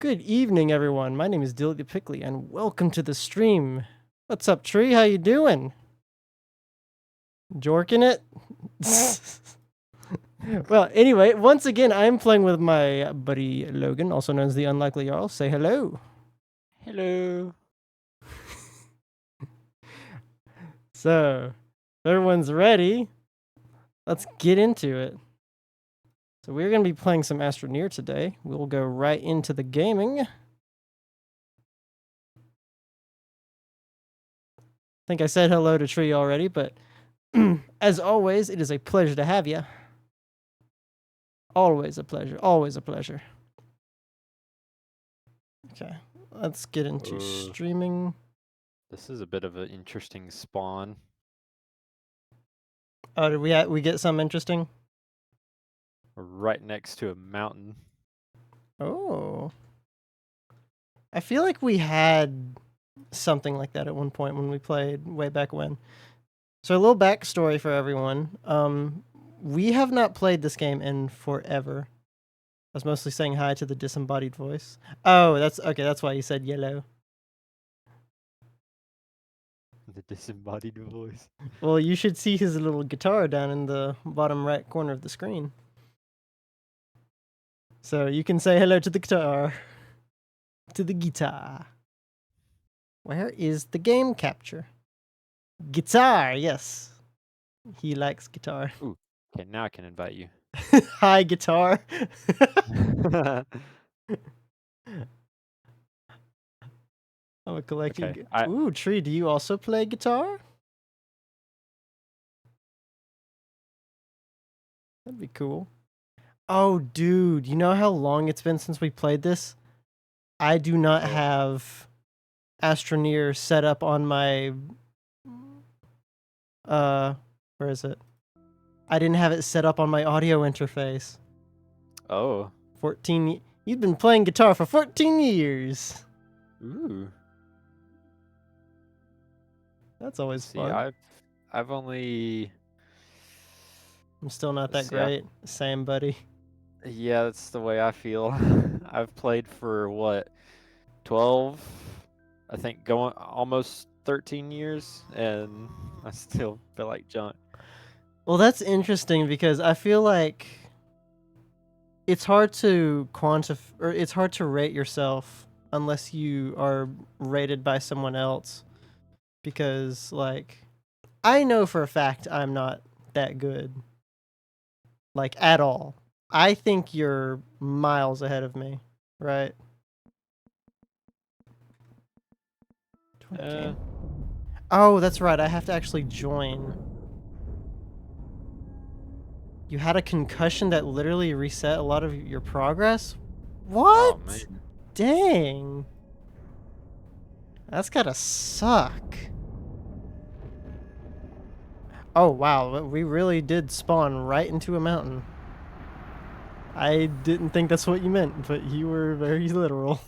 Good evening, everyone. My name is Dilly the Pickly, and welcome to the stream. What's up, Tree? How you doing? Jorking it? Well, anyway, once again, I'm playing with my buddy Logan, also known as the Unlikely Jarl. Say hello. Hello. So, if everyone's ready, let's get into it. So we're going to be playing some Astroneer today. We'll go right into the gaming. I think I said hello to Tree already, but as always, it is a pleasure to have you. Always a pleasure. Always a pleasure. Okay, let's get into streaming. This is a bit of an interesting spawn. Oh, did we get something interesting? We're right next to a mountain. Oh. I feel like we had something like that at one point when we played way back when. So a little backstory for everyone. We have not played this game in forever. I was mostly saying hi to the disembodied voice. Oh, that's okay. That's why you said yellow. The disembodied voice. Well, you should see his little guitar down in the bottom right corner of the screen. So you can say hello to the guitar. To the guitar. Where is the game capture? Guitar, yes. He likes guitar. Ooh, okay, now I can invite you. Hi, guitar. I'm a collecting. Okay, Ooh, Tree, do you also play guitar? That'd be cool. Oh, dude, you know how long it's been since we played this? I do not have Astroneer set up on my where is it? I didn't have it set up on my audio interface. Oh. 14 You've been playing guitar for 14 years. Ooh. That's always See, fun. I've only. I'm still not that great. Same, buddy. Yeah, that's the way I feel. I've played for what, 12? I think going almost 13 years, and I still feel like junk. Well, that's interesting because I feel like it's hard to or it's hard to rate yourself unless you are rated by someone else. Because, like, I know for a fact I'm not that good. Like, at all. I think you're miles ahead of me, right? Oh, that's right. I have to actually join. You had a concussion that literally reset a lot of your progress? What? Oh, man. Dang. That's gotta suck. Oh, wow. We really did spawn right into a mountain. I didn't think that's what you meant, but you were very literal.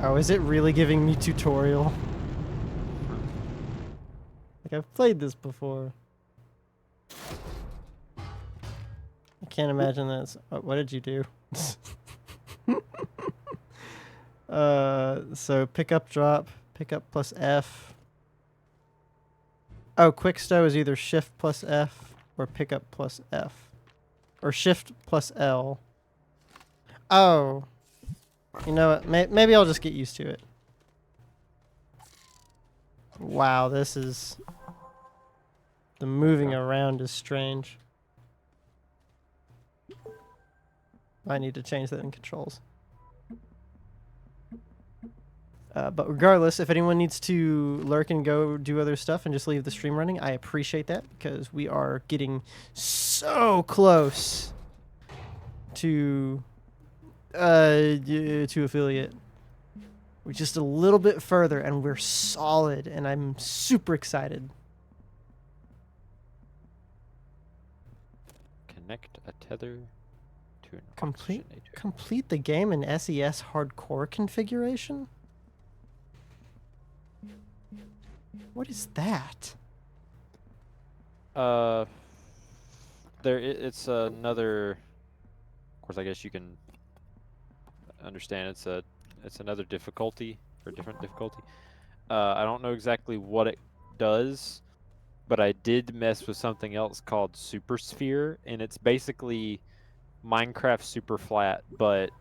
Oh, is it really giving me tutorial? Like, I've played this before. I can't imagine that's... Oh, what did you do? So pick up, drop, pick up plus F. Oh, quick stow is either shift plus F or pick up plus F. Or shift plus L. Oh. You know what? Maybe I'll just get used to it. Wow, this is... The moving around is strange. I need to change that in controls. But regardless, if anyone needs to lurk and go do other stuff and just leave the stream running, I appreciate that because we are getting so close to affiliate. We're just a little bit further and we're solid, and I'm super excited. Connect a tether to an oxygenator. Complete the game in SES hardcore configuration? What is that? It's another course, I guess you can understand it's another difficulty or different difficulty. I don't know exactly what it does, but I did mess with something else called Super Sphere, and it's basically Minecraft Super Flat, but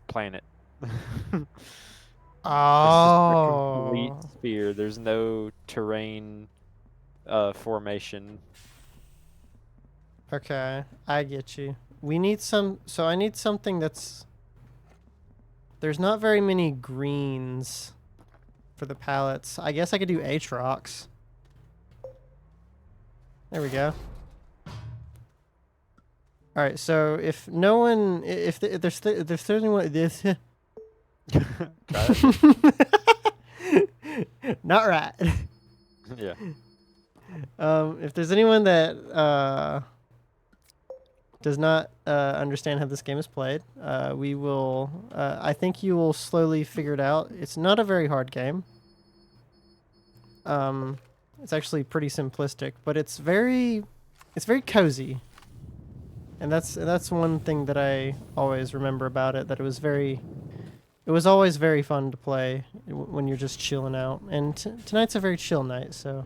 planet. It's just a complete Oh. sphere. There's no terrain formation. Okay, I get you. We need some. So I need something that's. There's not very many greens for the palettes. I guess I could do Aatrox. There we go. All right. So if no one, if there's anyone this. Try that again. Not right. Yeah. If there's anyone that does not understand how this game is played, we will. I think you will slowly figure it out. It's not a very hard game. It's actually pretty simplistic, but it's very cozy, and that's one thing that I always remember about it. That it was always very fun to play when you're just chilling out. And tonight's a very chill night, so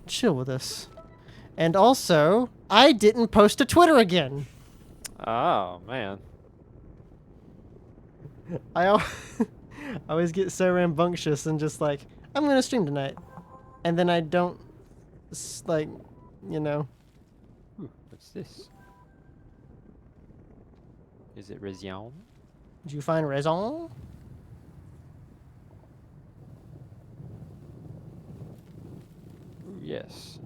chill with us. And also, I didn't post to Twitter again. Oh man. I always get so rambunctious and just like, I'm going to stream tonight. And then I don't, like, you know. Ooh, what's this? Is it Resion? Did you find raison? Ooh, yes.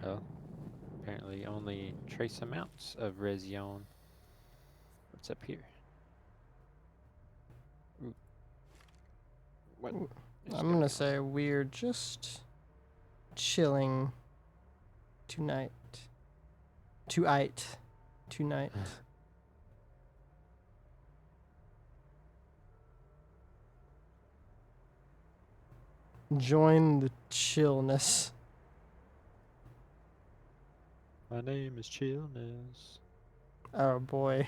Well, apparently only trace amounts of Resion. What's up here? Ooh. What? I'm going to say we're just chilling tonight. Tonight. Join the chillness. My name is Chillness. Oh boy.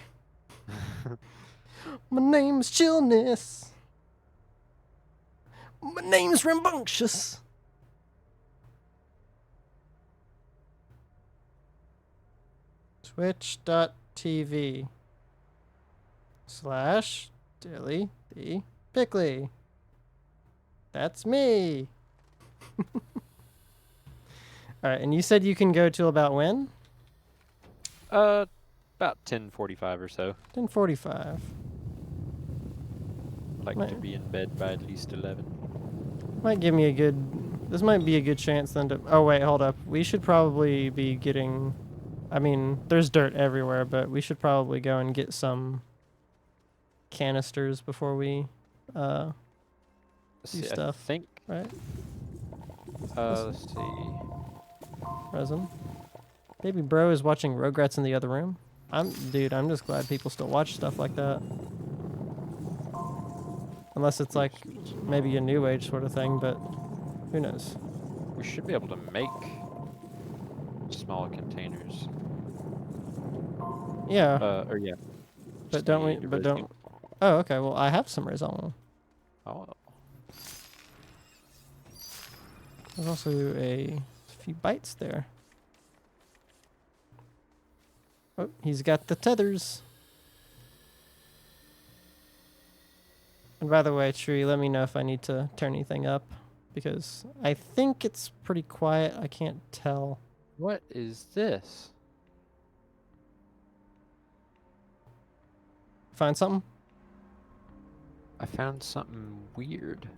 My name is Chillness. My name's Rambunctious. Twitch.tv / Dilly the Pickley. That's me. Alright, and you said you can go till about when? About 10:45 or so. 10:45. I'd like to be in bed by at least 11. Might give me a good... This might be a good chance then to... Oh, wait, hold up. We should probably be getting... I mean, there's dirt everywhere, but we should probably go and get some canisters before we do stuff. I think... Right? let's see. Resin. Baby bro is watching Rugrats in the other room. Dude, I'm just glad people still watch stuff like that. Unless it's like maybe a new age sort of thing, but who knows? We should be able to make small containers. Yeah. Or yeah. But don't we? But don't. Oh, okay. Well, I have some raison. Oh. There's also a few bites there. Oh, he's got the tethers. And by the way, Tree, let me know if I need to turn anything up, because I think it's pretty quiet. I can't tell. What is this? Find something? I found something weird.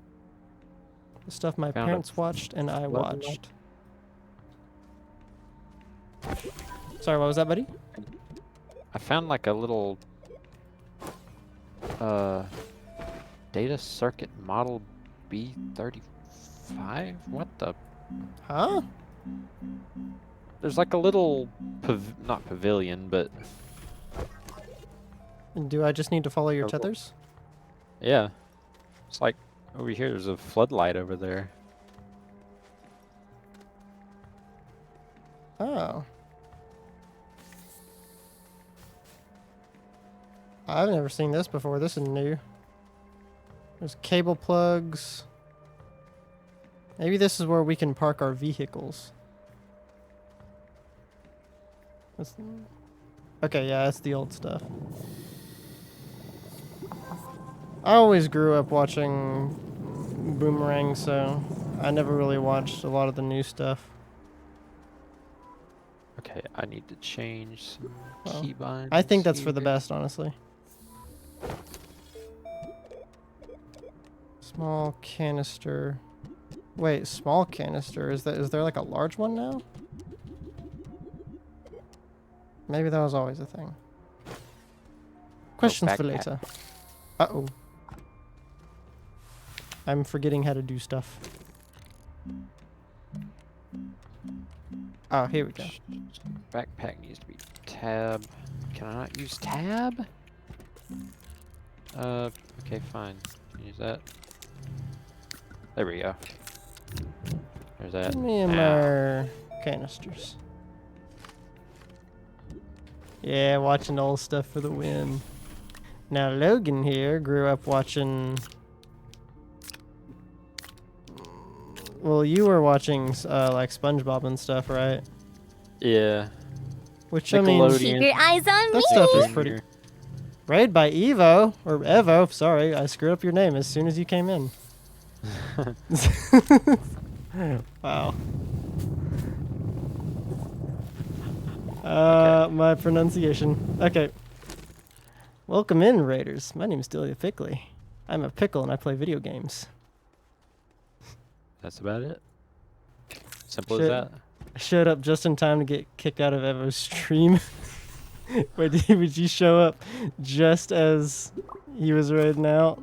The stuff my Found a parents watched and I floodlight. watched. Sorry, what was that, buddy? I found like a little data circuit model B35. What the? Huh? There's like a little not pavilion, but And do I just need to follow your Oh, cool. tethers? yeah. It's like Over here, there's a floodlight over there. Oh. I've never seen this before. This is new. There's cable plugs. Maybe this is where we can park our vehicles. Okay, yeah, that's the old stuff. I always grew up watching Boomerang, so I never really watched a lot of the new stuff. Okay, I need to change some Well, keybinds. I think that's for the here. best, honestly. Small canister. Wait, small canister. Is there like a large one now? Maybe that was always a thing. Questions for backpack. later. Uh-oh. I'm forgetting how to do stuff. Oh, here we go. Backpack needs to be tab. Can I not use tab? Okay, fine. Use that. There we go. There's that. Give me Now. my canisters. Yeah, watching old stuff for the win. Now, Logan here grew up watching... Well, you were watching like SpongeBob and stuff, right? Yeah. Which, I mean, Nickelodeon. Keep your eyes on that me. stuff is pretty... Raid by Evo, or Evo, sorry, I screwed up your name as soon as you came in. Wow. My pronunciation. Okay. Welcome in, Raiders. My name is Delia Pickley. I'm a pickle and I play video games. That's about it. Simple Shit. as that. I showed up just in time to get kicked out of Evo's stream. Wait, would you show up just as he was raiding out?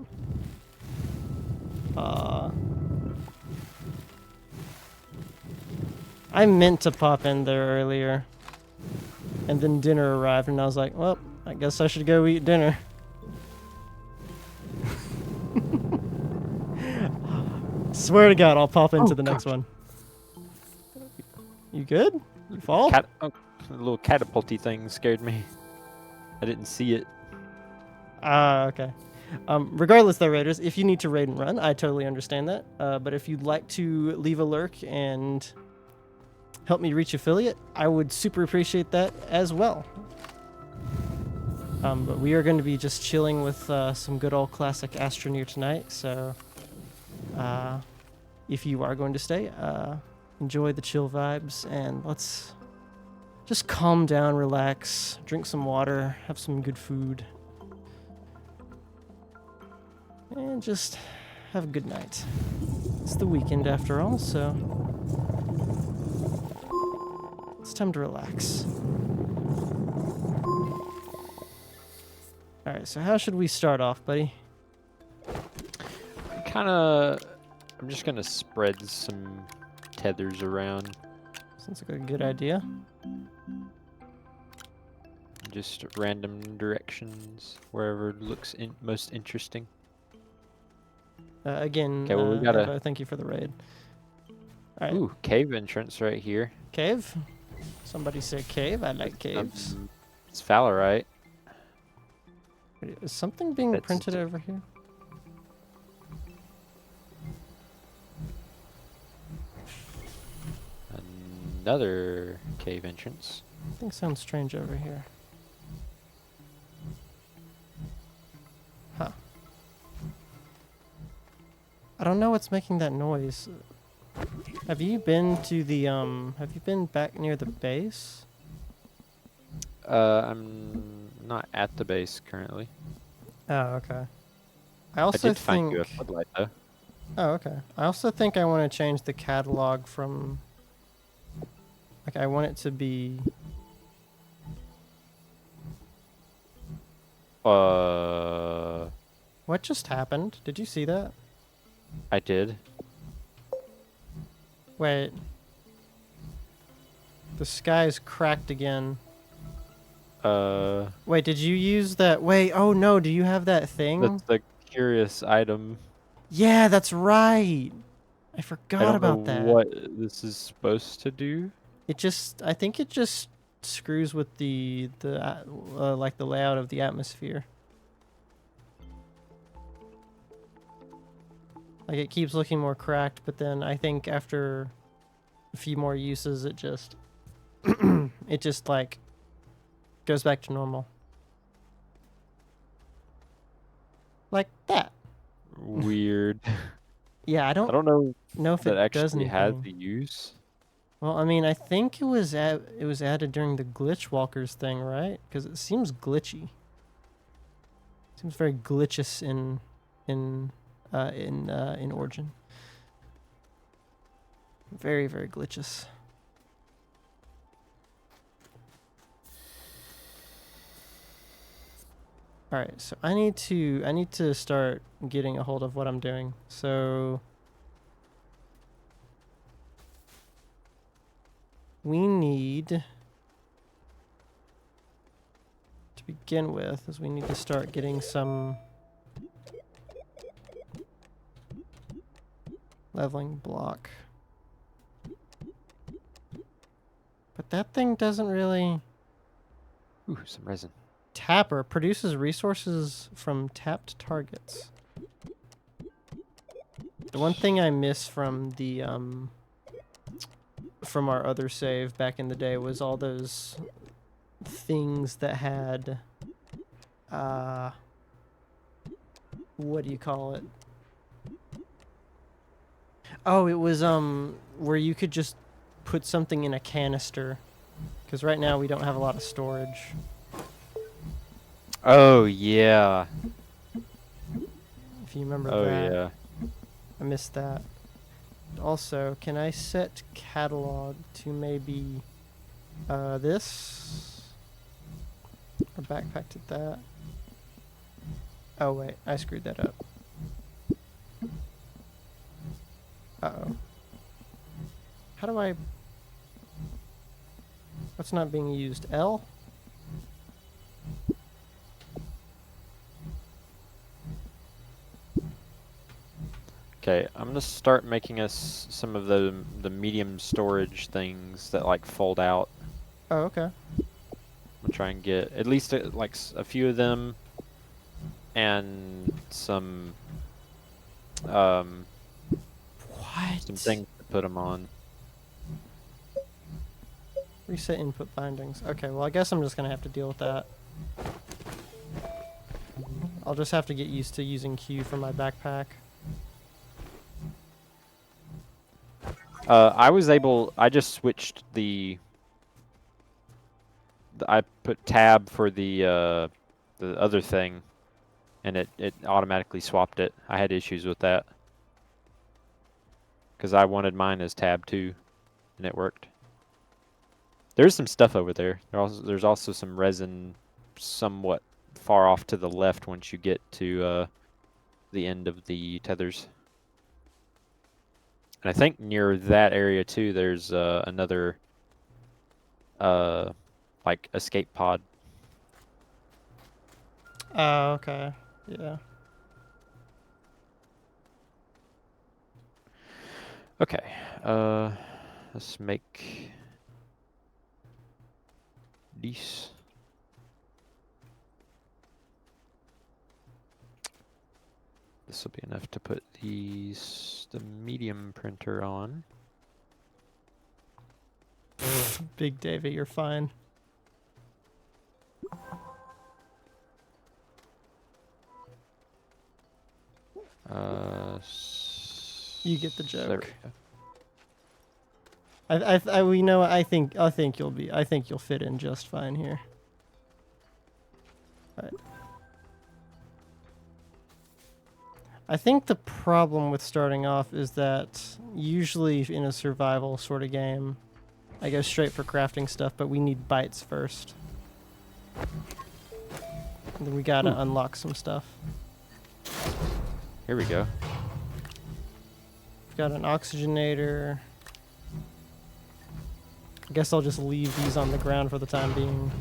I meant to pop in there earlier. And then dinner arrived and I was like, well, I guess I should go eat dinner. Swear to God, I'll pop into the next one. You good? You fall? Oh, a little catapulty thing scared me. I didn't see it. Okay. Regardless though, Raiders, if you need to raid and run, I totally understand that. But if you'd like to leave a lurk and help me reach affiliate, I would super appreciate that as well. But we are going to be just chilling with some good old classic Astroneer tonight, so if you are going to stay, enjoy the chill vibes, and let's just calm down, relax, drink some water, have some good food, and just have a good night. It's the weekend after all, so it's time to relax. Alright, so how should we start off, buddy? I'm just gonna spread some tethers around. Sounds like a good idea. Just random directions, wherever looks most interesting. Again, Okay, well, we gotta- Evo, thank you for the raid. Alright, Ooh, cave entrance right here. cave? Somebody said cave, I like caves. It's Fowlerite. Wait, is something being That's printed over here? Another cave entrance. Something sounds strange over here. Huh. I don't know what's making that noise. Have you been to the, have you been back near the base? I'm not at the base currently. Oh, okay. I I also did find you a think... floodlight though. Oh, okay. I also think I want to change the catalog from... Like, I want it to be... What just happened? Did you see that? I did. Wait. The sky's cracked again. Wait, did you use that? Wait, oh no, do you have that thing? That's the curious item. Yeah, that's right. I I forgot don't know about that. what this is supposed to do. I think it just screws with the like the layout of the atmosphere. Like it keeps looking more cracked, but then I think after a few more uses, it just it just like goes back to normal, like that. Weird. Yeah, I I don't don't know know if if that it does actually has anything. a use. Well, I mean, I think it was added during the glitch walkers thing, right? Because it seems glitchy. Seems very glitchous in Origin. Very very glitchous. All right, so I need to start getting a hold of what I'm doing. So we need to begin with is we need to start getting some leveling block. But that thing doesn't really Ooh, some resin. tapper produces resources from tapped targets. The one thing I miss from our other save back in the day was all those things that had what do you call it? Oh, it was where you could just put something in a canister. Because right now we don't have a lot of storage. Oh yeah. If you remember Oh that, yeah. I missed that. Also, can I set catalog to maybe this? Or backpack to that? Oh wait, I screwed that up. Uh-oh. How do I... What's not being used? L? Okay, I'm gonna start making us some of the medium storage things that like fold out. Oh, okay. I'm gonna try and get at least like a few of them, and some What? things to put them on. Reset input bindings. Okay, well I guess I'm just gonna have to deal with that. I'll just have to get used to using Q for my backpack. I just switched I put tab for the other thing, and it automatically swapped it. I had issues with that because I wanted mine as tab too, and it worked. There's some stuff over there. There's also some resin somewhat far off to the left once you get to the end of the tethers. And I think near that area too, there's another like escape pod. Oh, okay. Yeah. Okay. Let's make these. This will be enough to put the medium printer on. Big Davey, you're fine. You get the There joke. we go. We know. I think you'll fit in just fine here. All right. I think the problem with starting off is that usually in a survival sort of game, I go straight for crafting stuff, but we need bites first. And then we gotta unlock some stuff. Here we go. We've got an oxygenator. I guess I'll just leave these on the ground for the time being.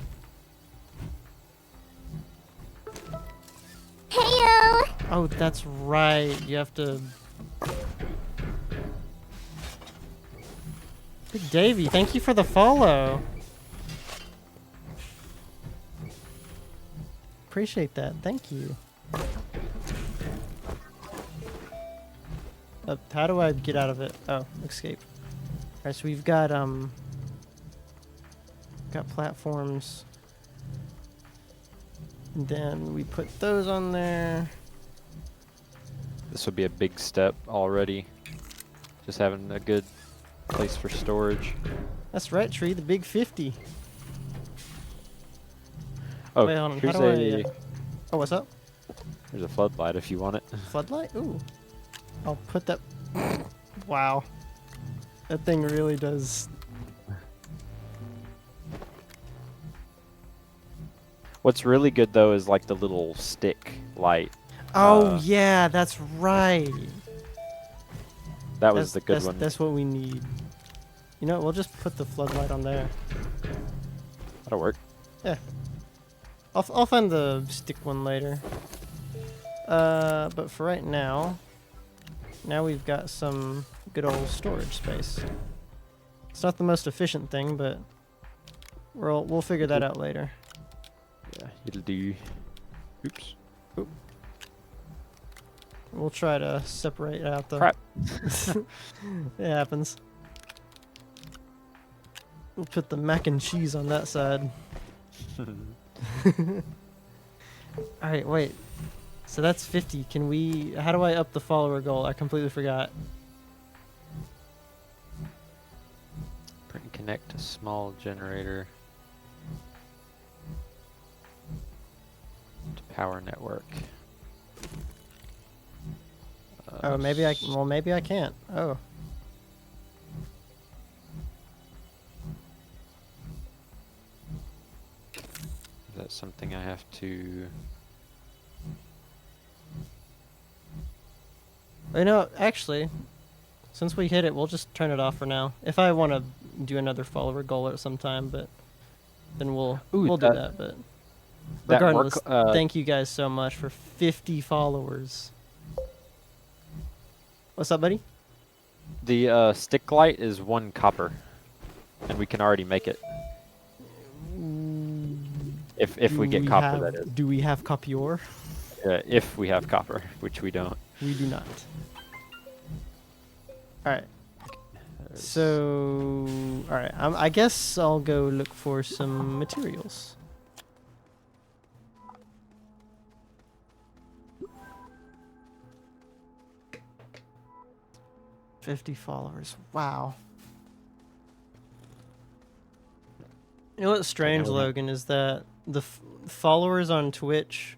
Heyo! Oh, that's right. You have to... Big Davey, thank you for the follow. Appreciate that. Thank you. How do I get out of it? Oh, escape. Alright, so we've got platforms. And then we put those on there. This would be a big step already. Just having a good place for storage. That's right, Tree, the big 50. Oh, Wait, hold on. How here's do I... Oh, what's up? there's a floodlight if you want it. Floodlight? Ooh. I'll put that... Wow. That thing really does... What's really good though is like the little stick light. Oh, yeah, that's right. That was the good one. That's what we need. You know, we'll just put the floodlight on there. That'll work. Yeah. I'll find the stick one later. But for right now, we've got some good old storage space. It's not the most efficient thing, but we'll figure that out later. Yeah, it'll do. Oops. Oop. We'll try to separate out the... Crap. It happens. We'll put the mac and cheese on that side. Alright, wait. So that's 50. Can we... How do I up the follower goal? I completely forgot. Print and connect a small generator to power network. Oh, maybe I... Well, maybe I can't. Oh. Is that something I have to... You know, actually, since we hit it, we'll just turn it off for now. If I want to do another follower goal at some time, but then we'll do that. But regardless, thank you guys so much for 50 followers. What's up, buddy? The stick light is 1 copper, and we can already make it. If we get copper, that is. Do we have copier? If we have copper, which we don't. We do not. Alright. So, alright. I guess I'll go look for some materials. $50 followers. Wow. You know what's strange, Logan, is that the followers on Twitch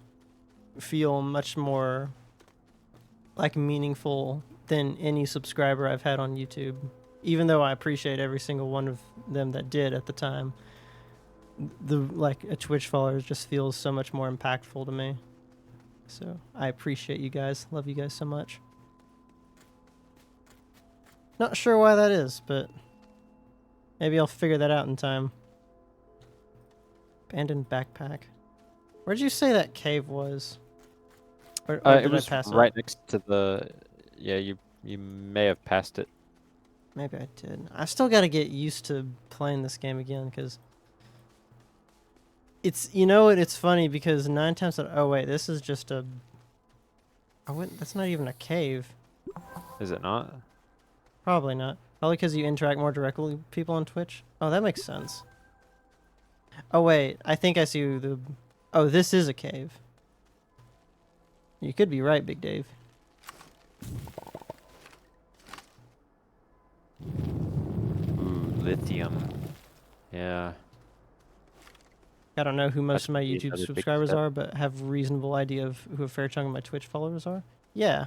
feel much more like meaningful than any subscriber I've had on YouTube. Even though I appreciate every single one of them that did at the time, a Twitch follower just feels so much more impactful to me. So I appreciate you guys. Love you guys so much. Not sure why that is, but maybe I'll figure that out in time. Abandoned backpack. Where'd you say that cave was? Or It was right next to the... Yeah, you may have passed it. Maybe I did. I still got to get used to playing this game again, because it's... You know what? It's funny, because 9 times out... Oh, wait. This is just a... That's not even a cave. Is it not? Probably not. Probably because you interact more directly with people on Twitch. Oh, that makes sense. Oh, wait. I think I see the... Oh, this is a cave. You could be right, Big Dave. Ooh, lithium. Yeah. I don't know who most of my That'd be YouTube another big subscribers step. are, but have reasonable idea of who a fair chunk of my Twitch followers are. Yeah.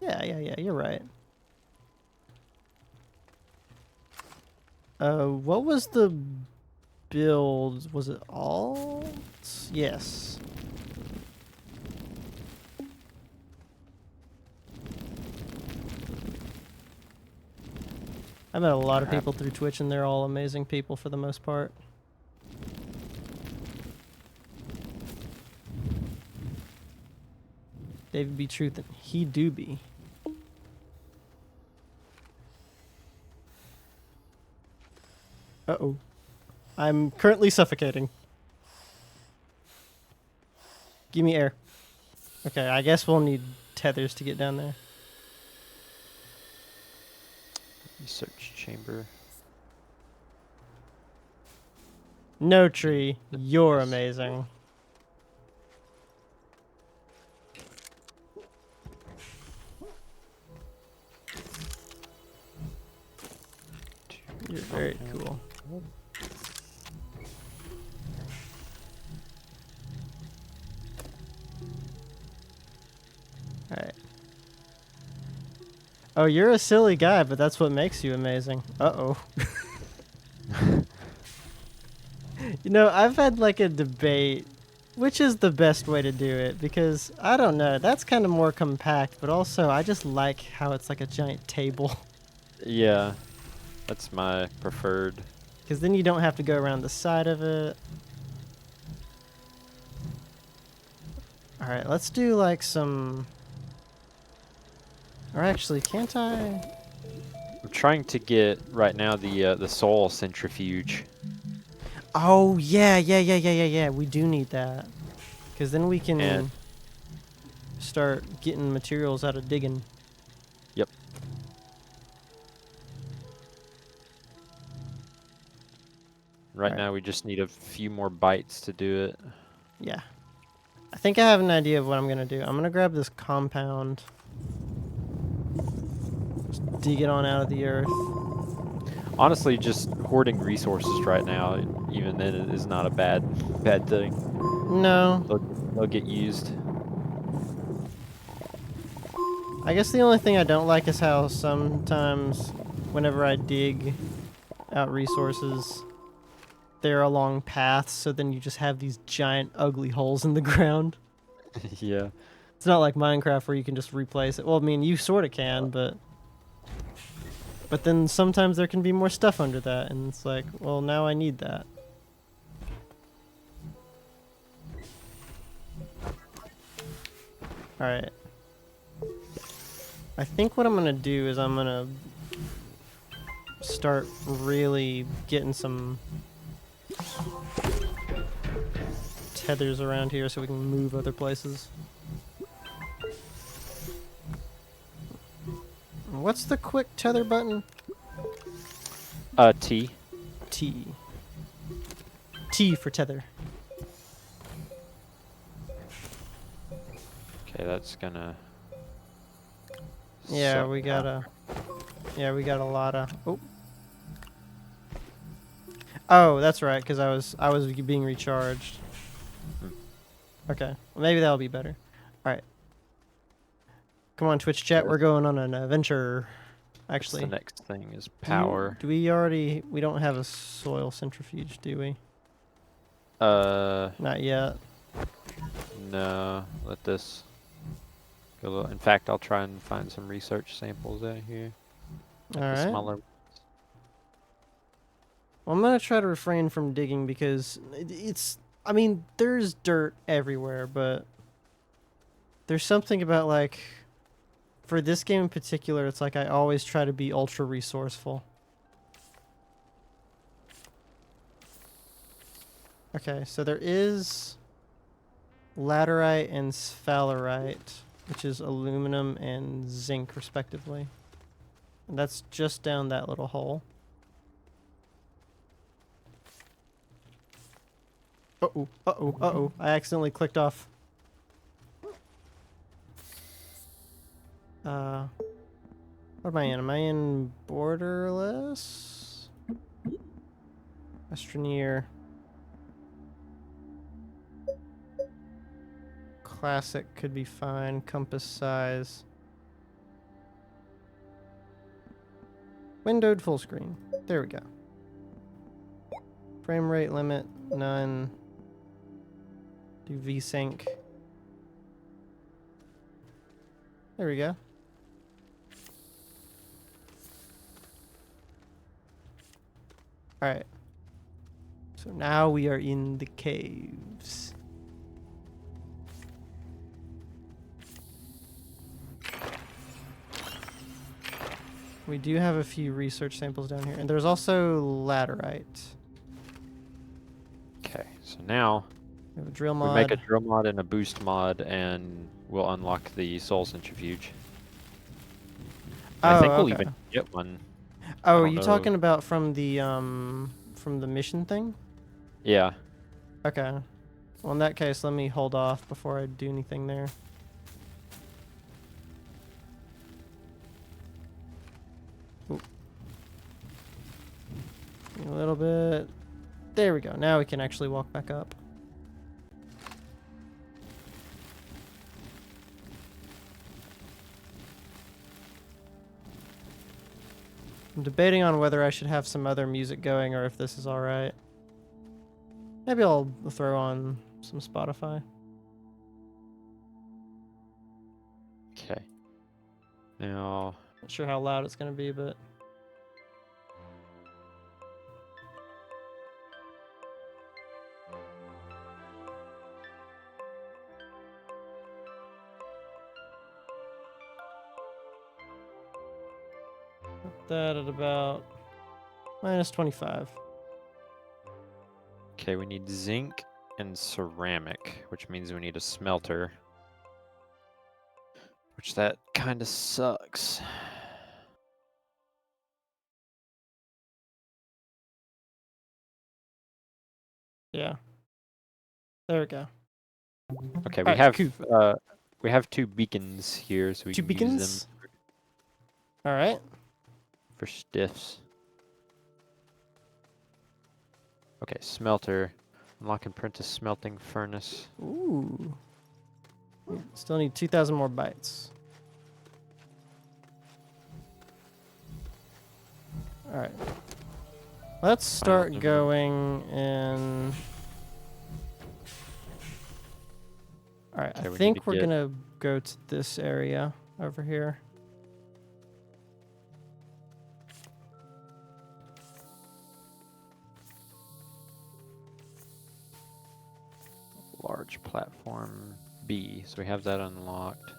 Yeah, you're right. What was the build? Was it alt? Yes. I met a lot of people through Twitch, and they're all amazing people for the most part. David be truth and he do be. Uh-oh. I'm currently suffocating. Give me air. Okay, I guess we'll need tethers to get down there. Research chamber. No tree, you're amazing. You're very cool. Alright. Oh, you're a silly guy, but that's what makes you amazing. Uh-oh. You know, I've had like a debate, which is the best way to do it, because I don't know, that's kind of more compact, but also I just like how it's like a giant table. Yeah, that's my preferred. Because then you don't have to go around the side of it. Alright, let's do like some... Or actually, can't I... I'm trying to get right now the soil centrifuge. Oh, yeah. We do need that. Because then we can And start getting materials out of digging. yep. Right Alright. now we just need a few more bites to do it. Yeah. I think I have an idea of what I'm going to do. I'm going to grab this compound. Just dig it on out of the earth. Honestly, just hoarding resources right now, even then, it is not a bad thing. No. They'll get used. I guess the only thing I don't like is how sometimes whenever I dig out resources, they're along paths, so then you just have these giant ugly holes in the ground. Yeah. It's not like Minecraft where you can just replace it. Well, I mean, you sort of can, but then sometimes there can be more stuff under that, and it's like, well, now I need that. Alright. I think what I'm going to do is I'm going to start really getting some tethers around here so we can move other places. What's the quick tether button? T. T. T for tether. Okay, that's gonna. Yeah, suck we got now. we got a lot of. Oh, that's right, because I was being recharged. Okay, well, maybe that'll be better. All right. Come on, Twitch chat. We're going on an adventure. Actually, the next thing is power. Do we already? We don't have a soil centrifuge, do we? Not yet. No. Let this go. In fact, I'll try and find some research samples out here. All The right. smaller. Well, I'm gonna try to refrain from digging because it's. I mean, there's dirt everywhere, but there's something about like. For this game in particular, it's like I always try to be ultra resourceful. Okay, so there is laterite and sphalerite, which is aluminum and zinc, respectively. And that's just down that little hole. Uh-oh, uh-oh, uh-oh. I accidentally clicked off. What am I in? Am I in borderless? Astroneer. Classic could be fine. Compass size. Windowed full screen. There we go. Frame rate limit, none. Do VSync. There we go. Alright. So now we are in the caves. We do have a few research samples down here, and there's also laterite. Okay, so now We have a drill we make a mod. drill mod and a boost mod, and we'll unlock the soul centrifuge. And I Oh, think we'll okay. even get one. I Oh, are don't you know. talking about from the mission thing? Yeah. Okay. Well, in that case, let me hold off before I do anything there. Ooh. A little bit. There we go. Now we can actually walk back up. I'm debating on whether I should have some other music going or if this is alright. Maybe I'll throw on some Spotify. Okay. Now, Not sure how loud it's going to be, but... Put that at about minus 25. okay, we need zinc and ceramic, which means we need a smelter. Which that kind of sucks. Yeah. There we go. Okay, Alright, cool. we have 2 beacons here, so we 2 can use them beacons. Alright. for stiffs. Okay, smelter. Unlock and print a smelting furnace. Ooh. Still need 2,000 more bytes. Alright. Let's start Final going in... Alright, Okay, I we need think to we're get gonna go to this area over here. large platform B. So we have that unlocked.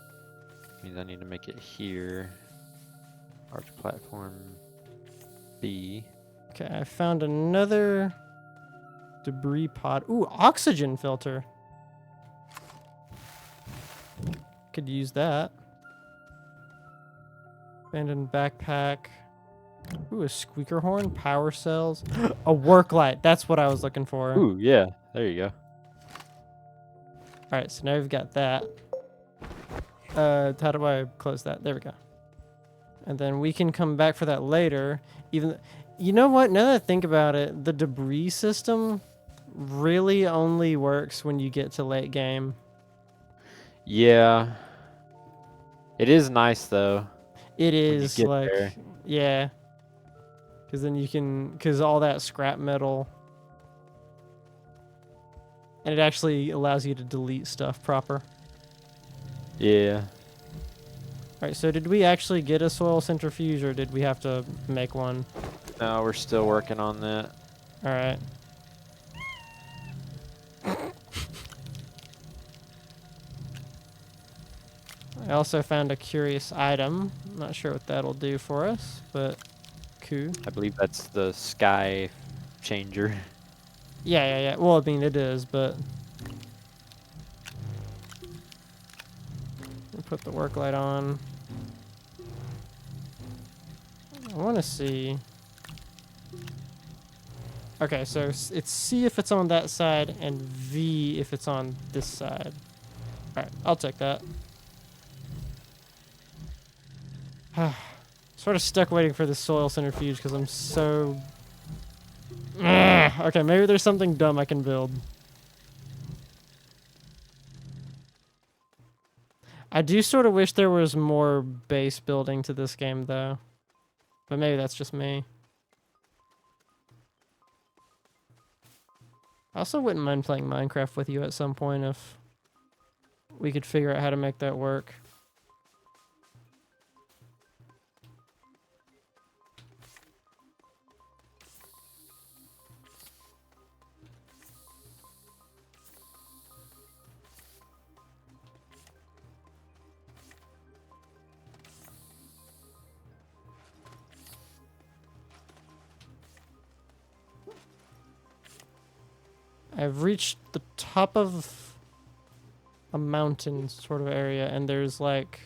Means I need to make it here. Large platform B. Okay, I found another debris pod. Ooh, oxygen filter. Could use that. Abandoned backpack. Ooh, a squeaker horn, power cells, a work light. That's what I was looking for. Ooh, yeah. There you go. All right, so now we've got that. How do I close that? There we go. And then we can come back for that later. You know what? Now that I think about it, the debris system really only works when you get to late game. Yeah. It is nice though It when you is get like, there. yeah. Because then you can, because all that scrap metal. And it actually allows you to delete stuff proper. Yeah. All right, so did we actually get a soil centrifuge or did we have to make one? No, we're still working on that. All right. I also found a curious item. I'm not sure what that'll do for us, but cool. I believe that's the sky changer. Yeah. Well, I mean, it is, but... We'll put the work light on. I want to see... Okay, so it's C if it's on that side, and V if it's on this side. Alright, I'll take that. Sort of stuck waiting for the soil centrifuge because I'm so... Okay, maybe there's something dumb I can build. I do sort of wish there was more base building to this game, though. But maybe that's just me. I also wouldn't mind playing Minecraft with you at some point if we could figure out how to make that work. I've reached the top of a mountain sort of area, and there's like...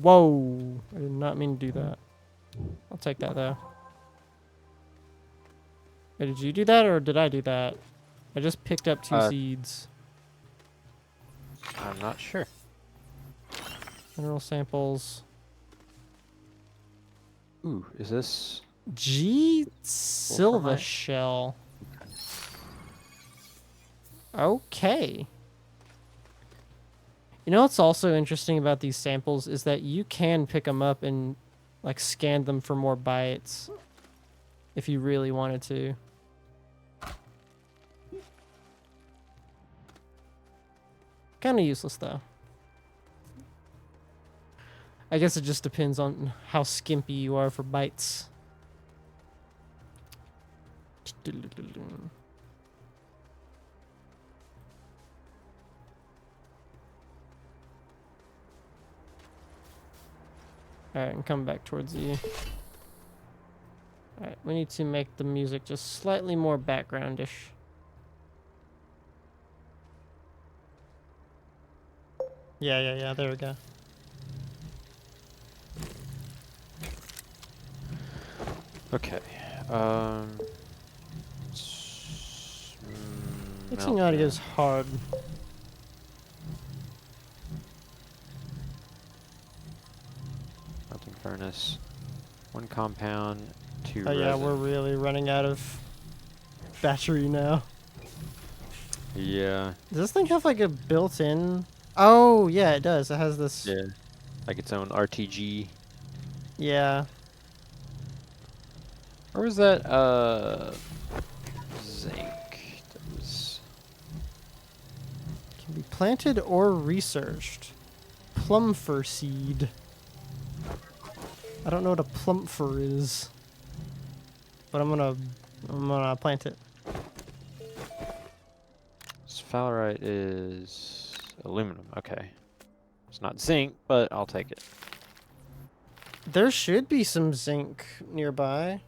Whoa! I did not mean to do that. I'll take that, though. Wait, did you do that, or did I do that? I just picked up 2 seeds. I'm not sure. Mineral samples. Ooh, is this... G Silva shell. Okay. You know what's also interesting about these samples is that you can pick them up and like scan them for more bytes if you really wanted to. Kind of useless though. I guess it just depends on how skimpy you are for bytes. Alright, and come back towards you. Alright, we need to make the music just slightly more backgroundish. Yeah, there we go. Okay. Mixing audio is hard. Melting furnace. 1 compound, 2 Oh yeah, resin. we're really running out of battery now. Yeah. Does this thing have like a built-in? Oh yeah, it does. It has this. Yeah. Like its own RTG. Yeah. Or was that zinc? That was... Can be planted or researched. Plumfer seed. I don't know what a plumfer is, but I'm gonna plant it. Sphalerite is aluminum. Okay. It's not zinc, but I'll take it. There should be some zinc nearby.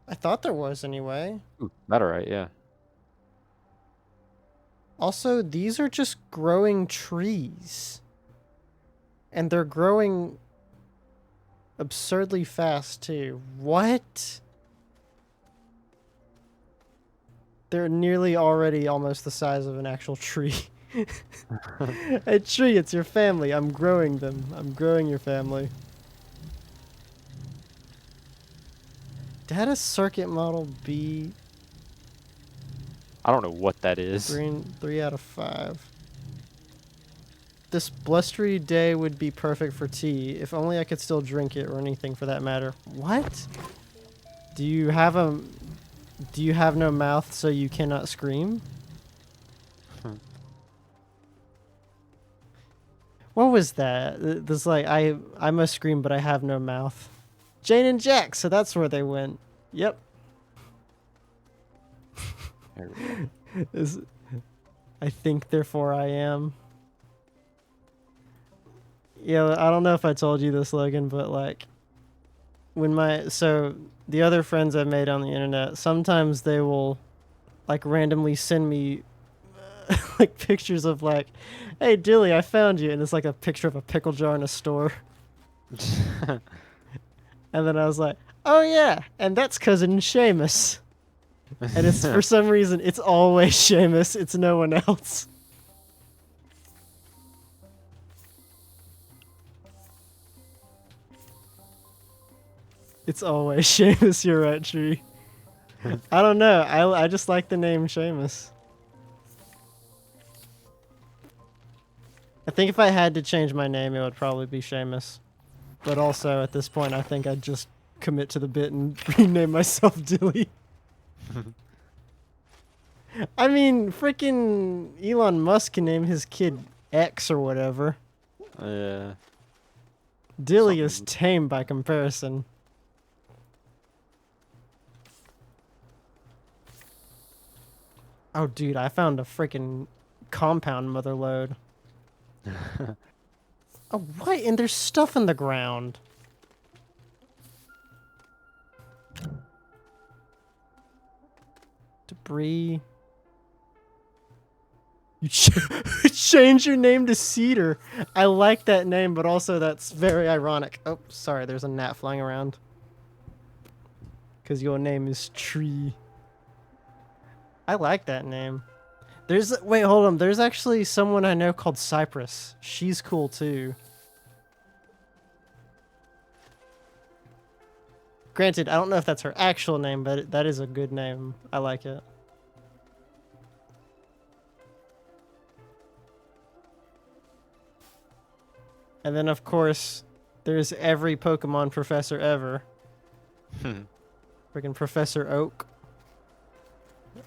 I thought there was anyway. Ooh, laterite, yeah. Also, these are just growing trees. And they're growing absurdly fast, too. What? They're nearly already almost the size of an actual tree. A tree, it's your family. I'm growing them. I'm growing your family. Data circuit model B. I don't know what that is. 3 out of 5. This blustery day would be perfect for tea. If only I could still drink it or anything for that matter. What? Do you have no mouth so you cannot scream? What was that? This like I must scream but I have no mouth. Jane and Jack, so that's where they went. Yep. There we go. I think therefore I am. Yeah, I don't know if I told you this, Logan, but like when the other friends I've made on the internet, sometimes they will like randomly send me like pictures of like, hey Dilly, I found you, and it's like a picture of a pickle jar in a store. And then I was like, oh yeah, and that's cousin Seamus. And it's for some reason it's always Seamus, it's no one else. It's always Seamus, you're right, Tree. I don't know. I just like the name Seamus. I think if I had to change my name, it would probably be Seamus. But also, at this point, I think I'd just commit to the bit and rename myself Dilly. I mean, freaking Elon Musk can name his kid X or whatever. Yeah. Dilly is tame by comparison. Oh, dude, I found a freaking compound mother lode. Oh, what? And there's stuff in the ground. Bree. You change your name to Cedar. I like that name, but also that's very ironic. Oh, sorry, there's a gnat flying around. Because your name is Tree. I like that name. Wait, hold on. There's actually someone I know called Cypress. She's cool too. Granted, I don't know if that's her actual name, but that is a good name. I like it. And then, of course, there's every Pokemon professor ever. Freaking Professor Oak.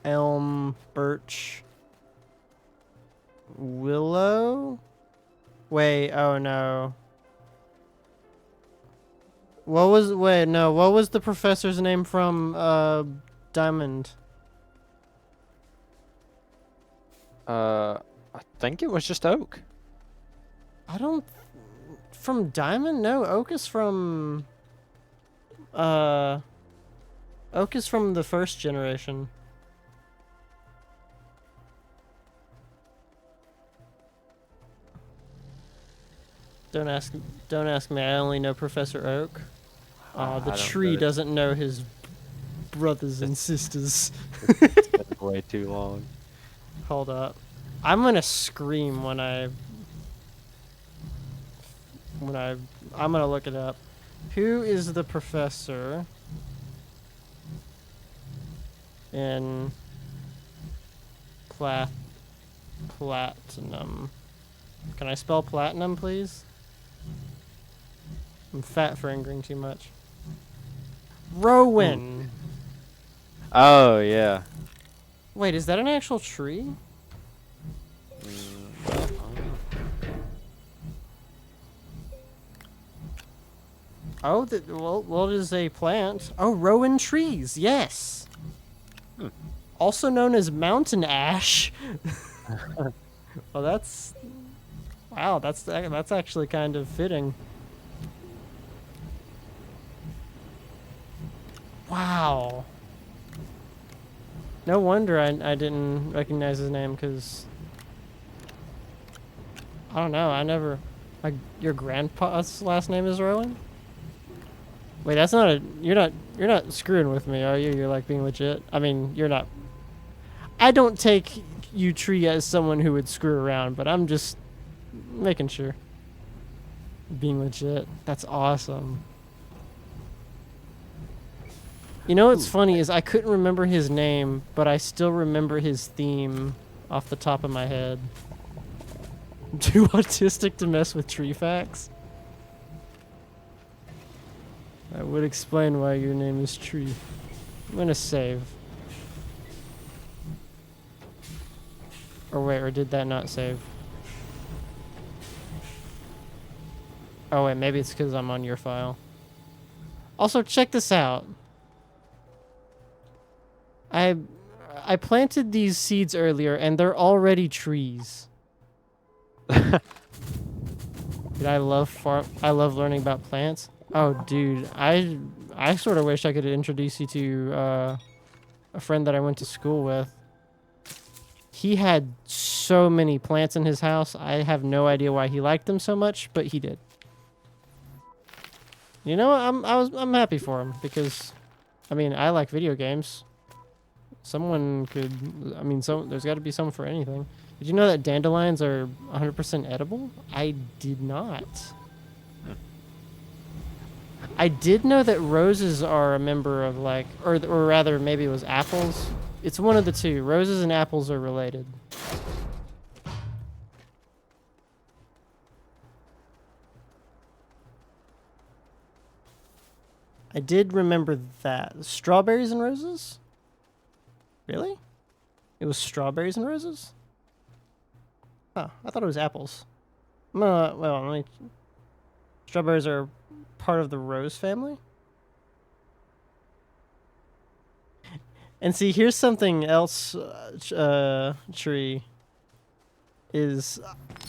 Elm, Birch. Willow? Wait, oh no. What was the professor's name from Diamond? I think it was just Oak. From Diamond? No, Oak is from the first generation. Don't ask me. I only know Professor Oak. The tree doesn't know his brothers and sisters. It's been way too long. Hold up. I'm gonna scream when I'm gonna look it up. Who is the professor in Platinum? Can I spell platinum, please? I'm fat fingering too much. Rowan. Oh yeah. Wait, is that an actual tree? Oh, what is a plant? Oh, Rowan trees. Yes. Also known as mountain ash. Well, that's actually kind of fitting. Wow. No wonder I didn't recognize his name, because I don't know. Your grandpa's last name is Rowan? Wait, that's not a. You're not screwing with me, are you? You're like being legit. I mean, you're not. I don't take you, Tree, as someone who would screw around, but I'm just making sure. Being legit. That's awesome. You know what's funny is I couldn't remember his name, but I still remember his theme off the top of my head. Too autistic to mess with tree facts? That would explain why your name is Tree. I'm gonna save. Or wait, or did that not save? Oh wait, maybe it's because I'm on your file. Also, check this out. I planted these seeds earlier, and they're already trees. Dude, I love learning about plants. Oh, dude, I sort of wish I could introduce you to a friend that I went to school with. He had so many plants in his house. I have no idea why he liked them so much, but he did. You know, I'm happy for him, because, I mean, I like video games. Someone could, I mean, there's got to be some for anything. Did you know that dandelions are 100% edible? I did not. I did know that roses are a member of, like, or rather, maybe it was apples. It's one of the two. Roses and apples are related. I did remember that. Strawberries and roses? Really? It was strawberries and roses? Huh, I thought it was apples. Well, strawberries are part of the rose family? And see, here's something else, Tree, is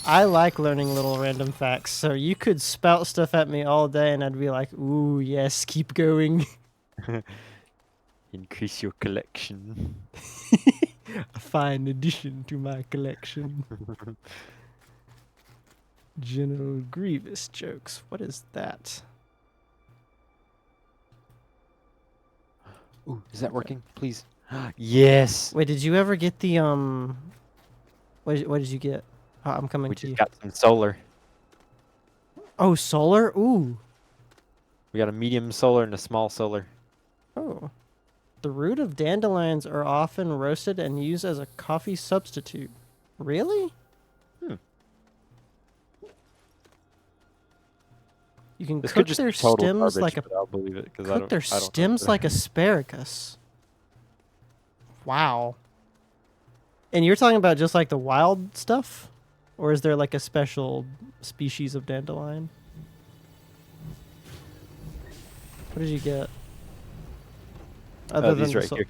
I like learning little random facts, so you could spout stuff at me all day and I'd be like, ooh, yes, keep going. Increase your collection. A fine addition to my collection. General Grievous jokes. What is that? Ooh, is that working? Please. Yes. Wait, did you ever get the what did you get? Oh, I'm coming We to just you. got some solar. Oh, solar? Ooh. We got a medium solar and a small solar. Oh. The root of dandelions are often roasted and used as a coffee substitute. Really? Hmm. You can This could cook just their be total stems garbage, like a but I'll believe it because cook their I don't know. stems like asparagus. Wow. And you're talking about just like the wild stuff? Or is there like a special species of dandelion? What did you get? Other than These the right here.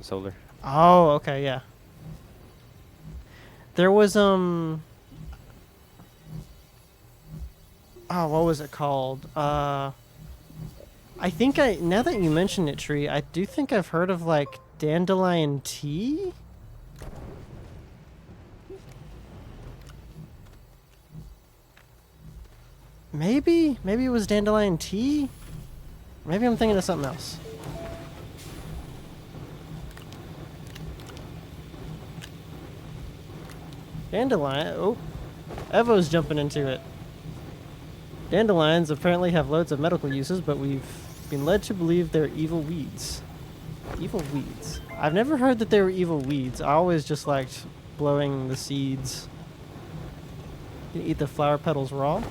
Solar. Oh, okay, yeah. There was oh, what was it called? I think now that you mention it, Tree, I do think I've heard of like dandelion tea. Maybe it was dandelion tea. Maybe I'm thinking of something else. Dandelion. Oh, Evo's jumping into it. Dandelions apparently have loads of medical uses, but we've been led to believe they're evil weeds. Evil weeds. I've never heard that they were evil weeds. I always just liked blowing the seeds. You can eat the flower petals raw.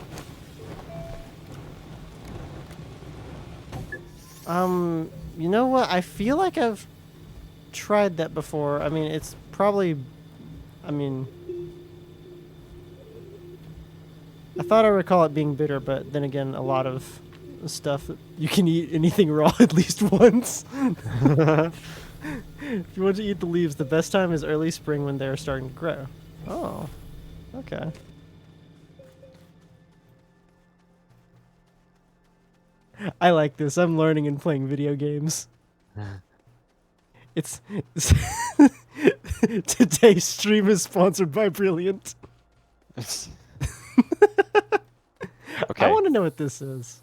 You know what? I feel like I've tried that before. I mean, it's probably, I mean, I thought I recall it being bitter, but then again, a lot of stuff, you can eat anything raw at least once. If you want to eat the leaves, the best time is early spring when they're starting to grow. Oh, okay. I like this. I'm learning and playing video games. It's today's stream is sponsored by Brilliant. I Okay. want to know what this is.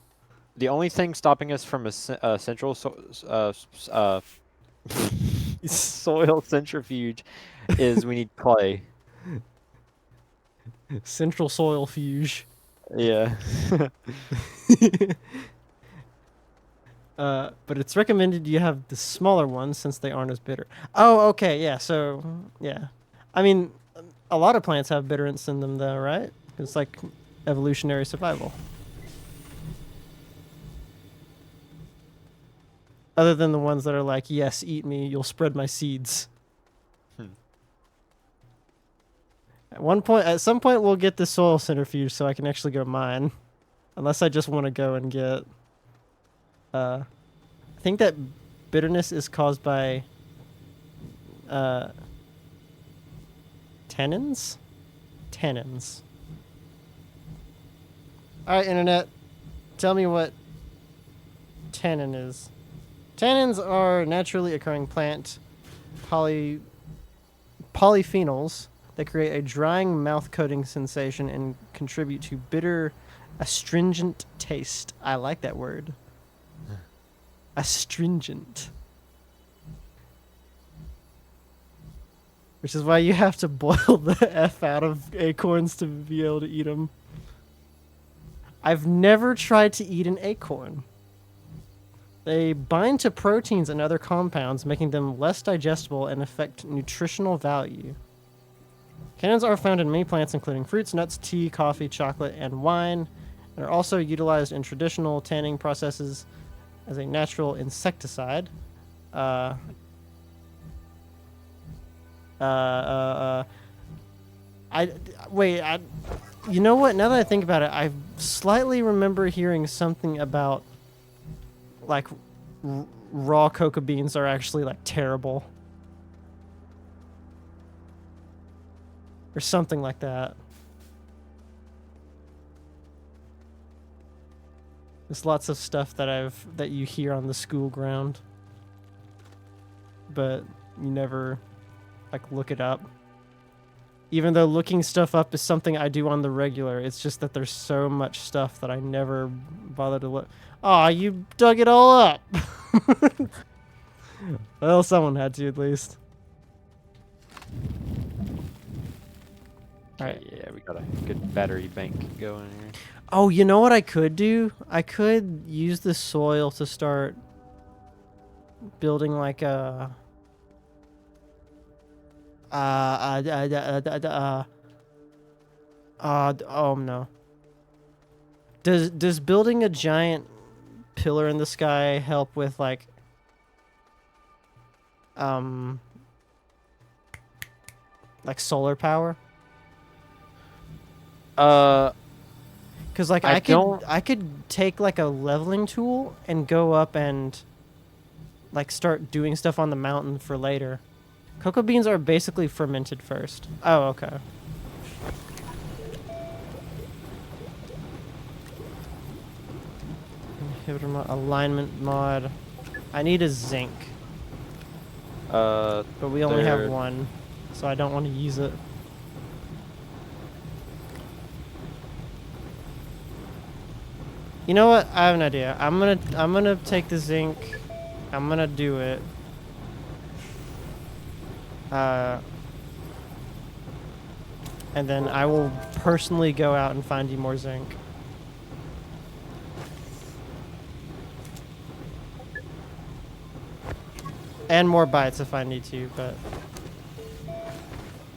The only thing stopping us from a central soil centrifuge is we need clay. Central soil fuge. Yeah. But it's recommended you have the smaller ones since they aren't as bitter. Oh, okay, yeah. So, yeah. I mean, a lot of plants have bitterants in them, though, right? It's like evolutionary survival. Other than the ones that are like, yes, eat me, you'll spread my seeds. At some point, we'll get the soil centrifuge so I can actually go mine. Unless I just want to go and get. I think that bitterness is caused by. Tannins? Tannins. Alright, internet. Tell me what tannin is. Tannins are naturally occurring plant polyphenols that create a drying mouth coating sensation and contribute to bitter, astringent taste. I like that word. Astringent. Which is why you have to boil the F out of acorns to be able to eat them. I've never tried to eat an acorn. They bind to proteins and other compounds, making them less digestible and affect nutritional value. Tannins are found in many plants, including fruits, nuts, tea, coffee, chocolate, and wine, and are also utilized in traditional tanning processes as a natural insecticide. You know what? Now that I think about it, I slightly remember hearing something about like raw cocoa beans are actually like terrible or something like that. There's lots of stuff that you hear on the school ground, but you never like look it up. Even though looking stuff up is something I do on the regular, it's just that there's so much stuff that I never bother to look. Aw, you dug it all up. Well, someone had to at least. Okay, Alright. yeah, we got a good battery bank going here. Oh, you know what I could do? I could use the soil to start building like a oh no. Does building a giant pillar in the sky help with like solar power? Cuz like I don't. I could take like a leveling tool and go up and like start doing stuff on the mountain for later. Cocoa beans are basically fermented first. Oh, okay. Inhibitor mod, alignment mod. I need a zinc, but we only have there- one, so I don't want to use it. You know what? I have an idea. I'm gonna take the zinc. I'm gonna do it. And then I will personally go out and find you more zinc. And more bites if I need to, but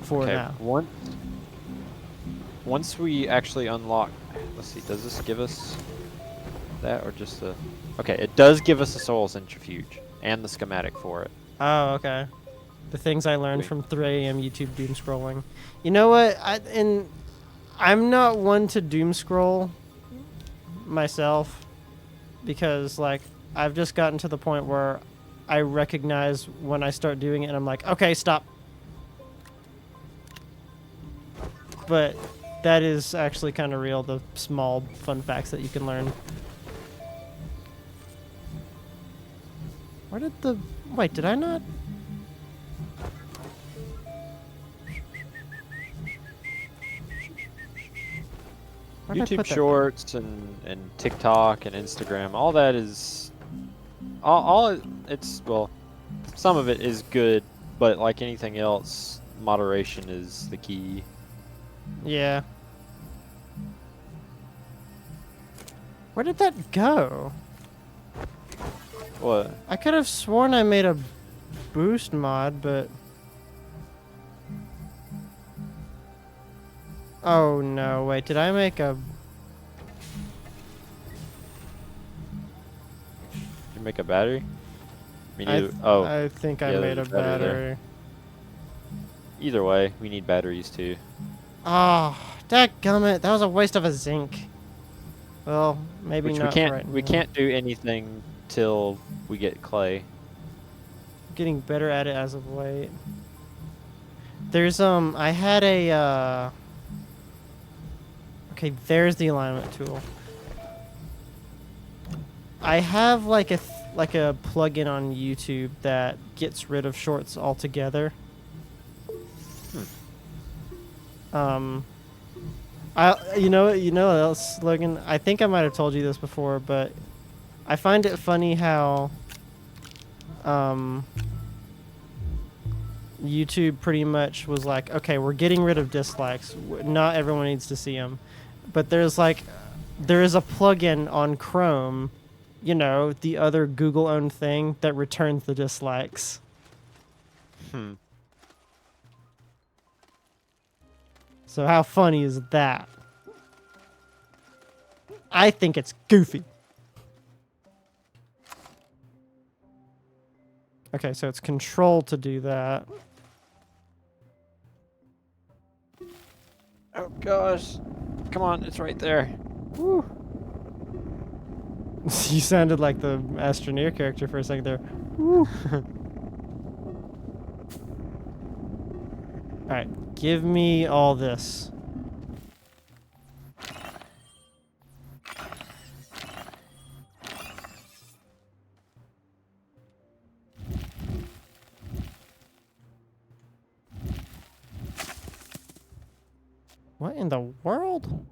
for Okay, now. once we actually unlock, let's see, does this give us that or just the? Okay, it does give us a soil centrifuge and the schematic for it. Oh, okay. The things I learned Sweet. from 3 a.m. YouTube doom scrolling. You know what? I'm not one to doom scroll myself because like I've just gotten to the point where I recognize when I start doing it and I'm like, okay, stop. But that is actually kind of real, the small fun facts that you can learn. Where did the... Wait, did I not? Where did I YouTube put that thing? Shorts and TikTok and Instagram, all that is, it's, well, some of it is good, but like anything else, moderation is the key. Yeah. Where did that go? What? I could have sworn I made a boost mod, but... Oh no, wait, did I make a... Did you make a battery? We I, need, oh, I think I yeah, made a there's a battery there. battery. either way, we need batteries too. Oh, dadgummit, that was a waste of a zinc. Well, maybe Which not we can't, right we now. can't do anything till we get clay. Getting better at it as of late. There's, I had a, okay, there's the alignment tool. I have like a plugin on YouTube that gets rid of shorts altogether. You know what else, Logan? I think I might have told you this before, but I find it funny how YouTube pretty much was like, okay, we're getting rid of dislikes. Not everyone needs to see them, but there is a plugin on Chrome, you know, the other Google-owned thing that returns the dislikes. So how funny is that? I think it's goofy. Okay, so it's control to do that. Oh gosh. Come on, it's right there. Woo. You sounded like the Astroneer character for a second there. Woo. Alright, give me all this. What in the world?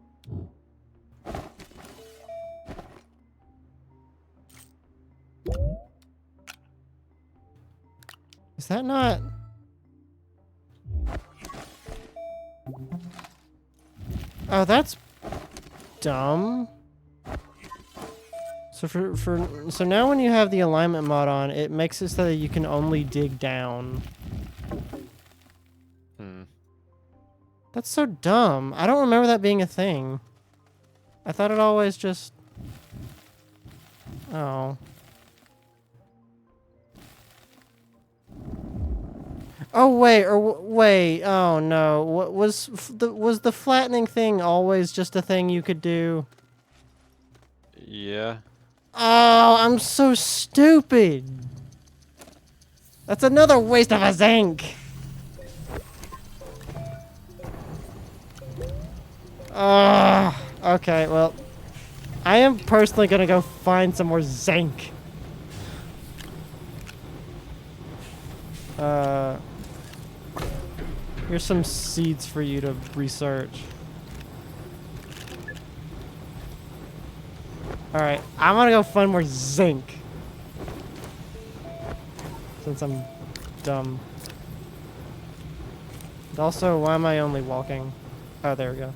Is that not... Oh, that's dumb. So so now when you have the alignment mod on, it makes it so that you can only dig down. Hmm. That's so dumb. I don't remember that being a thing. I thought it always just... Oh. Oh wait, wait. Oh no. What was the flattening thing always just a thing you could do? Yeah. Oh, I'm so stupid. That's another waste of a zinc. Okay, well, I am personally gonna go find some more zinc. Here's some seeds for you to research. Alright, I'm gonna go find more zinc. Since I'm dumb. And also, why am I only walking? Oh, there we go.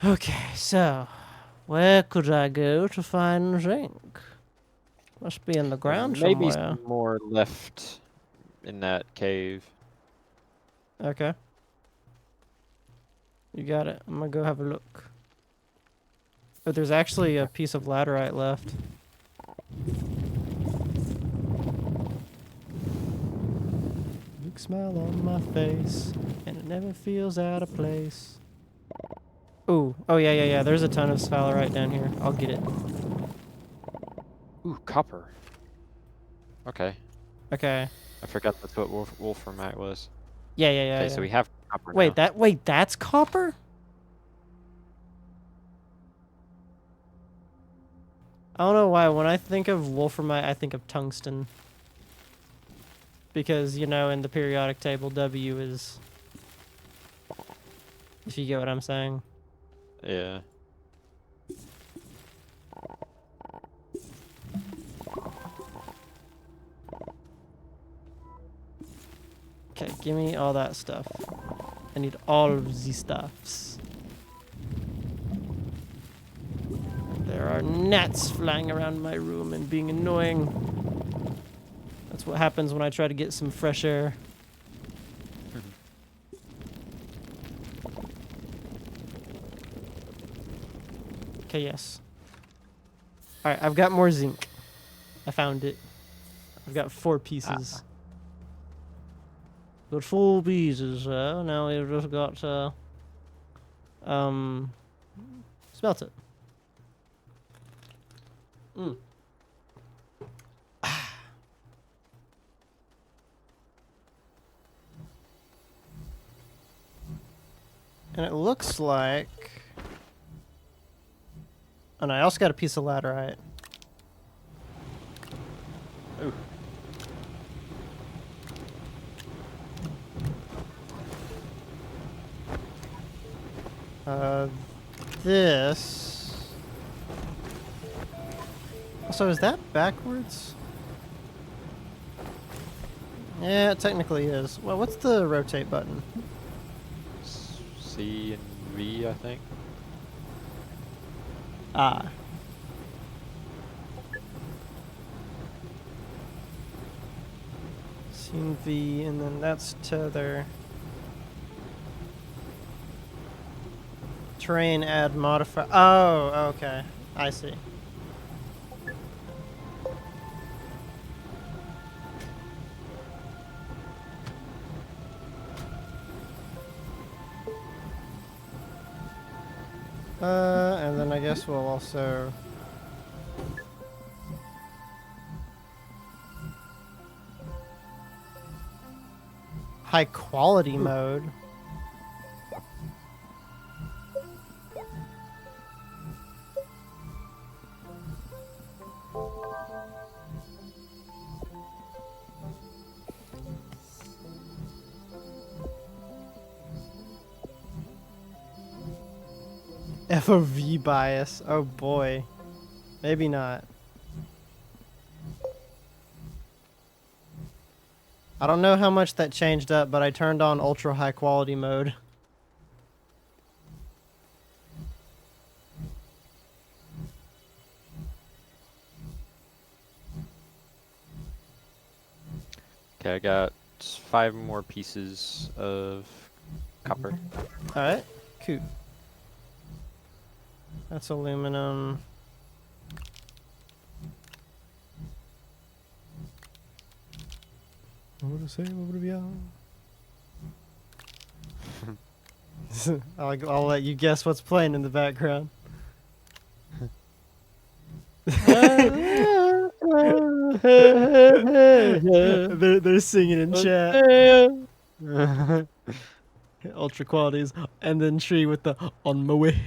Okay, so where could I go to find zinc? Must be in the ground Maybe somewhere. some more left in that cave. Okay. You got it. I'm gonna go have a look. Oh, there's actually a piece of laterite left. Big smile on my face, and it never feels out of place. Ooh. Oh, yeah. There's a ton of sphalerite down here. I'll get it. Ooh, copper. Okay. Okay. I forgot that's what wolframite was. Yeah. Okay, so we have copper Wait, now. that's copper? I don't know why. When I think of wolframite, I think of tungsten. Because, you know, in the periodic table, W is... If you get what I'm saying. Yeah. Okay, give me all that stuff. I need all of the stuffs. There are gnats flying around my room and being annoying. That's what happens when I try to get some fresh air. Okay, yes. Alright, I've got more zinc. I found it. I've got 4 pieces. Got 4 pieces, now we've just got to... smelt it. And it looks like... Oh, no, I also got a piece of laterite. Ooh. This... Also, is that backwards? Yeah, it technically is. Well, what's the rotate button? C and V, I think. Ah. C and V, and then that's tether. Terrain add modifier. Oh, okay. I see. And then I guess we'll also... High quality mode. FOV bias. Oh boy. Maybe not. I don't know how much that changed up, but I turned on ultra high quality mode. Okay, I got 5 more pieces of copper. Alright, cool. That's aluminum. I'll let you guess what's playing in the background. they're singing in chat. Ultra qualities, and then Tree with the on my way.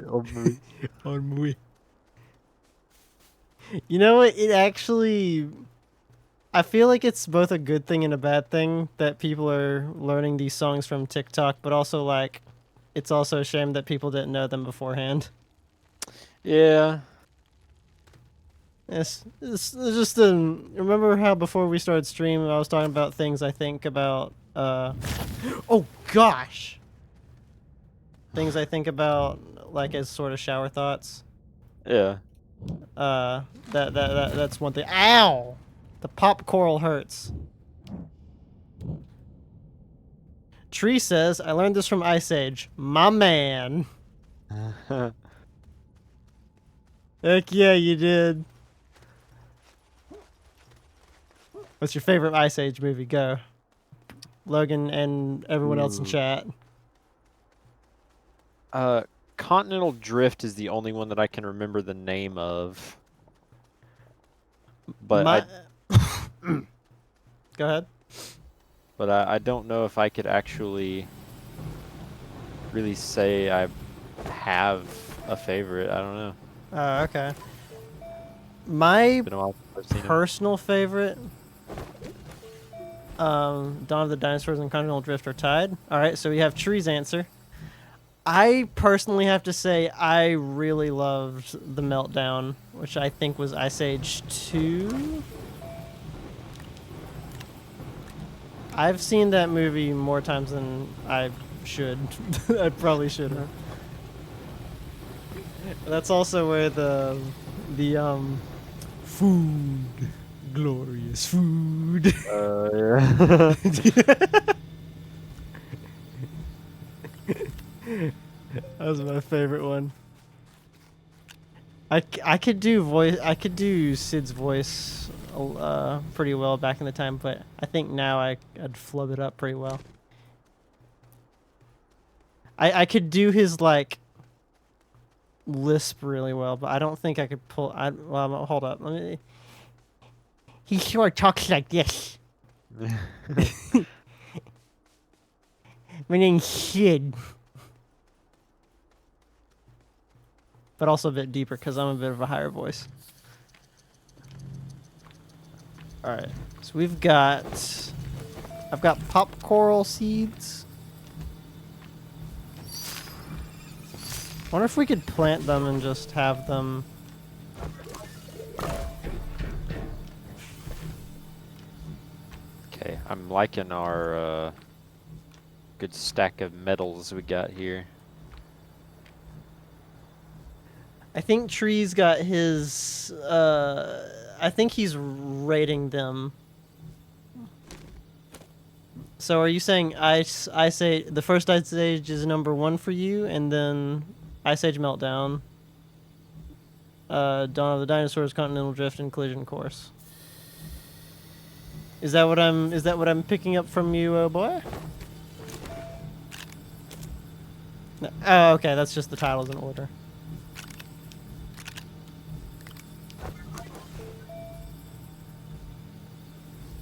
On my way. You know what? It actually, I feel like it's both a good thing and a bad thing that people are learning these songs from TikTok, but also like, it's also a shame that people didn't know them beforehand. Yeah. It's just remember how before we started streaming, I was talking about things I think about. Oh gosh. Things I think about like as sort of shower thoughts. Yeah. That's one thing. Ow! The pop coral hurts. Tree says, I learned this from Ice Age. My man. Heck yeah, you did. What's your favorite Ice Age movie? Go. Logan and everyone else in chat. Continental Drift is the only one that I can remember the name of. But Go ahead. But I don't know if I could actually really say I have a favorite. I don't know. Oh, okay. My Been a while since I've seen 'em. personal favorite, Dawn of the Dinosaurs and Continental Drift are tied. All right, so we have Tree's answer. I personally have to say I really loved The Meltdown, which I think was Ice Age 2. I've seen that movie more times than I should. I probably should have. That's also where the food, glorious food. Yeah. That was my favorite one. I could do Sid's voice pretty well back in the time, but I think now I'd flub it up pretty well. I could do his like lisp really well, but I don't think I could pull. Well, hold up. Let me. He sure talks like this. My name's Sid. But also a bit deeper because I'm a bit of a higher voice. Alright, so I've got pop coral seeds. Wonder if we could plant them and just have them. Okay, I'm liking our good stack of metals we got here. I think Tree's got his, I think he's rating them. So are you saying I say the first Ice Age is number 1 for you, and then Ice Age Meltdown, Dawn of the Dinosaurs, Continental Drift, and Collision Course? Is that what I'm picking up from you, oh boy? No. Oh, okay, that's just the titles in order.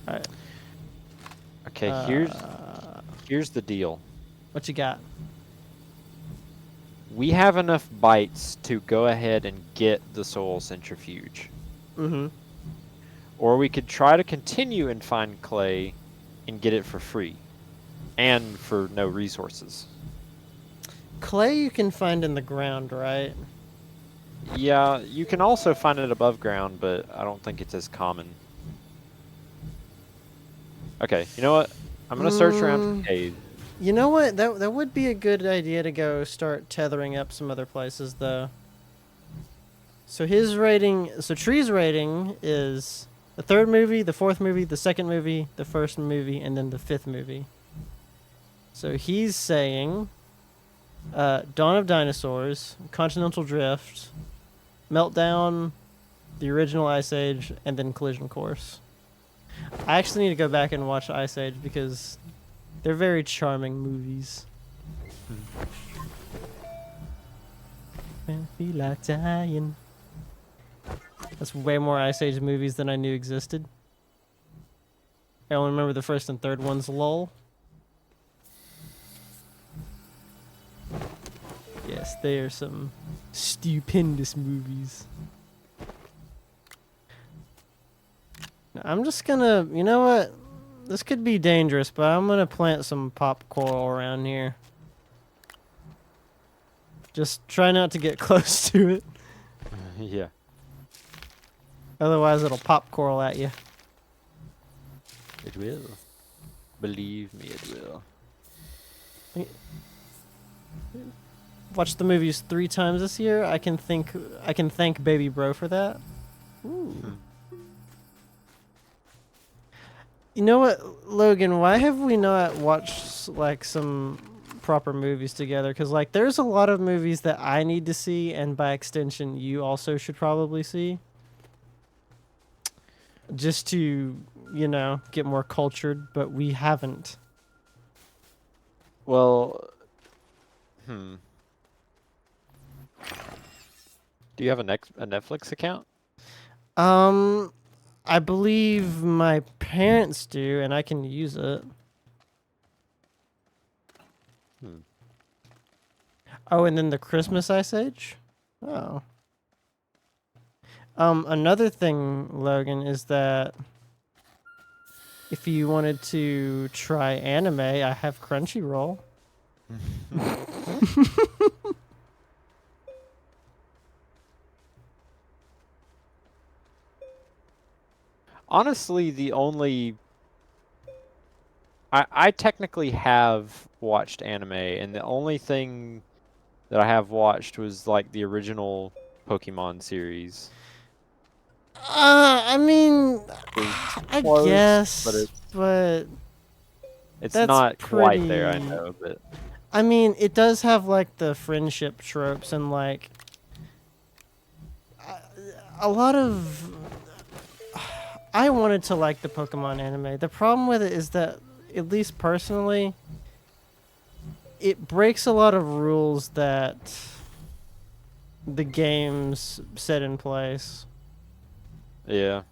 Alright. Okay, here's the deal. What you got? We have enough bytes to go ahead and get the soul centrifuge. Mm-hmm. Or we could try to continue and find clay and get it for free. And for no resources. Clay you can find in the ground, right? Yeah, you can also find it above ground, but I don't think it's as common. Okay, you know what? I'm gonna search around for Mm, caves. you know what? That would be a good idea to go start tethering up some other places, though. So his rating, so Tree's rating is the third movie, the fourth movie, the second movie, the first movie, and then the fifth movie. So he's saying Dawn of Dinosaurs, Continental Drift, Meltdown, the original Ice Age, and then Collision Course. I actually need to go back and watch Ice Age because they're very charming movies. Man, feel like dying. That's way more Ice Age movies than I knew existed. I only remember the first and third ones, lol. Yes, they are some stupendous movies. I'm just gonna, you know what? This could be dangerous, but I'm gonna plant some pop coral around here. Just try not to get close to it. Yeah. Otherwise, it'll pop coral at you. It will. Believe me, it will. Watched the movies 3 times this year. I can thank Baby Bro for that. Ooh. You know what, Logan? Why have we not watched like some proper movies together? Because like, there's a lot of movies that I need to see, and by extension, you also should probably see. Just to, you know, get more cultured, but we haven't. Well, Do you have a Netflix account? I believe my parents do, and I can use it. Oh, and then the Christmas Ice Age? Oh. Another thing, Logan, is that if you wanted to try anime, I have Crunchyroll. Honestly, I technically have watched anime, and the only thing that I have watched was like the original Pokemon series. I mean, I Close, guess, but it's that's not quite there, I pretty. know, but I mean, it does have like the friendship tropes and like a lot of. I wanted to like the Pokemon anime. The problem with it is that, at least personally, it breaks a lot of rules that the games set in place. yeah.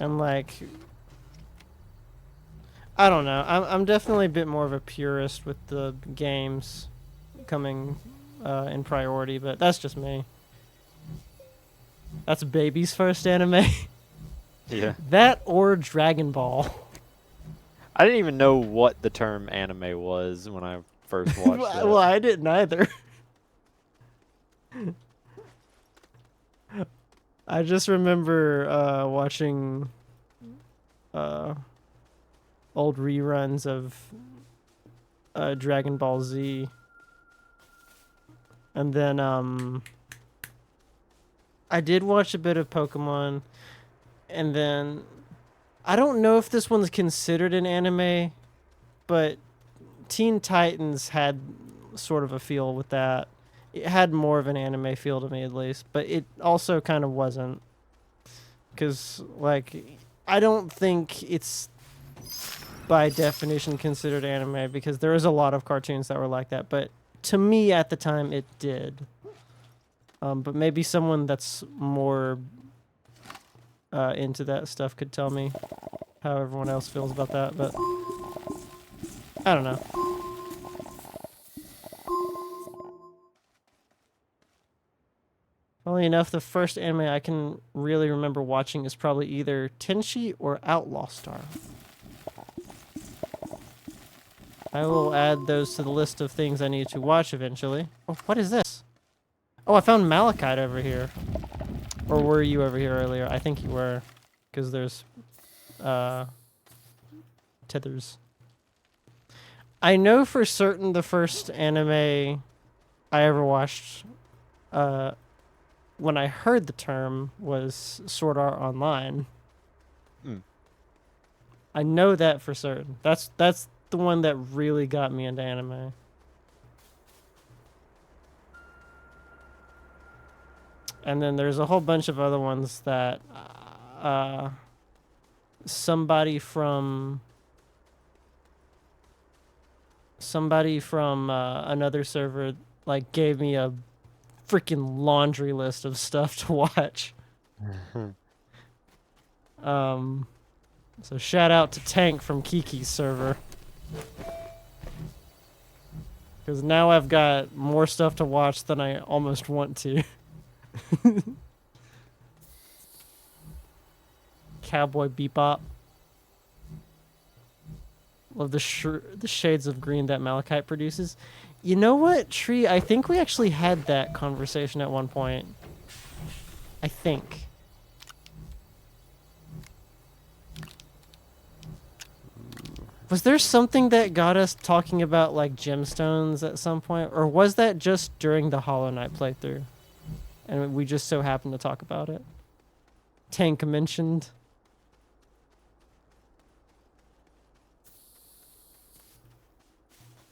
And like, I don't know. I'm definitely a bit more of a purist with the games coming in priority, but that's just me. That's baby's first anime. Yeah. That or Dragon Ball. I didn't even know what the term anime was when I first watched it. Well, I didn't either. I just remember watching old reruns of Dragon Ball Z. And then I did watch a bit of Pokemon, and then I don't know if this one's considered an anime, but Teen Titans had sort of a feel with that. It had more of an anime feel to me, at least, but it also kind of wasn't. Because, like, I don't think it's by definition considered anime, because there is a lot of cartoons that were like that, but to me at the time it did. But maybe someone that's more into that stuff could tell me how everyone else feels about that, but I don't know. Funnily enough, the first anime I can really remember watching is probably either Tenchi or Outlaw Star. I will add those to the list of things I need to watch eventually. Oh, what is this? Oh, I found malachite over here. Or were you over here earlier? I think you were. Because there's tethers. I know for certain the first anime I ever watched when I heard the term was Sword Art Online. I know that for certain. That's the one that really got me into anime. And then there's a whole bunch of other ones that somebody from another server like gave me a freaking laundry list of stuff to watch. So shout out to Tank from Kiki's server. Because now I've got more stuff to watch than I almost want to. Cowboy Bebop. Love the shades of green that malachite produces. You know what, Tree? I think we actually had that conversation at one point. I think. Was there something that got us talking about like gemstones at some point? Or was that just during the Hollow Knight playthrough? And we just so happened to talk about it? Tank mentioned.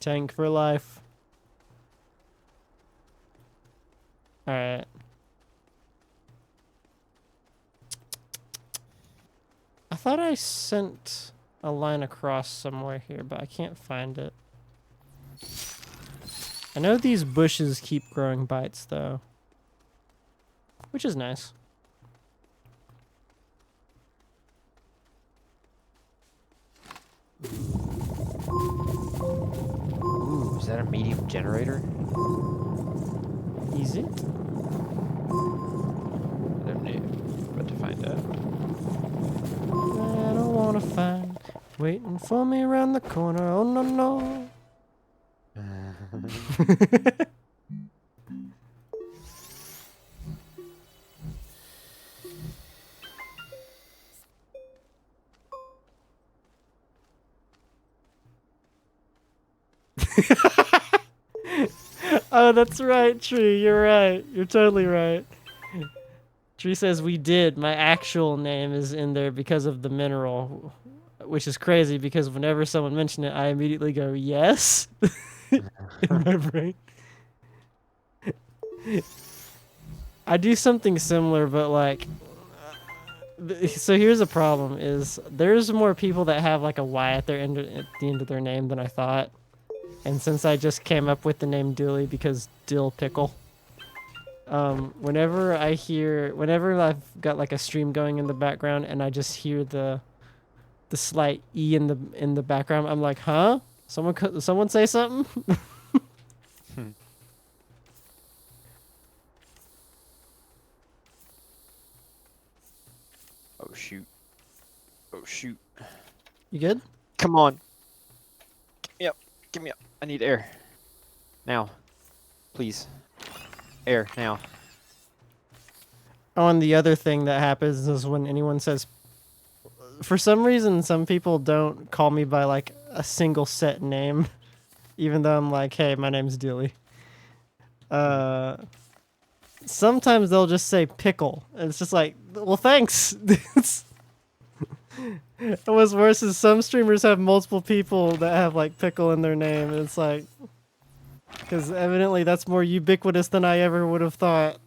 Tank for life. Alright. I thought I sent a line across somewhere here, but I can't find it. I know these bushes keep growing bites, though. Which is nice. Ooh, is that a medium generator? Is it? I don't know. About to find out. I don't wanna find. Waiting for me around the corner. Oh no no. Oh, that's right, Tree. You're right. You're totally right. Tree says we did. My actual name is in there because of the mineral, which is crazy because whenever someone mentioned it, I immediately go, yes, in my brain. I do something similar, but like, so here's a problem: is there's more people that have like a Y at the end of their name than I thought. And since I just came up with the name Dilly because dill pickle, whenever I've got like a stream going in the background and I just hear the slight E in the background, I'm like, huh? Someone say something? Oh shoot. Oh shoot. You good? Come on. Get me up. Get me up. I need air. Now. Please. Air, now. Oh, and the other thing that happens is when anyone says, for some reason, some people don't call me by like a single set name, even though I'm like, hey, my name's Dilly. Sometimes they'll just say pickle, and it's just like, well, thanks. And what's worse is some streamers have multiple people that have like pickle in their name, and it's like, because evidently that's more ubiquitous than I ever would have thought.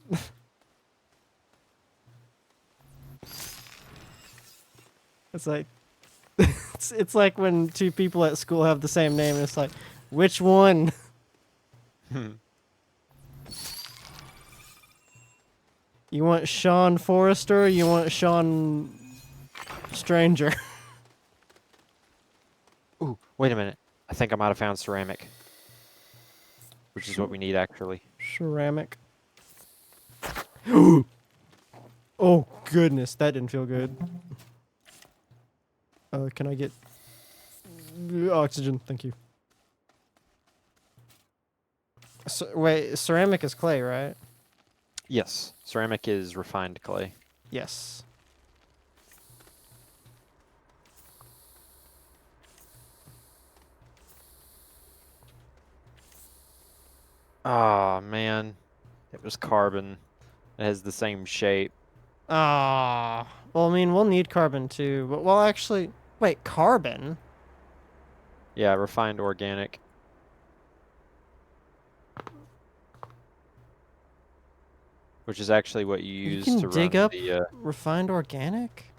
It's like, it's like when two people at school have the same name, and it's like, which one? You want Sean Forrester or you want Sean Stranger? Ooh, wait a minute. I think I might have found ceramic. Which is what we need, actually. Ceramic. Oh, goodness. That didn't feel good. Can I get oxygen? Thank you. Wait, ceramic is clay, right? Yes, ceramic is refined clay. Yes. Oh man, it was carbon. It has the same shape. Ah. Well, I mean, we'll need carbon too, but well, actually, wait, carbon? Yeah, refined organic. Which is actually what you You use can to dig run up the. refined organic?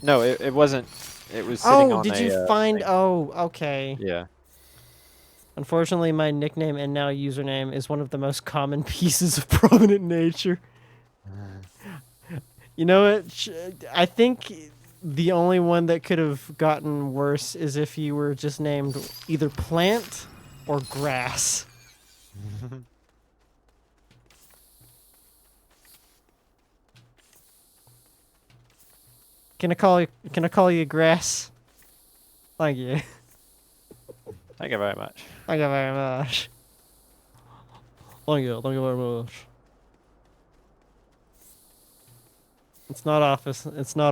No, it wasn't. It was sitting Oh, on did you a find? thing. Oh, okay. Yeah. Unfortunately, my nickname and now username is one of the most common pieces of prominent nature. You know what? I think the only one that could have gotten worse is if you were just named either plant or grass. Can I call you grass? Thank you. Thank you very much. Thank you very much. Thank you very much. It's not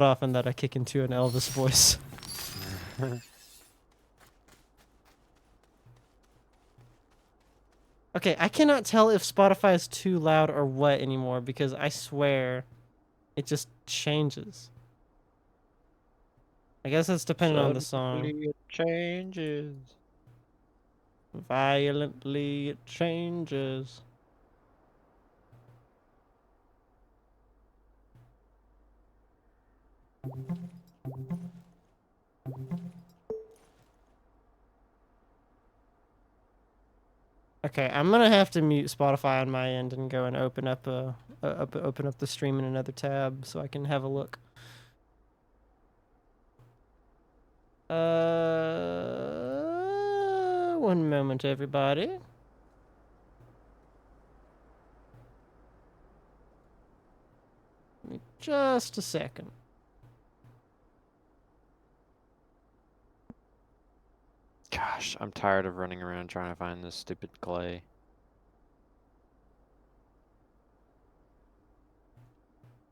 often that I kick into an Elvis voice. Okay, I cannot tell if Spotify is too loud or what anymore because I swear it just changes. I guess it's dependent on the song. Suddenly it changes. Violently it changes. Okay, I'm gonna have to mute Spotify on my end and go and open up open up the stream in another tab so I can have a look. One moment, everybody. Give me just a second. Gosh, I'm tired of running around trying to find this stupid clay.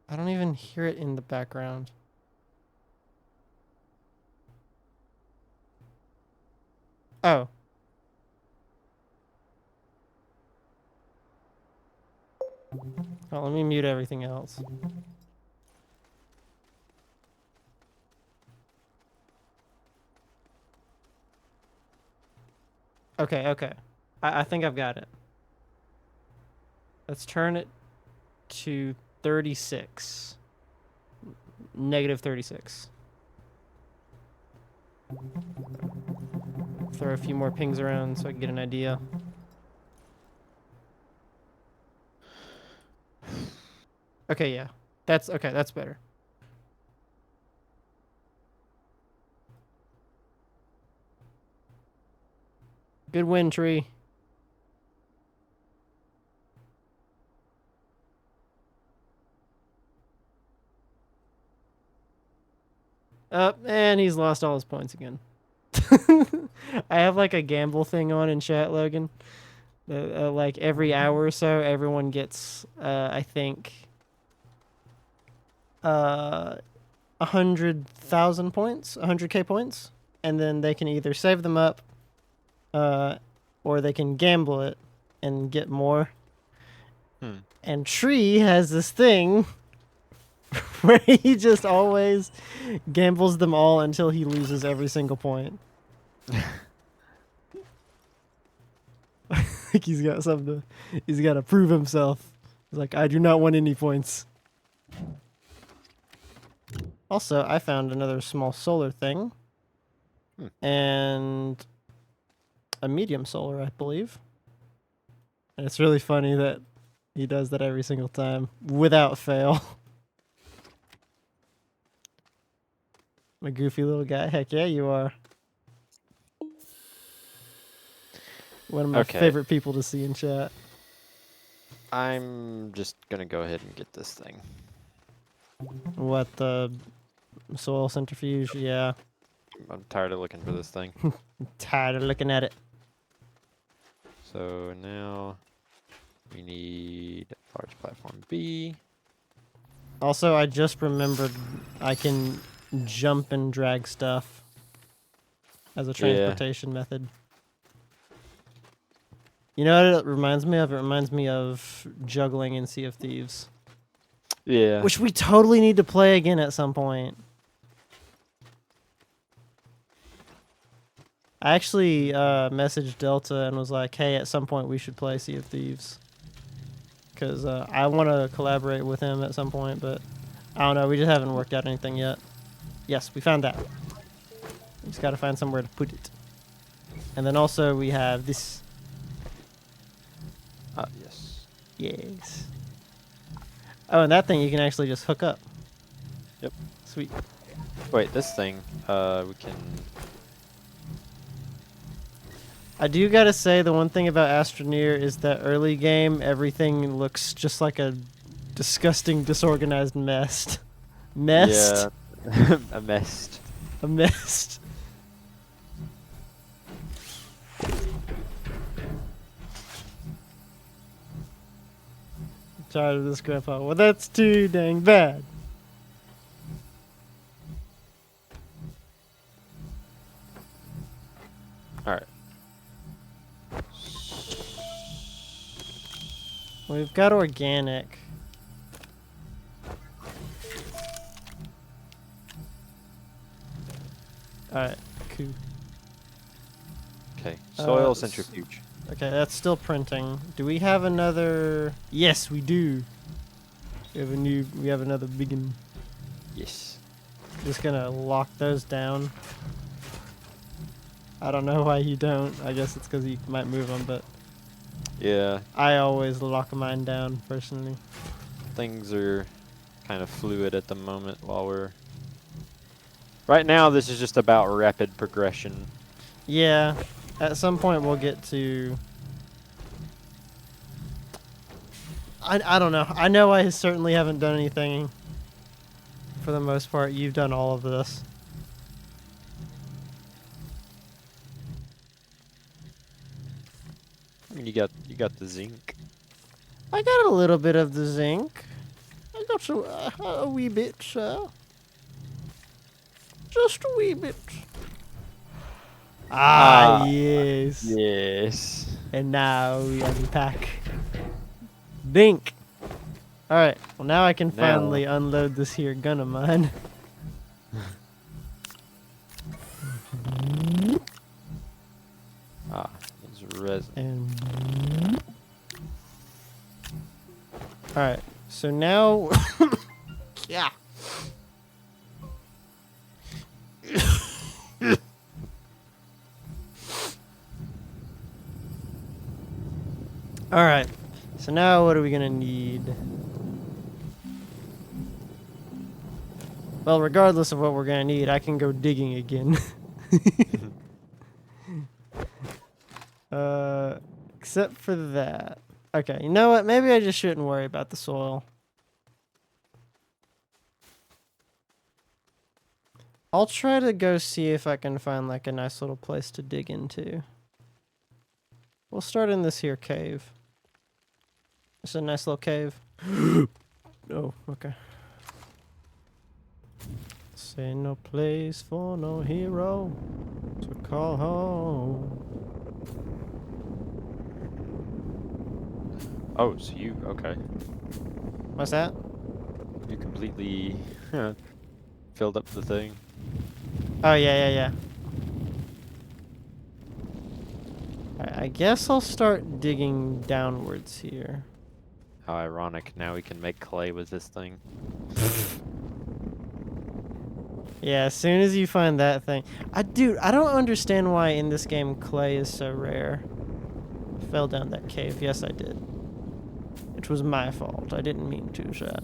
I don't even hear it in the background. Oh. Oh, let me mute everything else. Okay, okay. I think I've got it. Let's turn it to 36. Negative 36. Throw a few more pings around so I can get an idea. Okay, yeah. That's okay, that's better. Good win, tree. Up, and he's lost all his points again. I have like a gamble thing on in chat, Logan. Like every hour or so, everyone gets, I think, 100,000 points, 100K points, and then they can either save them up, or they can gamble it and get more. And Tree has this thing where he just always gambles them all until he loses every single point. Like he's got something he's got to prove himself. He's like, I do not want any points. Also, I found another small solar thing. And a medium solar, I believe. And it's really funny that he does that every single time without fail. I'm a goofy little guy. Heck yeah, you are. One of my favorite people to see in chat. I'm just gonna go ahead and get this thing. What, the soil centrifuge? Yeah. I'm tired of looking for this thing. Tired of looking at it. So now we need large platform B. Also, I just remembered I can jump and drag stuff as a Yeah. transportation method. You know what it reminds me of? It reminds me of juggling in Sea of Thieves. Yeah. Which we totally need to play again at some point. I actually messaged Delta and was like, hey, at some point we should play Sea of Thieves. Because I want to collaborate with him at some point, but I don't know. We just haven't worked out anything yet. Yes, we found that. We just got to find somewhere to put it. And then also we have this. Yes. Yes. Oh, and that thing you can actually just hook up. Yep. Sweet. Wait, this thing, we can... I do gotta say, the one thing about Astroneer is that early game, everything looks just like a disgusting, disorganized mess. Messed? Yeah. A mess. A mess. I'm tired of this, Grandpa. Well, that's too dang bad. Alright. We've got organic. Alright, cool. Okay, soil s- centrifuge. Okay, that's still printing. Do we have another? Yes, we do. We have another big one. Yes. Just gonna lock those down. I don't know why you don't. I guess it's because you might move them, but Yeah, I always lock mine down personally. things are kind of fluid at the moment while we're... Right now, this is just about rapid progression. Yeah, at some point we'll get to... I don't know. I know I certainly haven't done anything for the most part. You've done all of this. I mean, you got the zinc. I got a little bit of the zinc. I got a wee bit, sir. Just a wee bit. Yes. Yes. And now we unpack. Dink. Alright, well now I can Now. finally unload this here gun of mine. It's resin. And alright, so now yeah. Alright, so now what are we gonna need? Well, regardless of what we're gonna need, I can go digging again. Except for that. Okay, you know what? Maybe I just shouldn't worry about the soil. I'll try to go see if I can find like a nice little place to dig into. We'll start in this here cave. It's a nice little cave. Oh, okay. Say no place for no hero to call home. Oh, so you... Okay. What's that? You completely filled up the thing. Oh, yeah. Alright, I guess I'll start digging downwards here. How ironic. Now we can make clay with this thing. Yeah, as soon as you find that thing. Dude, I don't understand why in this game clay is so rare. I fell down that cave. Yes, I did. It was my fault. I didn't mean to, sir.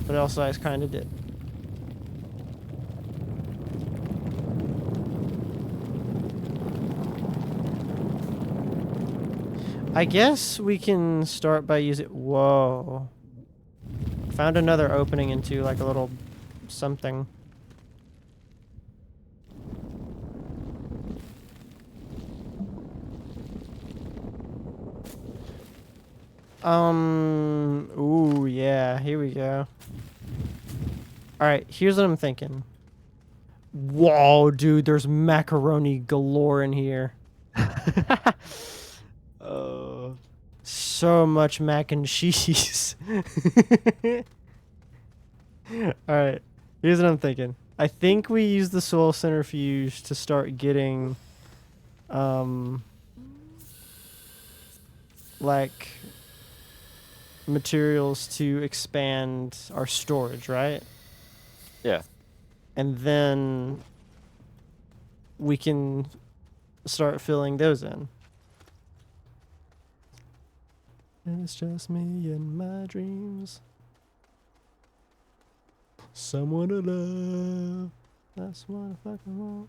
But also, I kind of did. I guess we can start by using... Whoa. Found another opening into like a little something. Ooh, yeah. Here we go. All right. Here's what I'm thinking. Whoa, dude. There's macaroni galore in here. Oh. So much mac and cheese. All right. Here's what I'm thinking. I think we use the soil centrifuge to start getting, um, like materials to expand our storage, right? Yeah. And then we can start filling those in. And it's just me and my dreams. Someone to love. That's what I fucking want.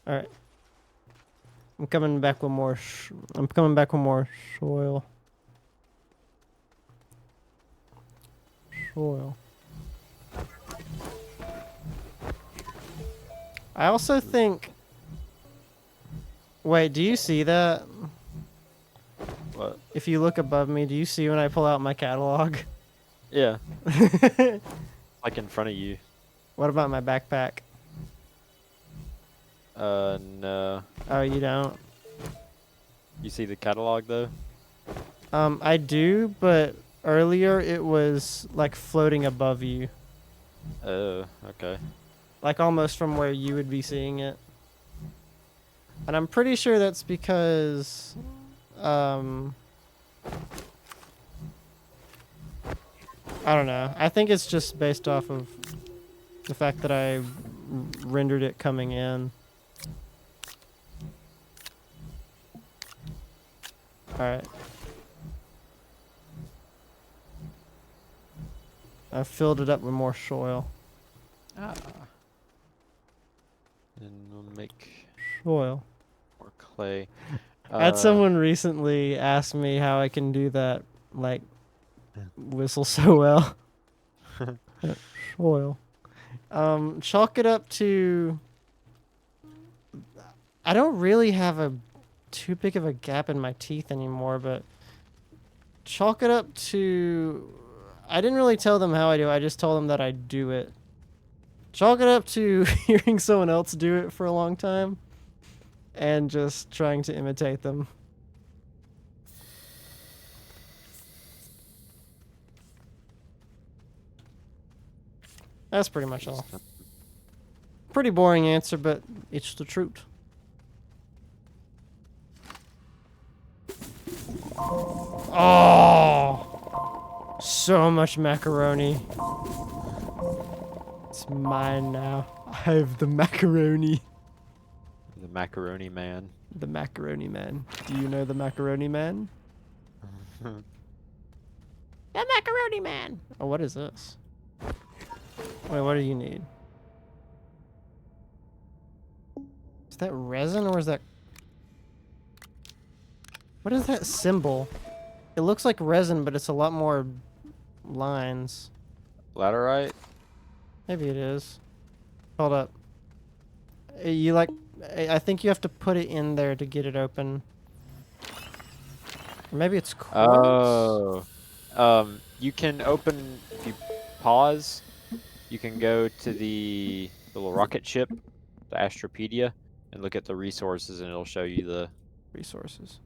All right. I'm coming back with more. I'm coming back with more soil. Soil. I also think. Wait, do you see that? What? If you look above me, do you see when I pull out my catalog? Yeah. Like in front of you. What about my backpack? No. Oh, you don't? You see the catalog though? I do, but earlier it was like floating above you. Oh, okay. Like almost from where you would be seeing it. And I'm pretty sure that's because, I don't know. I think it's just based off of the fact that I rendered it coming in. Alright. I filled it up with more soil. Ah. And we'll make Soil. more clay. I had someone recently ask me how I can do that, like, whistle so well. Soil. Chalk it up to... I don't really have a too big of a gap in my teeth anymore, but chalk it up to... I didn't really tell them how I do it. I just told them that I do it. Chalk it up to hearing someone else do it for a long time and just trying to imitate them. That's pretty much all. Pretty boring answer, but it's the truth. Oh, so much macaroni. It's mine now. I have the macaroni. The macaroni man. The macaroni man. Do you know the macaroni man? The macaroni man. Oh, what is this? Wait, what do you need? Is that resin or is that... What is that symbol? It looks like resin, but it's a lot more lines. Laterite? Maybe it is. Hold up. You like... I think you have to put it in there to get it open. Or maybe it's quartz? Oh. You can open, if you pause, you can go to the little rocket ship, the Astropedia, and look at the resources and it'll show you the... Resources.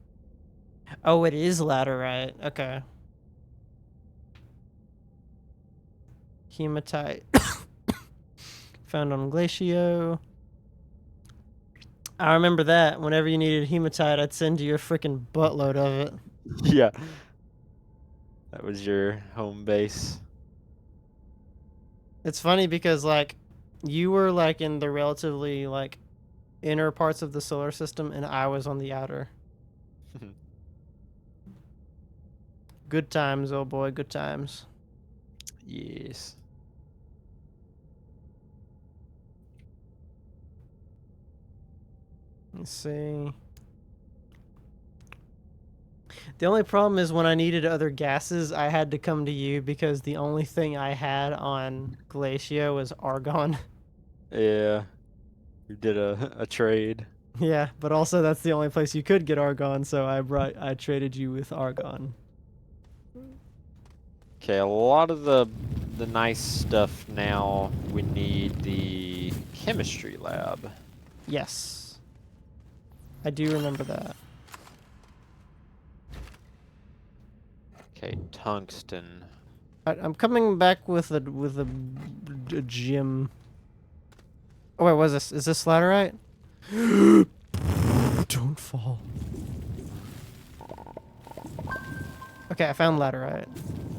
Oh, it is laterite. Okay. Hematite. Found on Glacio. I remember that. Whenever you needed hematite, I'd send you a freaking buttload of it. Yeah. That was your home base. It's funny because, like, you were, like, in the relatively, like, inner parts of the solar system, and I was on the outer. Good times, oh boy, good times. Yes. Let's see. The only problem is when I needed other gases, I had to come to you because the only thing I had on Glacio was argon. Yeah. You did a trade. Yeah, but also that's the only place you could get argon, so I traded you with argon. Okay, a lot of the nice stuff now. We need the chemistry lab. Yes. I do remember that. Okay, tungsten. I'm coming back with a gym. Oh wait, was this? Is this laterite? Don't fall. Okay, I found laterite.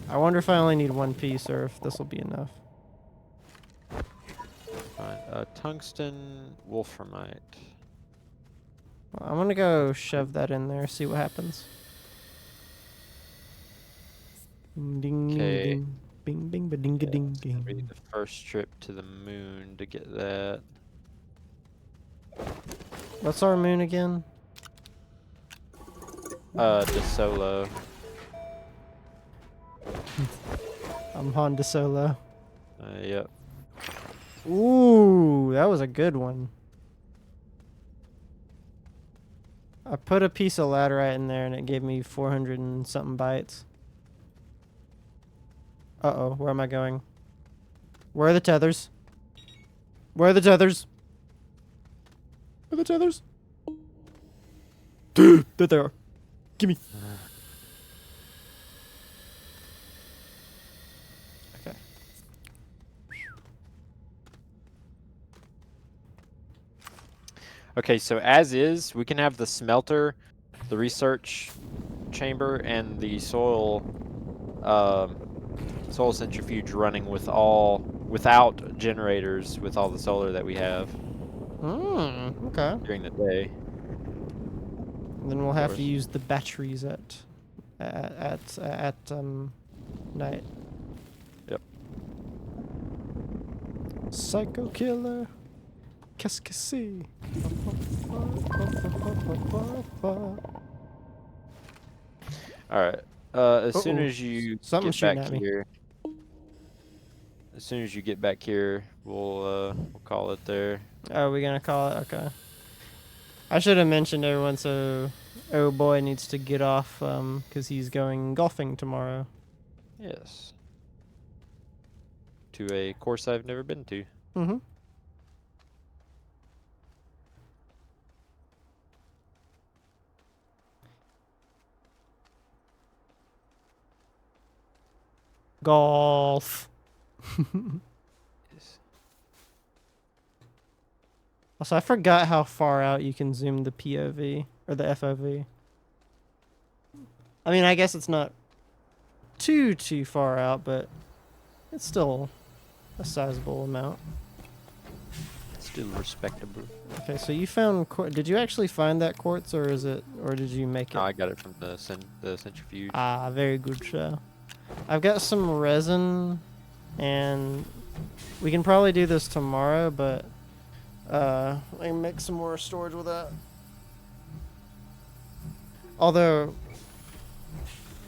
I wonder if I only need one piece or if this will be enough. Fine. Tungsten, wolframite. Well, I'm gonna go shove that in there, see what happens. Ding ding Okay. ding, bing bing ba ding Yeah, ding it's gonna be ding. the first trip to the moon to get that. What's our moon again? De Solo. I'm Honda Solo. Yep. Ooh, that was a good one. I put a piece of laterite in there and it gave me 400 and something bytes. Uh-oh, where am I going? Where are the tethers? Where are the tethers? Where are the tethers? There they are. Gimme. Okay. Okay, so as is, we can have the smelter, the research chamber, and the soil centrifuge running without generators with all the solar that we have Okay. during the day. And then we'll Of have to course. use the batteries at night. Yep. Psycho killer. Qu'est-ce que c'est? All right. As soon Uh-oh. as you Something's get shooting back at me. here, as soon as you get back here, we'll call it there. Oh, we're gonna call it? Okay. I should have mentioned everyone so oh boy needs to get off because he's going golfing tomorrow. Yes. To a course I've never been to. Mm-hmm. Golf. Yes. Also, I forgot how far out you can zoom the POV or the FOV. I mean, I guess it's not too far out, but it's still a sizable amount. Still respectable. Okay, so you found did you actually find that quartz or did you make it? No, I got it from the centrifuge. Ah, very good show. I've got some resin and we can probably do this tomorrow, but I can make some more storage with that. Although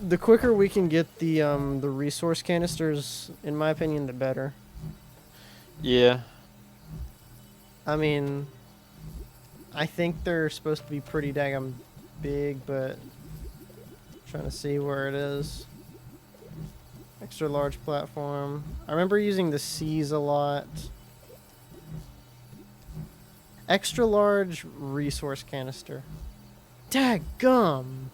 the quicker we can get the resource canisters, in my opinion, the better. Yeah. I mean, I think they're supposed to be pretty daggum big, but I'm trying to see where it is. Extra large platform. I remember using the C's a lot. Extra large resource canister. Daggum!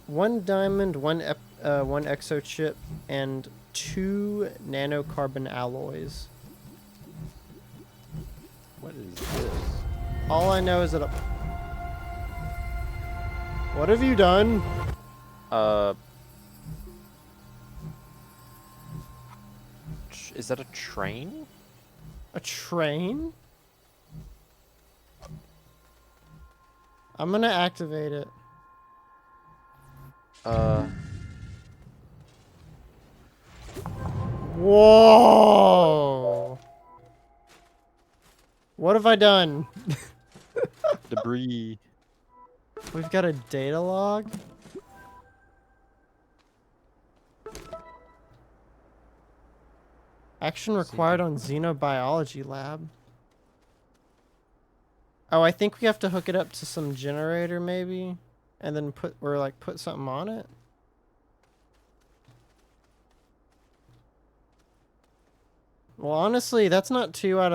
One diamond, one exo chip, and 2 nanocarbon alloys. What is this? All I know is that what have you done? Is that a train? A train? I'm gonna activate it. Whoa! What have I done? Debris. We've got a data log. Action required on xenobiology lab. Oh, I think we have to hook it up to some generator, maybe. and then put something on it. Well, honestly, that's not too in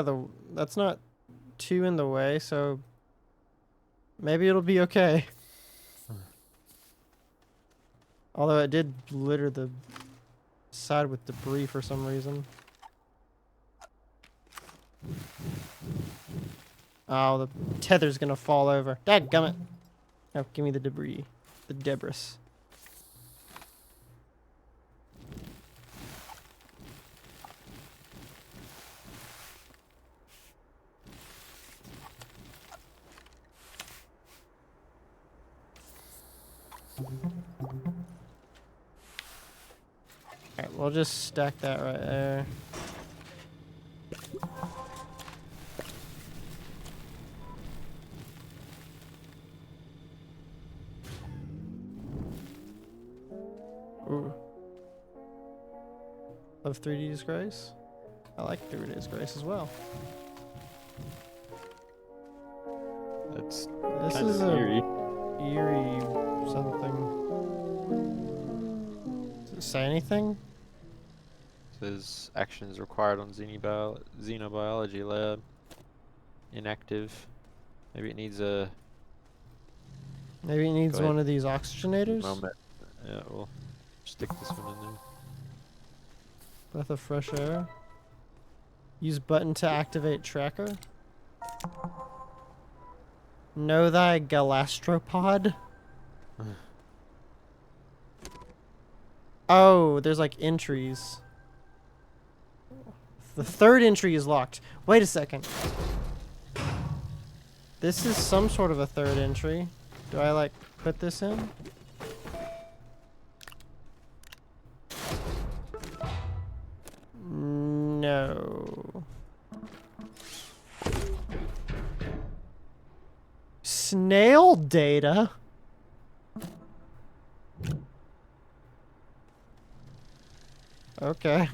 the way, so maybe it'll be okay. Although it did litter the side with debris for some reason. Oh, the tether's gonna fall over. Dadgummit. Oh, give me the debris. The debris. Alright, we'll just stack that right there. Ooh. Love 3D Disgrace? I like 3D Disgrace as well. That's This kind is of a eerie. eerie something. Does it say anything? Says actions required on xenobiology lab. Inactive. Maybe it needs a Maybe it needs ahead. one of these oxygenators? moment. Yeah, we'll stick this one in there. Breath of fresh air. Use button to activate tracker. Know thy galastropod. Oh, there's like entries. The third entry is locked. Wait a second. This is some sort of a third entry. Do I like put this in? No. Snail data? Okay.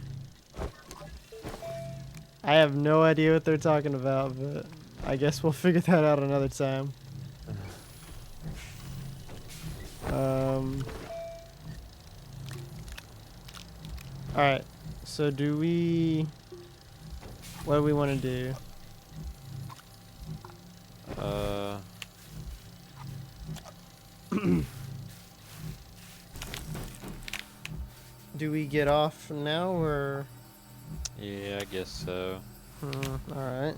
I have no idea what they're talking about, but I guess we'll figure that out another time. Alright. So do we... What do we want to do? Do we get off now, or... Yeah, I guess so. Alright.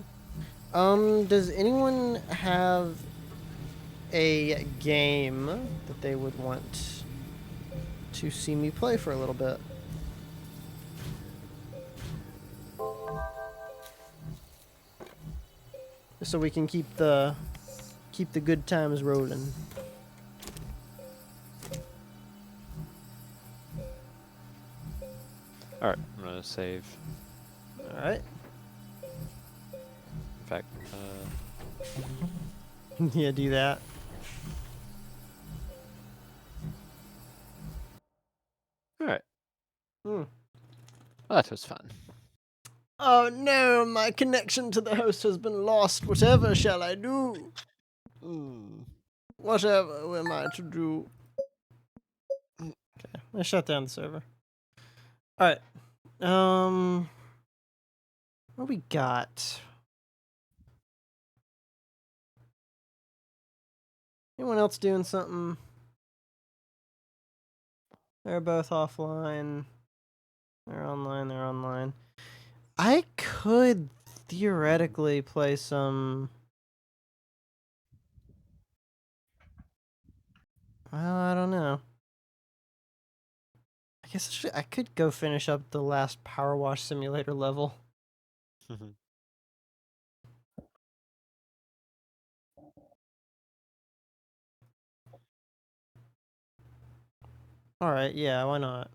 Does anyone have a game that they would want to see me play for a little bit? So we can keep the good times rolling. Alright, I'm gonna save. Alright. In fact, Yeah, do that. alright. Hmm. Well, that was fun. Oh no, my connection to the host has been lost. Whatever shall I do? Whatever am I to do? Okay, let's shut down the server. Alright. What we got? Anyone else doing something? They're both offline. They're online. I could theoretically play some... Well, I don't know. I guess I could go finish up the last Power Wash Simulator level. Alright, yeah, why not?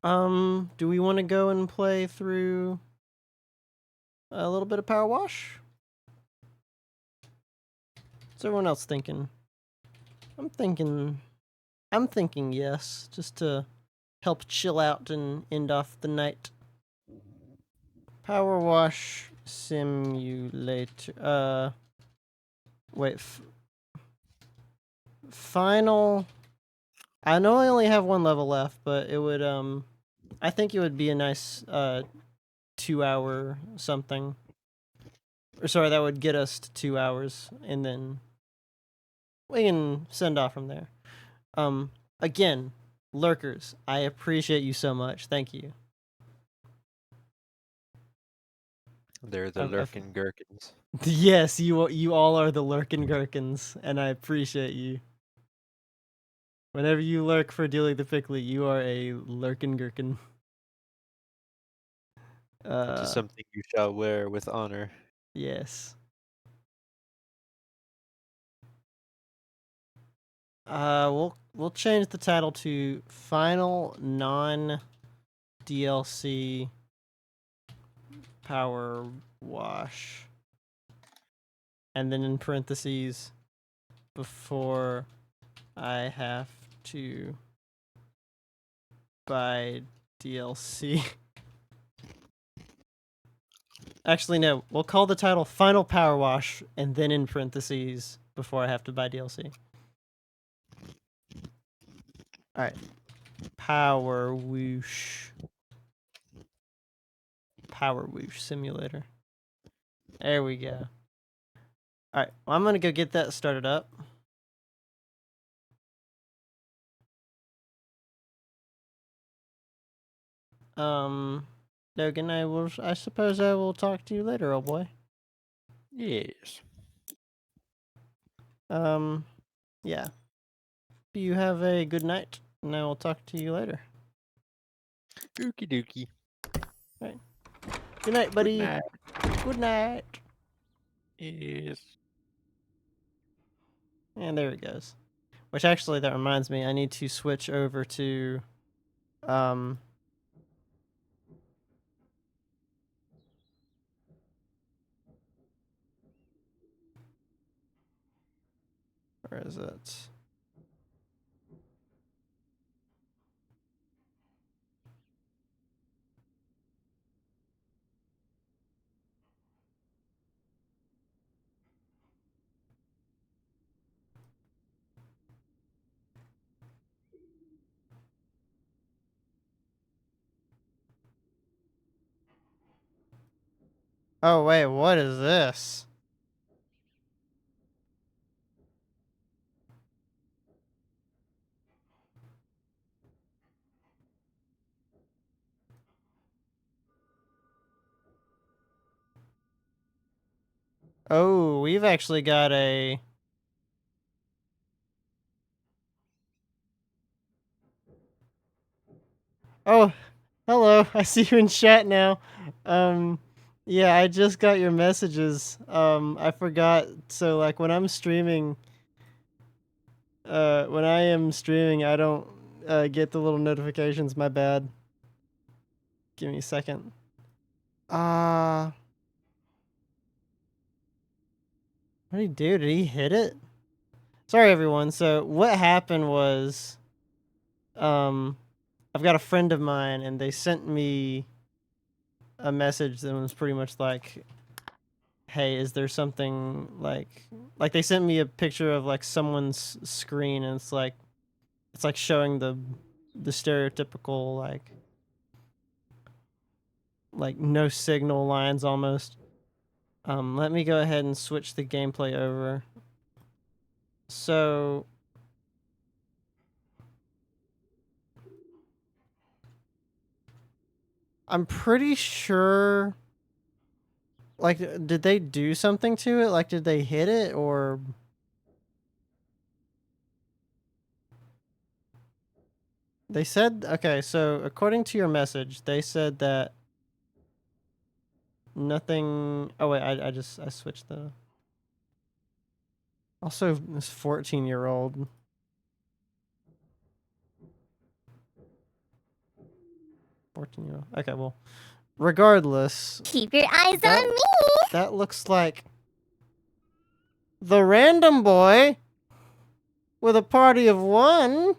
Do we want to go and play through a little bit of Power Wash? What's everyone else thinking? I'm thinking yes, just to help chill out and end off the night. Power Wash Simulator. Wait, final. I know I only have one level left, but it would I think it would be a nice 2 hour something. Or sorry, that would get us to 2 hours, and then we can send off from there. Again, lurkers, I appreciate you so much. Thank you. They're the lurking gherkins. Yes, you all are the lurking gherkins, and I appreciate you. Whenever you lurk for Dilly the Pickly, you are a lurking gherkin. It is something you shall wear with honor. Yes. We'll change the title to Final Non DLC Power Wash. And then in parentheses, before I have to buy DLC. Actually, no. We'll call the title Final Power Wash, and then in parentheses, before I have to buy DLC. Alright. Power Whoosh. Power Whoosh Simulator. There we go. Alright, well, I'm gonna go get that started up. Logan, I suppose I will talk to you later, old boy. Yes. Yeah. You have a good night, and I will talk to you later. Dookie dookie. Right. Good night, buddy. Good night. Good night. Yes. And there it goes. Which actually, that reminds me, I need to switch over to, where is it? Oh, wait, what is this? Oh, we've actually got a... Oh, hello. I see you in chat now. Yeah, I just got your messages. I forgot. So, like, when I'm streaming, when I am streaming, I don't get the little notifications. My bad. Give me a second. What did he do? Did he hit it? Sorry, everyone. So, what happened was, I've got a friend of mine, and they sent me a message that was pretty much like, hey, is there something like they sent me a picture of like someone's screen, and it's like showing the stereotypical like no signal lines almost. Let me go ahead and switch the gameplay over. So I'm pretty sure, like, did they do something to it? Like, did they hit it, or they said, okay, so according to your message, they said that nothing. Oh wait, I switched the. Also, this 14-year-old. 14-year-old. Okay, well, regardless, Keep your eyes on me. that looks like the random boy with a party of one.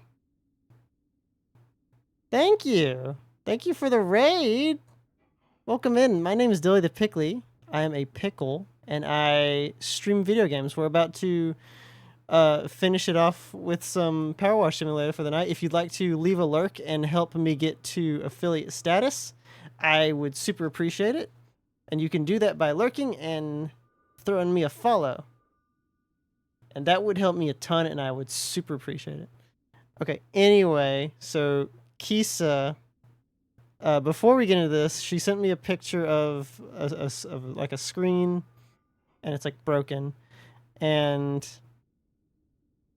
Thank you. Thank you for the raid. Welcome in. My name is Dilly the Pickly. I am a pickle. and I stream video games. We're about to finish it off with some Power Wash Simulator for the night. If you'd like to leave a lurk and help me get to affiliate status, I would super appreciate it. And you can do that by lurking and throwing me a follow. And that would help me a ton, and I would super appreciate it. Okay, anyway, so Kisa, before we get into this, she sent me a picture of like a screen, and it's like broken. And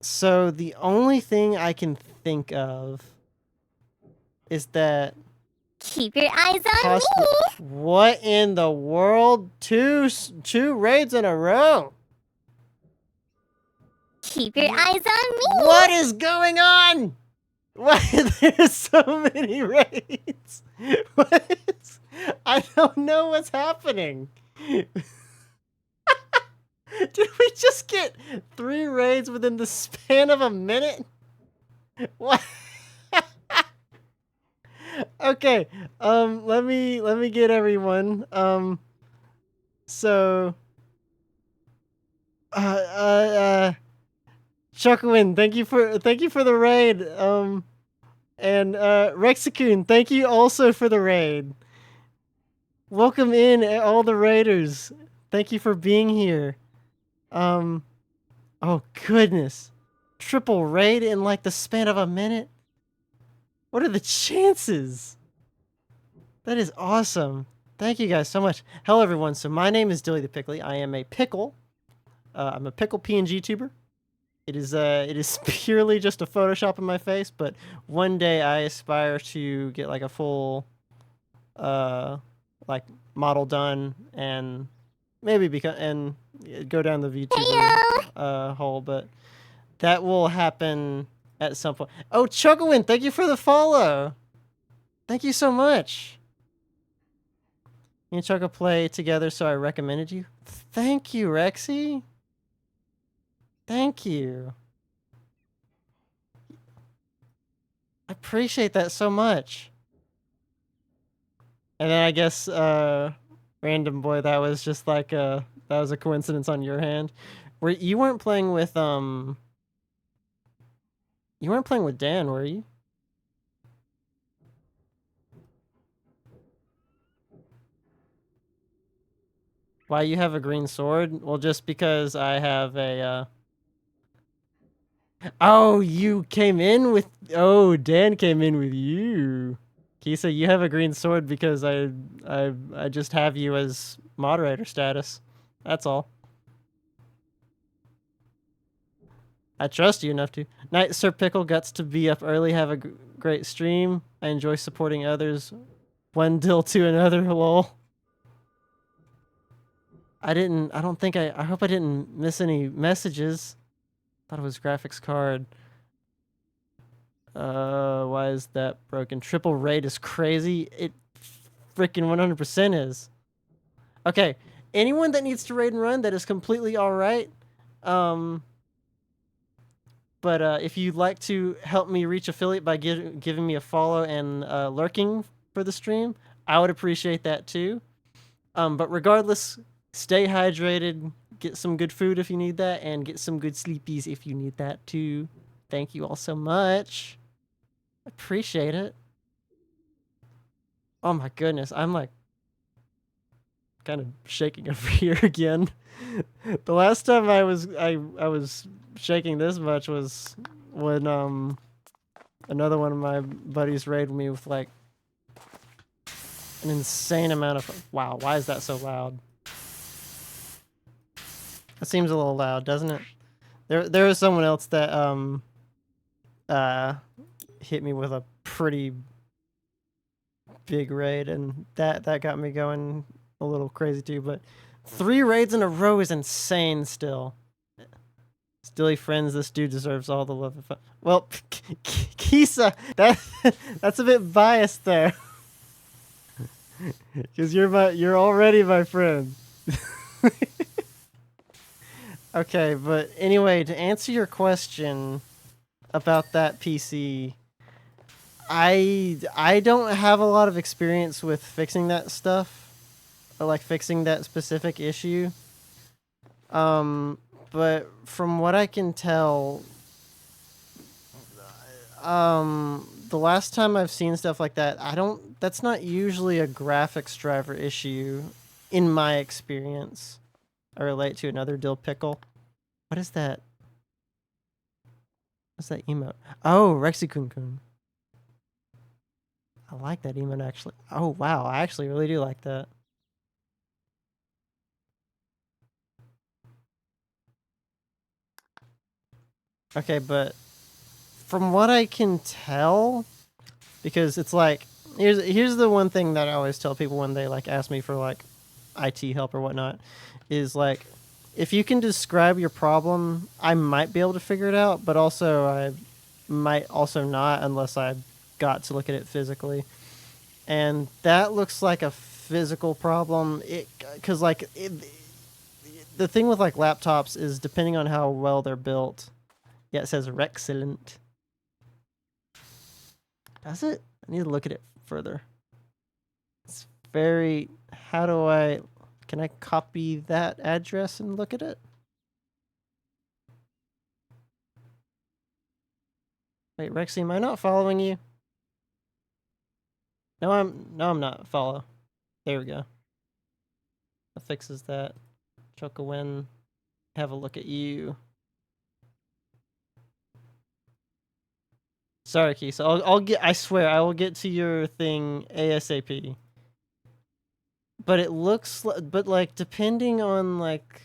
so the only thing I can think of is that Keep your eyes on me. What in the world? Two raids in a row. Keep your eyes on me. What is going on? Why there's so many raids? What? I don't know what's happening. Did we just get 3 raids within the span of a minute? What? Okay, let me get everyone. So, Chuckwin, thank you for the raid. And Rexicune, thank you also for the raid. Welcome in all the raiders. Thank you for being here. Oh goodness, triple raid in like the span of a minute. What are the chances? That is awesome. Thank you guys so much. Hello everyone. So my name is Dilly the Pickly. I am a pickle. I'm a pickle PNG tuber. It is purely just a Photoshop of my face, but one day I aspire to get like a full like model done and maybe go down the VTuber hole, but that will happen at some point. Oh, Chuggawin, thank you for the follow. Thank you so much. Me and Chugga play together, so I recommended you. Thank you, Rexy. Thank you. I appreciate that so much. And then I guess, random boy, that was just like that was a coincidence on your hand. You weren't playing with you weren't playing with Dan, were you? Why you have a green sword? Well, just because I have a Oh, you came in with Dan came in with you. Kisa, you have a green sword because I just have you as moderator status. That's all. I trust you enough to. Night Sir Pickle gets to be up early, have a great stream. I enjoy supporting others. One dill to another, lol. I hope I didn't miss any messages. Thought it was graphics card. Why is that broken? Triple raid is crazy. It freaking 100% is. Okay, anyone that needs to raid and run, that is completely alright. But if you'd like to help me reach affiliate by giving me a follow and lurking for the stream, I would appreciate that too. But regardless, stay hydrated, get some good food if you need that, and get some good sleepies if you need that too. Thank you all so much. Appreciate it. Oh my goodness, I'm like kind of shaking over here again. The last time I was shaking this much was when another one of my buddies raided me with like an insane amount of wow, why is that so loud? That seems a little loud, doesn't it? There was someone else that hit me with a pretty big raid, and that got me going a little crazy too, but 3 raids in a row is insane still. Stilly friends, this dude deserves all the love and fun. Well, Kisa, that's a bit biased there. Cause you're already my friend. Okay, but anyway, to answer your question about that PC, I don't have a lot of experience with fixing that stuff, or like fixing that specific issue. But from what I can tell, the last time I've seen stuff like that, that's not usually a graphics driver issue, in my experience. I relate to another dill pickle. What is that? What's that emote? Oh, Rexy Kun Kun. I like that emote, actually. Oh, wow, I actually really do like that. Okay, but from what I can tell, because it's like, here's the one thing that I always tell people when they like ask me for like IT help or whatnot, is like, if you can describe your problem, I might be able to figure it out, but also I might also not unless I got to look at it physically. And that looks like a physical problem. Because like the thing with like laptops is depending on how well they're built. Yeah, it says Rexcellent. Does it? I need to look at it further. It's very. How do I? Can I copy that address and look at it? Wait, Rexy, am I not following you? No, I'm not. Follow. There we go. That fixes that. Chokawin, have a look at you. Sorry, Keith. So I'll get. I swear, I will get to your thing ASAP. But it looks, but like depending on like.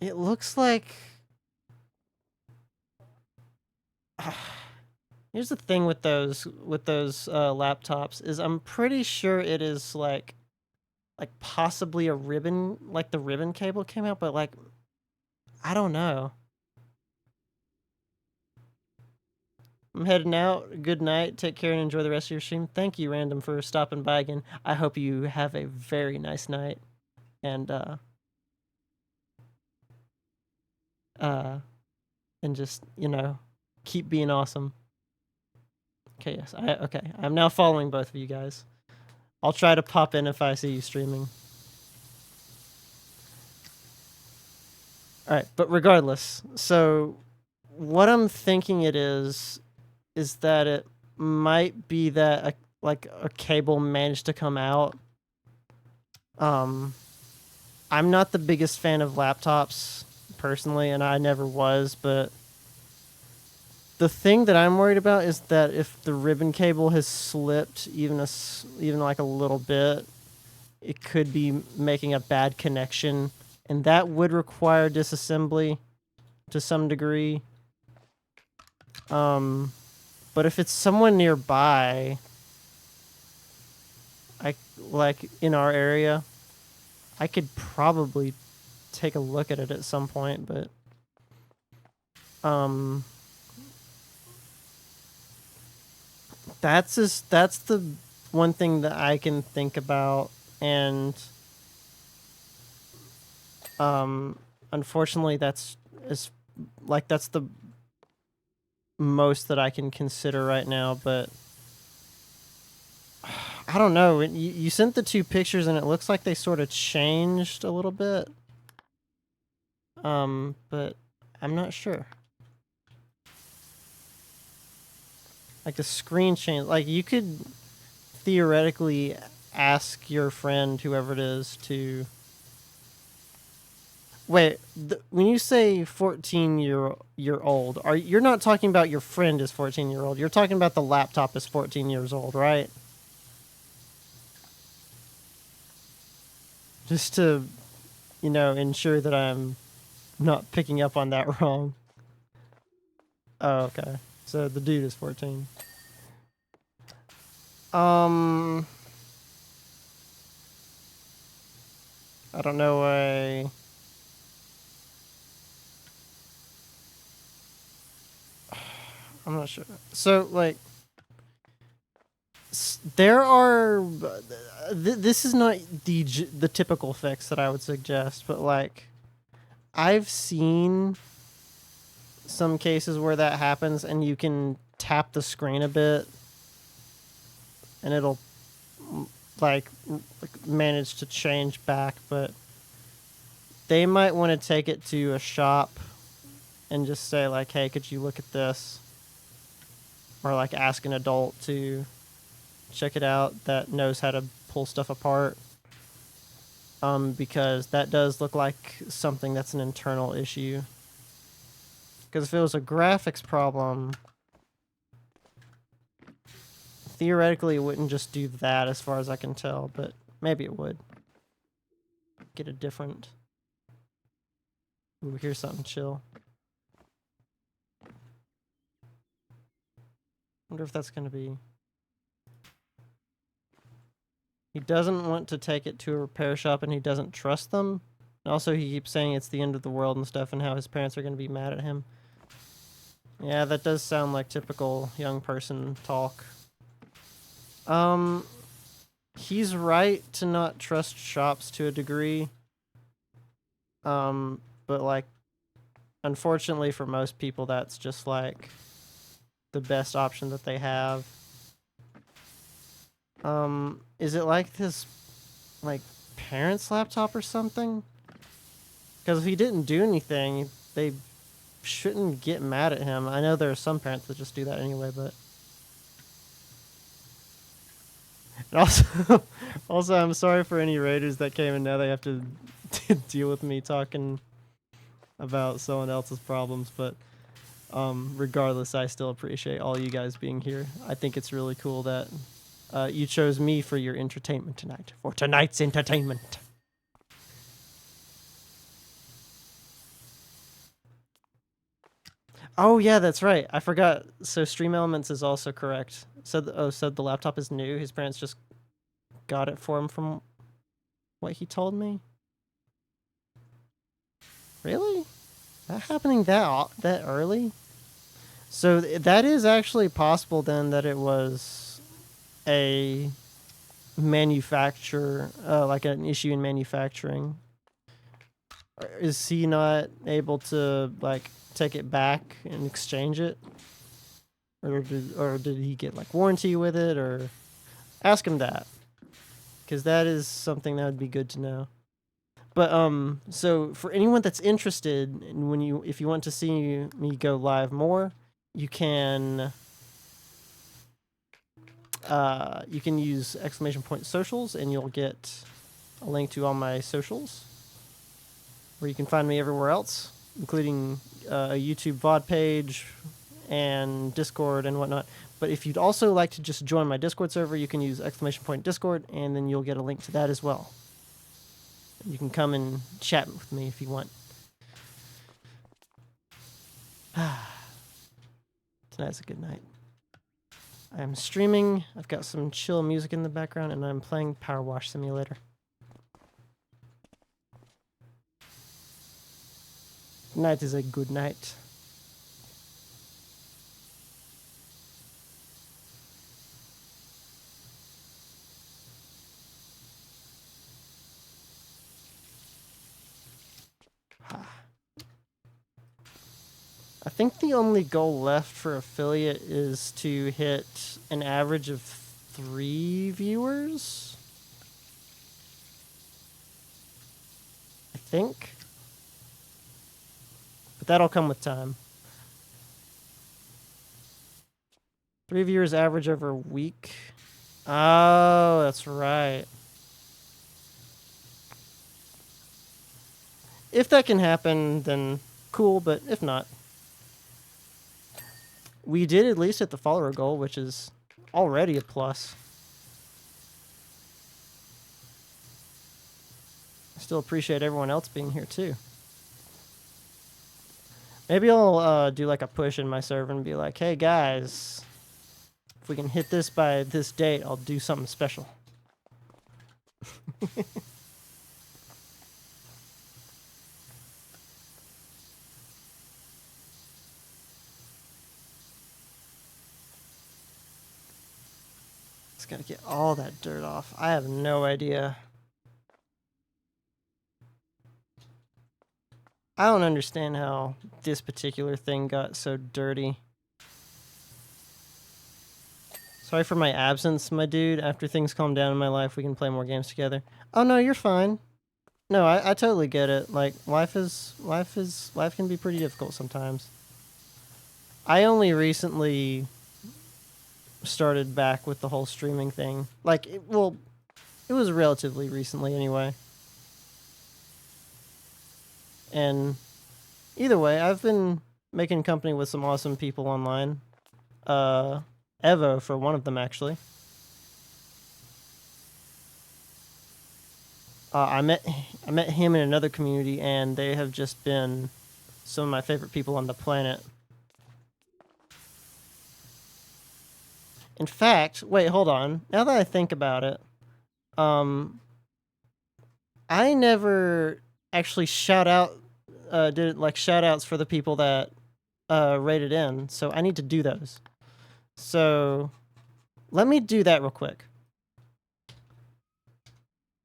It looks like. Here's the thing with those laptops is I'm pretty sure it is like possibly a ribbon, like the ribbon cable came out, but like I don't know. I'm heading out. Good night. Take care and enjoy the rest of your stream. Thank you, Random, for stopping by again. I hope you have a very nice night. And just, keep being awesome. Okay, yes. Okay. I'm now following both of you guys. I'll try to pop in if I see you streaming. All right, but regardless, so what I'm thinking it is that it might be that a cable managed to come out. I'm not the biggest fan of laptops personally, and I never was, but the thing that I'm worried about is that if the ribbon cable has slipped even like a little bit, it could be making a bad connection, and that would require disassembly to some degree. But if it's someone nearby, like in our area, I could probably take a look at it at some point, but that's the one thing that I can think about, and unfortunately that's the most that I can consider right now, but I don't know. You sent the two pictures and it looks like they sort of changed a little bit. But I'm not sure. Like the screen change, like you could theoretically ask your friend, whoever it is, to wait. When you say 14-year-old, you're not talking about your friend is 14-year-old. You're talking about the laptop is 14 years old, right? Just to, ensure that I'm not picking up on that wrong. Oh, okay. So the dude is 14. I don't know why. I'm not sure. So, like, there are. This is not the typical fix that I would suggest, but like, I've seen some cases where that happens, and you can tap the screen a bit, and it'll like manage to change back, but they might want to take it to a shop and just say like, hey, could you look at this? Or like ask an adult to check it out that knows how to pull stuff apart. Because that does look like something that's an internal issue. Because if it was a graphics problem, theoretically it wouldn't just do that as far as I can tell, but maybe it would. Get a different... Ooh, here's something chill. Wonder if that's going to be... He doesn't want to take it to a repair shop and he doesn't trust them. And also he keeps saying it's the end of the world and stuff and how his parents are going to be mad at him. Yeah, that does sound like typical young person talk. He's right to not trust shops to a degree. But like, unfortunately for most people, that's just like the best option that they have. Is it like this, like, parents' laptop or something? Because if he didn't do anything, they shouldn't get mad at him. I know there are some parents that just do that anyway, but... And also, I'm sorry for any raiders that came and now they have to deal with me talking about someone else's problems, but regardless, I still appreciate all you guys being here. I think it's really cool that you chose me for your entertainment tonight, for tonight's entertainment. Oh yeah, that's right. I forgot. So Stream Elements is also correct. So the laptop is new. His parents just got it for him from what he told me. Really? That happening that early? So that is actually possible then that it was a manufacturer, like an issue in manufacturing. Is he not able to like take it back and exchange it? Or did he get like warranty with it, or ask him that? Because that is something that would be good to know. But so for anyone that's interested, if you want to see me go live more, you can use !socials and you'll get a link to all my socials, where you can find me everywhere else, including a YouTube VOD page and Discord and whatnot. But if you'd also like to just join my Discord server, you can use !Discord, and then you'll get a link to that as well. You can come and chat with me if you want. Tonight's a good night. I'm streaming. I've got some chill music in the background, and I'm playing Power Wash Simulator. Night is a good night. I think the only goal left for affiliate is to hit an average of 3 viewers. I think. But that'll come with time. 3 viewers average over a week. Oh, that's right. If that can happen, then cool, but if not. We did at least hit the follower goal, which is already a plus. I still appreciate everyone else being here too. Maybe I'll do like a push in my server and be like, hey guys, if we can hit this by this date, I'll do something special. Just gotta get all that dirt off. I have no idea. I don't understand how this particular thing got so dirty. It's Sorry for my absence, my dude. After things calm down in my life, we can play more games together. Oh no, you're fine. No, I totally get it. Like life can be pretty difficult sometimes. I only recently started back with the whole streaming thing. Like, it was relatively recently anyway. And either way, I've been making company with some awesome people online. Evo for one of them, actually. I met him in another community, and they have just been some of my favorite people on the planet. In fact, wait, hold on. Now that I think about it, I never actually did like shout outs for the people that rated in, so I need to do those. So let me do that real quick.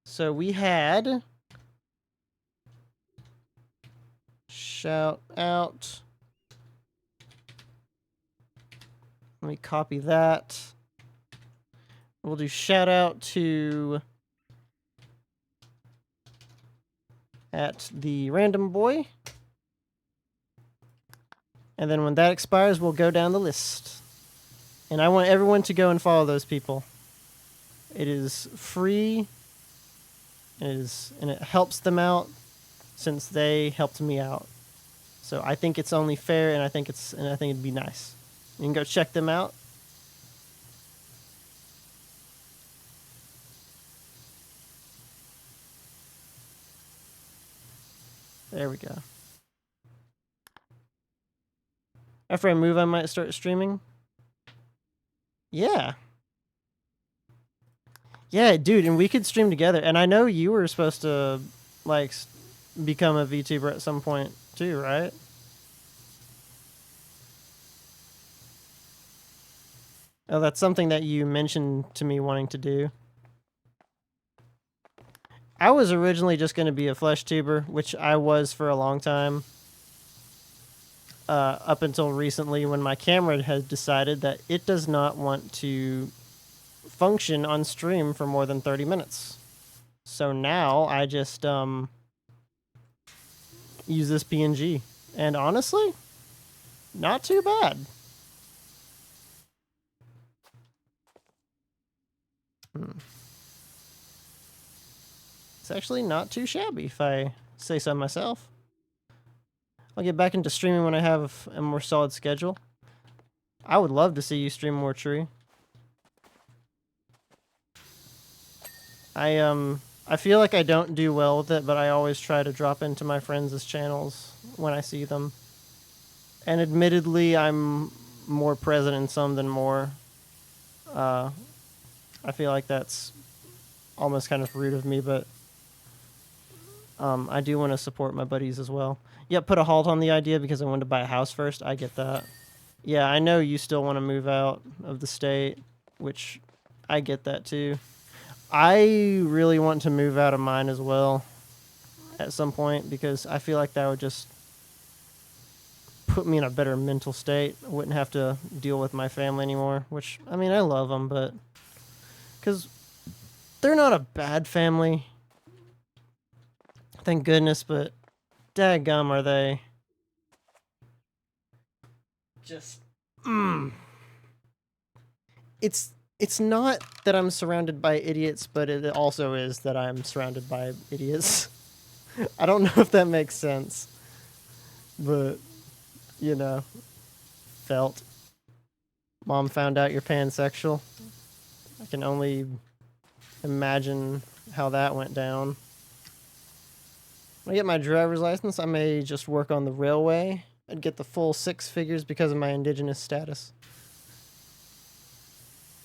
So we had shout out. Let me copy that. We'll do shout out to at the random boy. And then when that expires, we'll go down the list. And I want everyone to go and follow those people. It is free. And it helps them out since they helped me out. So I think it's only fair, and I think it'd be nice. You can go check them out. There we go. After I move, I might start streaming. Yeah. Yeah, dude, and we could stream together. And I know you were supposed to, like, become a VTuber at some point, too, right? Oh, that's something that you mentioned to me wanting to do. I was originally just going to be a flesh tuber, which I was for a long time. Up until recently when my camera had decided that it does not want to function on stream for more than 30 minutes. So now I just use this PNG. And honestly, not too bad. It's actually not too shabby, if I say so myself. I'll get back into streaming when I have a more solid schedule. I would love to see you stream more Tree. I feel like I don't do well with it, but I always try to drop into my friends' channels when I see them. And admittedly, I'm more present in some than more. I feel like that's almost kind of rude of me, but I do want to support my buddies as well. Yeah, put a halt on the idea because I wanted to buy a house first. I get that. Yeah, I know you still want to move out of the state, which I get that too. I really want to move out of mine as well at some point because I feel like that would just put me in a better mental state. I wouldn't have to deal with my family anymore, which, I mean, I love them, but because they're not a bad family. Thank goodness, but dadgum are they just it's not that I'm surrounded by idiots, but it also is that I'm surrounded by idiots. I don't know if that makes sense, but you know, felt. Mom found out you're pansexual. I can only imagine how that went down. When I get my driver's license, I may just work on the railway. I'd get the full 6 figures because of my indigenous status.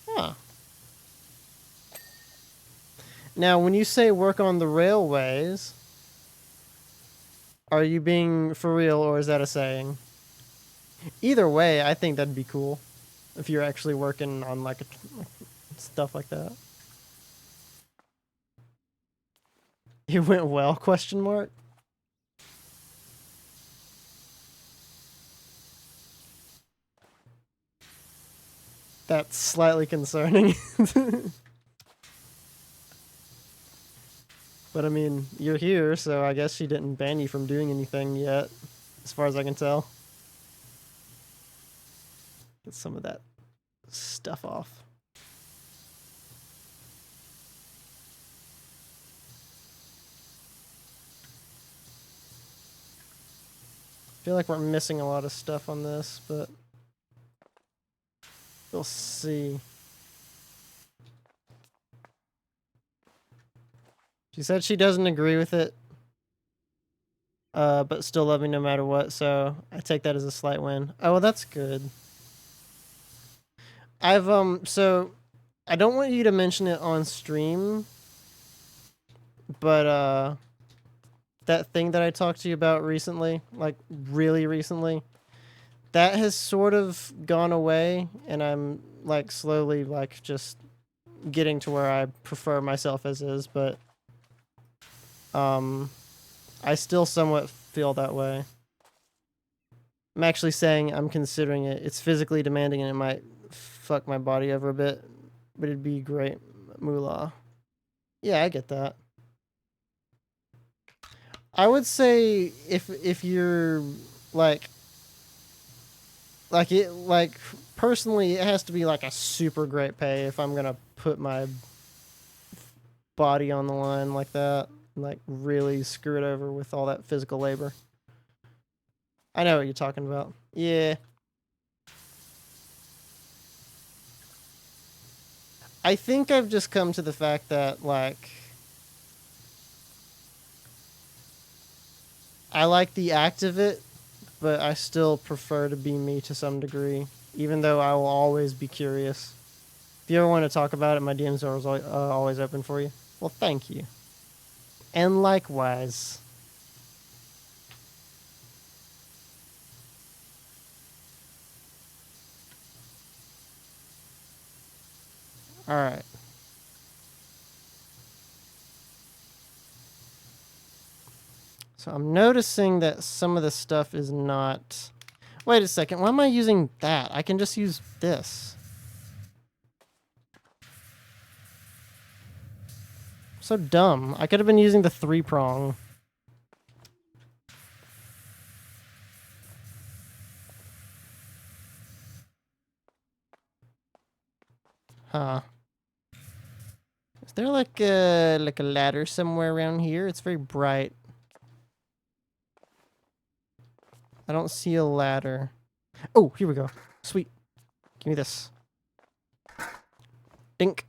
Huh. Now, when you say work on the railways, are you being for real or is that a saying? Either way, I think that'd be cool if you're actually working on like stuff like that. It went well, question mark? That's slightly concerning. But I mean, you're here, so I guess she didn't ban you from doing anything yet, as far as I can tell. Get some of that stuff off. I feel like we're missing a lot of stuff on this, but we'll see. She said she doesn't agree with it, but still love me no matter what, so I take that as a slight win. Oh, well, that's good. So I don't want you to mention it on stream, but, that thing that I talked to you about recently, like really recently, that has sort of gone away, and I'm like slowly like just getting to where I prefer myself as is, but I still somewhat feel that way. I'm actually saying I'm considering it. It's physically demanding and it might fuck my body over a bit, but it'd be great moolah. Yeah, I get that. I would say if you're like personally, it has to be like a super great pay if I'm gonna put my body on the line like that, like really screw it over with all that physical labor. I know what you're talking about. Yeah. I think I've just come to the fact that like I like the act of it, but I still prefer to be me to some degree, even though I will always be curious. If you ever want to talk about it, my DMs are always open for you. Well, thank you. And likewise. Alright. So I'm noticing that some of the stuff is not... Wait a second, why am I using that? I can just use this. So dumb. I could have been using the 3-prong. Huh. Is there like a ladder somewhere around here? It's very bright. I don't see a ladder. Oh, here we go. Sweet. Give me this. Dink.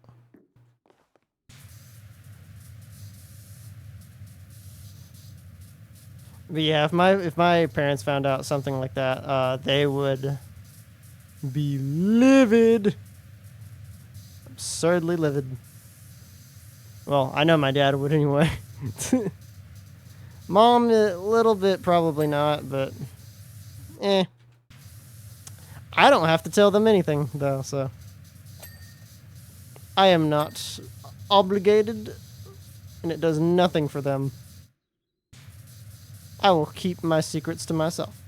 But yeah, if my parents found out something like that, they would be livid. Absurdly livid. Well, I know my dad would anyway. Mom, a little bit, probably not, but I don't have to tell them anything, though, so. I am not obligated, and it does nothing for them. I will keep my secrets to myself.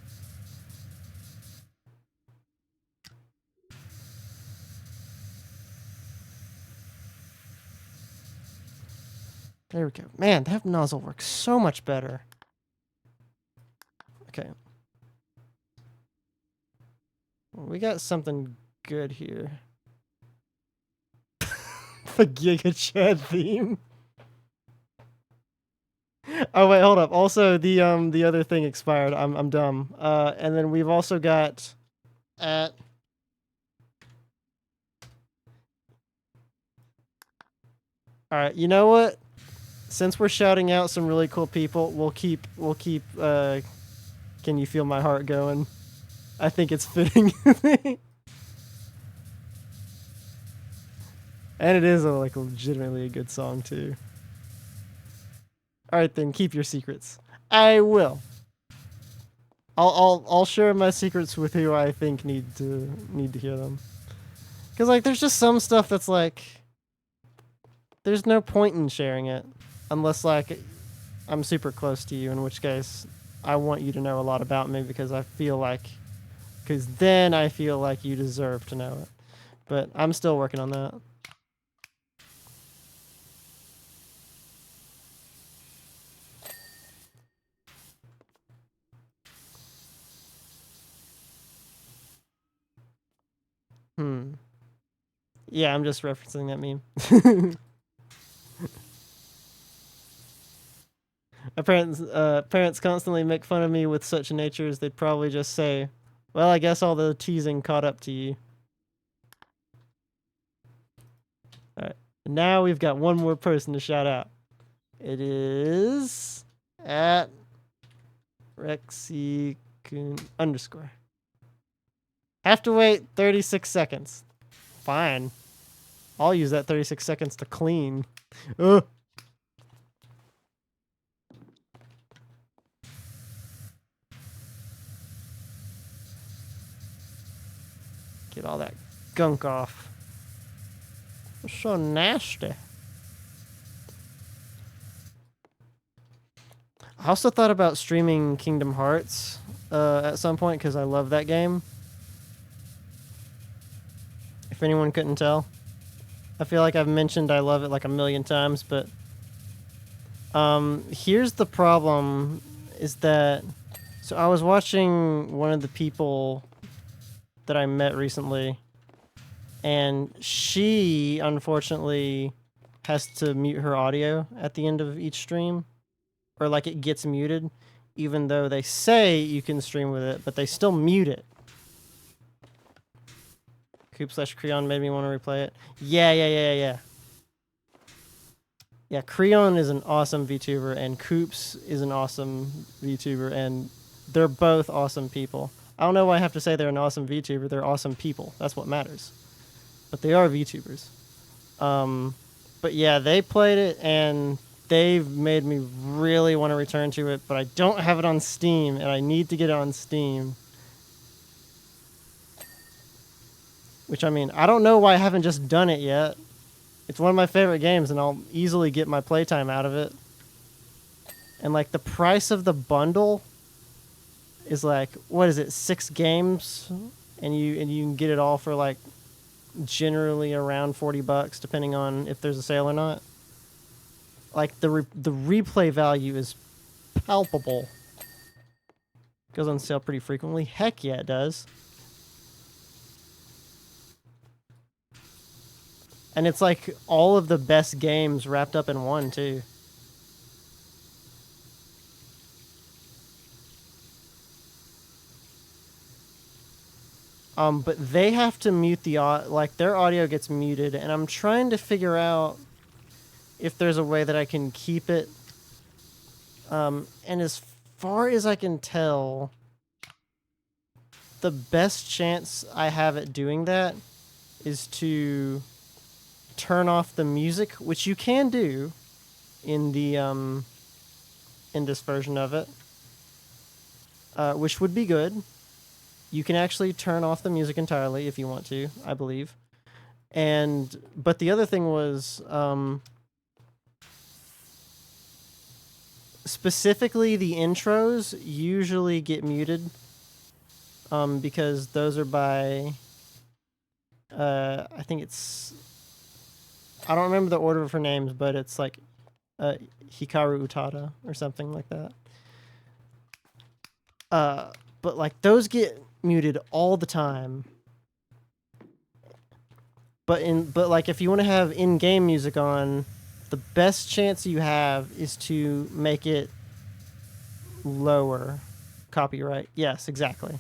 There we go. Man, that nozzle works so much better. Okay. Well, we got something good here. The Giga Chad theme. Oh wait, hold up. Also, the other thing expired. I'm dumb. And then we've also got at. All right, you know what? Since we're shouting out some really cool people, we'll keep Can You Feel My Heart going? I think it's fitting. And it is like legitimately a good song too. All right then, keep your secrets. I will. I'll share my secrets with who I think need to hear them. Cause like there's just some stuff that's like there's no point in sharing it unless like I'm super close to you, in which case I want you to know a lot about me because then I feel like you deserve to know it. But I'm still working on that. Yeah, I'm just referencing that meme. My parents constantly make fun of me with such natures. They'd probably just say, "Well, I guess all the teasing caught up to you." All right, now we've got one more person to shout out. It is at Rexy_. Have to wait 36 seconds. Fine. I'll use that 36 seconds to clean. Ugh. Get all that gunk off. It's so nasty. I also thought about streaming Kingdom Hearts at some point because I love that game. If anyone couldn't tell. I feel like I've mentioned I love it like a million times, but here's the problem is that so I was watching one of the people that I met recently, and she unfortunately has to mute her audio at the end of each stream, or like it gets muted, even though they say you can stream with it, but they still mute it. Coop/Creon made me want to replay it. Yeah. Yeah, Creon is an awesome VTuber, and Coops is an awesome VTuber, and they're both awesome people. I don't know why I have to say they're an awesome VTuber. They're awesome people. That's what matters. But they are VTubers. But yeah, they played it, and they've made me really want to return to it, but I don't have it on Steam, and I need to get it on Steam. Which, I mean, I don't know why I haven't just done it yet. It's one of my favorite games, and I'll easily get my playtime out of it. And, like, the price of the bundle is, like, what is it, 6 games? And you can get it all for, like, generally around $40, depending on if there's a sale or not. Like, the replay value is palpable. Goes on sale pretty frequently. Heck yeah, it does. And it's like all of the best games wrapped up in one, too. But they have to mute the like their audio gets muted, and I'm trying to figure out if there's a way that I can keep it. And as far as I can tell, the best chance I have at doing that is to turn off the music, which you can do in the in this version of it, which would be good. You can actually turn off the music entirely if you want to, I believe. But the other thing was specifically the intros usually get muted because those are by I think it's, I don't remember the order of her names, but it's like Hikaru Utada or something like that. But like those get muted all the time. But like if you want to have in-game music on, the best chance you have is to make it lower copyright. Yes, exactly.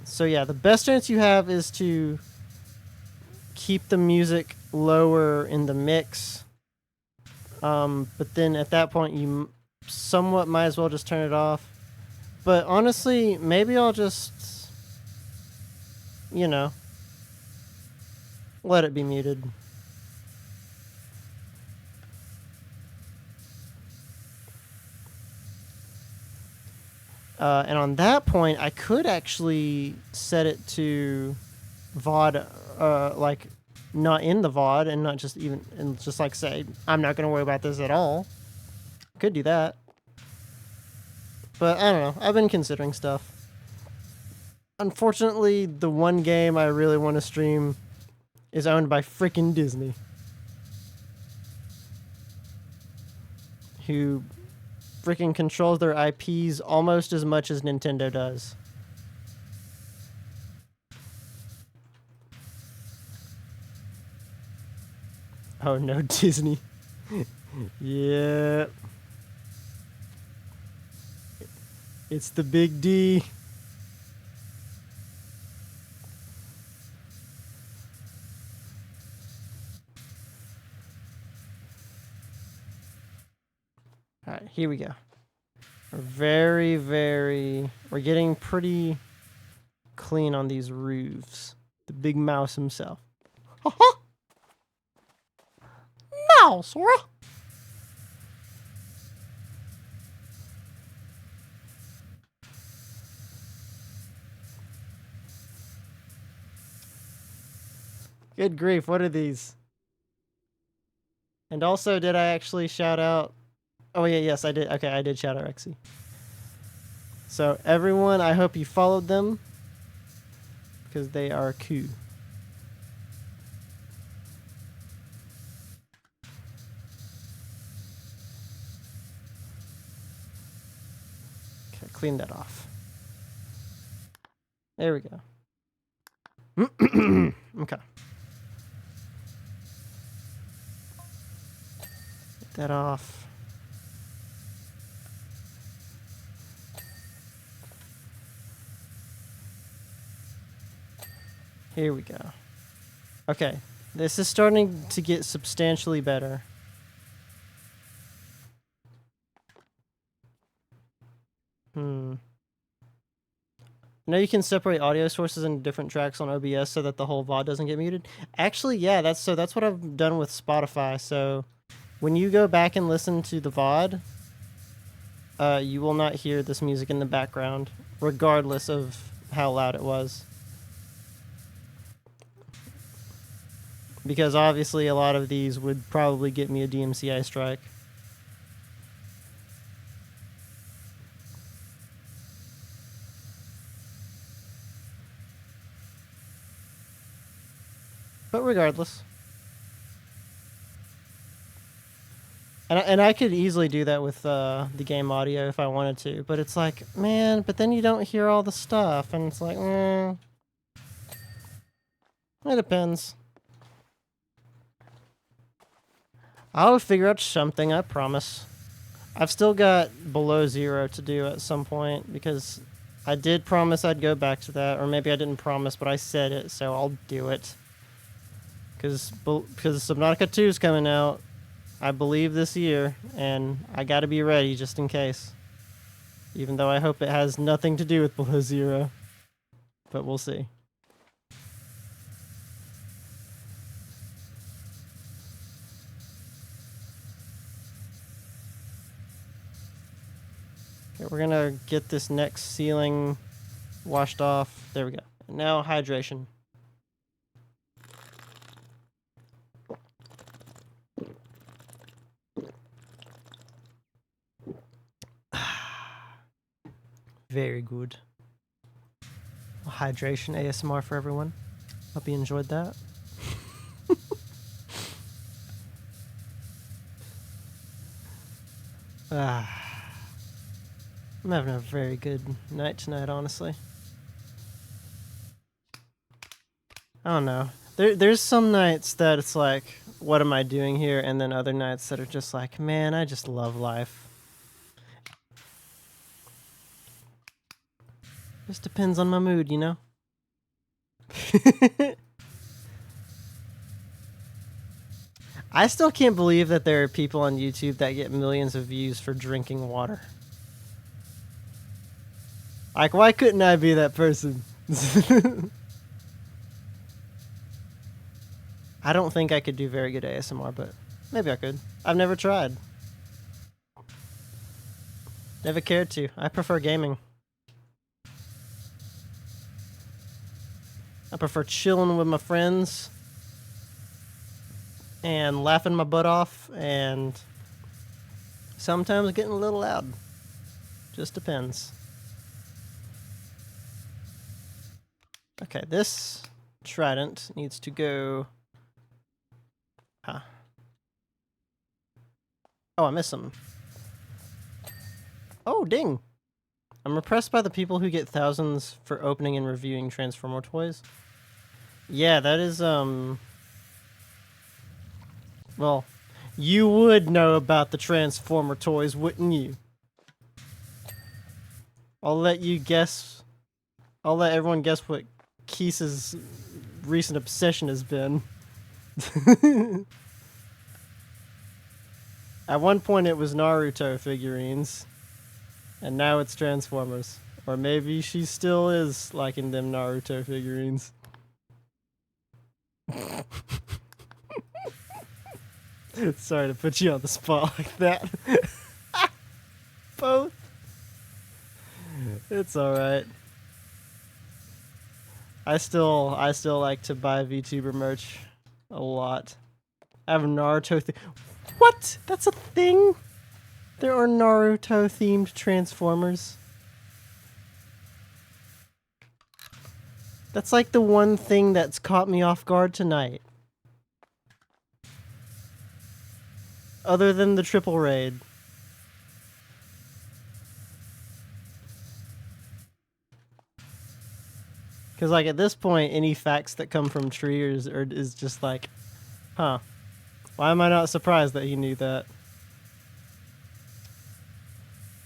So yeah, the best chance you have is to keep the music lower in the mix. But then at that point you somewhat might as well just turn it off. But honestly, maybe I'll just, you know, let it be muted. And on that point, I could actually set it to VOD, like not in the VOD, and not just even, and just like say, I'm not going to worry about this at all. Could do that. But I don't know. I've been considering stuff. unfortunately, the one game I really want to stream is owned by freaking Disney, who freaking controls their IPs almost as much as Nintendo does. Oh no, Disney. Yeah. It's the big D. Alright, here we go. We're getting pretty clean on these roofs. The big mouse himself. Mouse, right? Good grief, what are these? And also, did I actually shout out? Oh yeah, yes, I did. Okay, I did shout out Rexy. So everyone, I hope you followed them because they are cool. Okay, clean that off. There we go. Okay. Get that off. Here we go. Okay, this is starting to get substantially better. Now you can separate audio sources into different tracks on OBS so that the whole VOD doesn't get muted. Actually, yeah, that's what I've done with Spotify. So when you go back and listen to the VOD, you will not hear this music in the background, regardless of how loud it was. Because obviously a lot of these would probably get me a DMCA strike. But regardless. And I could easily do that with the game audio if I wanted to. But it's like, man, but then you don't hear all the stuff. And it's like, it depends. I'll figure out something, I promise. I've still got Below Zero to do at some point because I did promise I'd go back to that, or maybe I didn't promise, but I said it, so I'll do it. Because Subnautica 2 is coming out, I believe, this year, and I gotta be ready just in case. Even though I hope it has nothing to do with Below Zero. But we'll see. Okay, we're gonna get this next ceiling washed off. There we go. Now hydration. Very good. Hydration ASMR for everyone. Hope you enjoyed that. I'm having a very good night tonight, honestly. I don't know. There's some nights that it's like, what am I doing here? And then other nights that are just like, man, I just love life. Just depends on my mood, you know? I still can't believe that there are people on YouTube that get millions of views for drinking water. Like, why couldn't I be that person? I don't think I could do very good ASMR, but maybe I could. I've never tried. Never cared to. I prefer gaming. I prefer chilling with my friends and laughing my butt off and sometimes getting a little loud. Just depends. Okay, this trident needs to go... Huh. Oh, I missed something. Oh, ding! I'm impressed by the people who get thousands for opening and reviewing Transformer toys. Yeah, that is, well, you would know about the Transformer toys, wouldn't you? I'll let you guess. I'll let everyone guess what Keese's recent obsession has been. At one point it was Naruto figurines, and now it's Transformers. Or maybe she still is liking them Naruto figurines. Sorry to put you on the spot like that. Both. It's alright. I still like to buy VTuber merch a lot. I have Naruto What? That's a thing? There are Naruto themed Transformers. That's like the one thing that's caught me off guard tonight. Other than the triple raid. Because like at this point, any facts that come from Tree is just like, huh. Why am I not surprised that he knew that?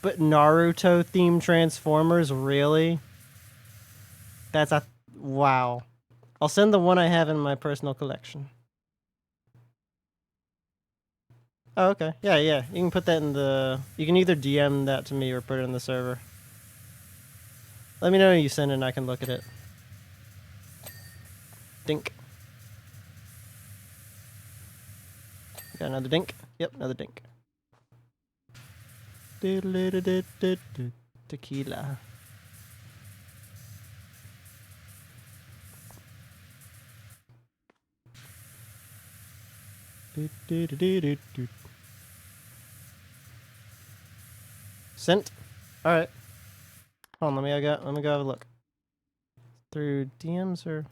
But Naruto themed Transformers, really? That's a... wow. I'll send the one I have in my personal collection. Oh, okay. Yeah. You can put that in the... You can either DM that to me or put it in the server. Let me know when you send it and I can look at it. Dink. Got another dink? Yep, another dink. Tequila. Sent. All right. Hold on, let me go have a look. Through DMs or...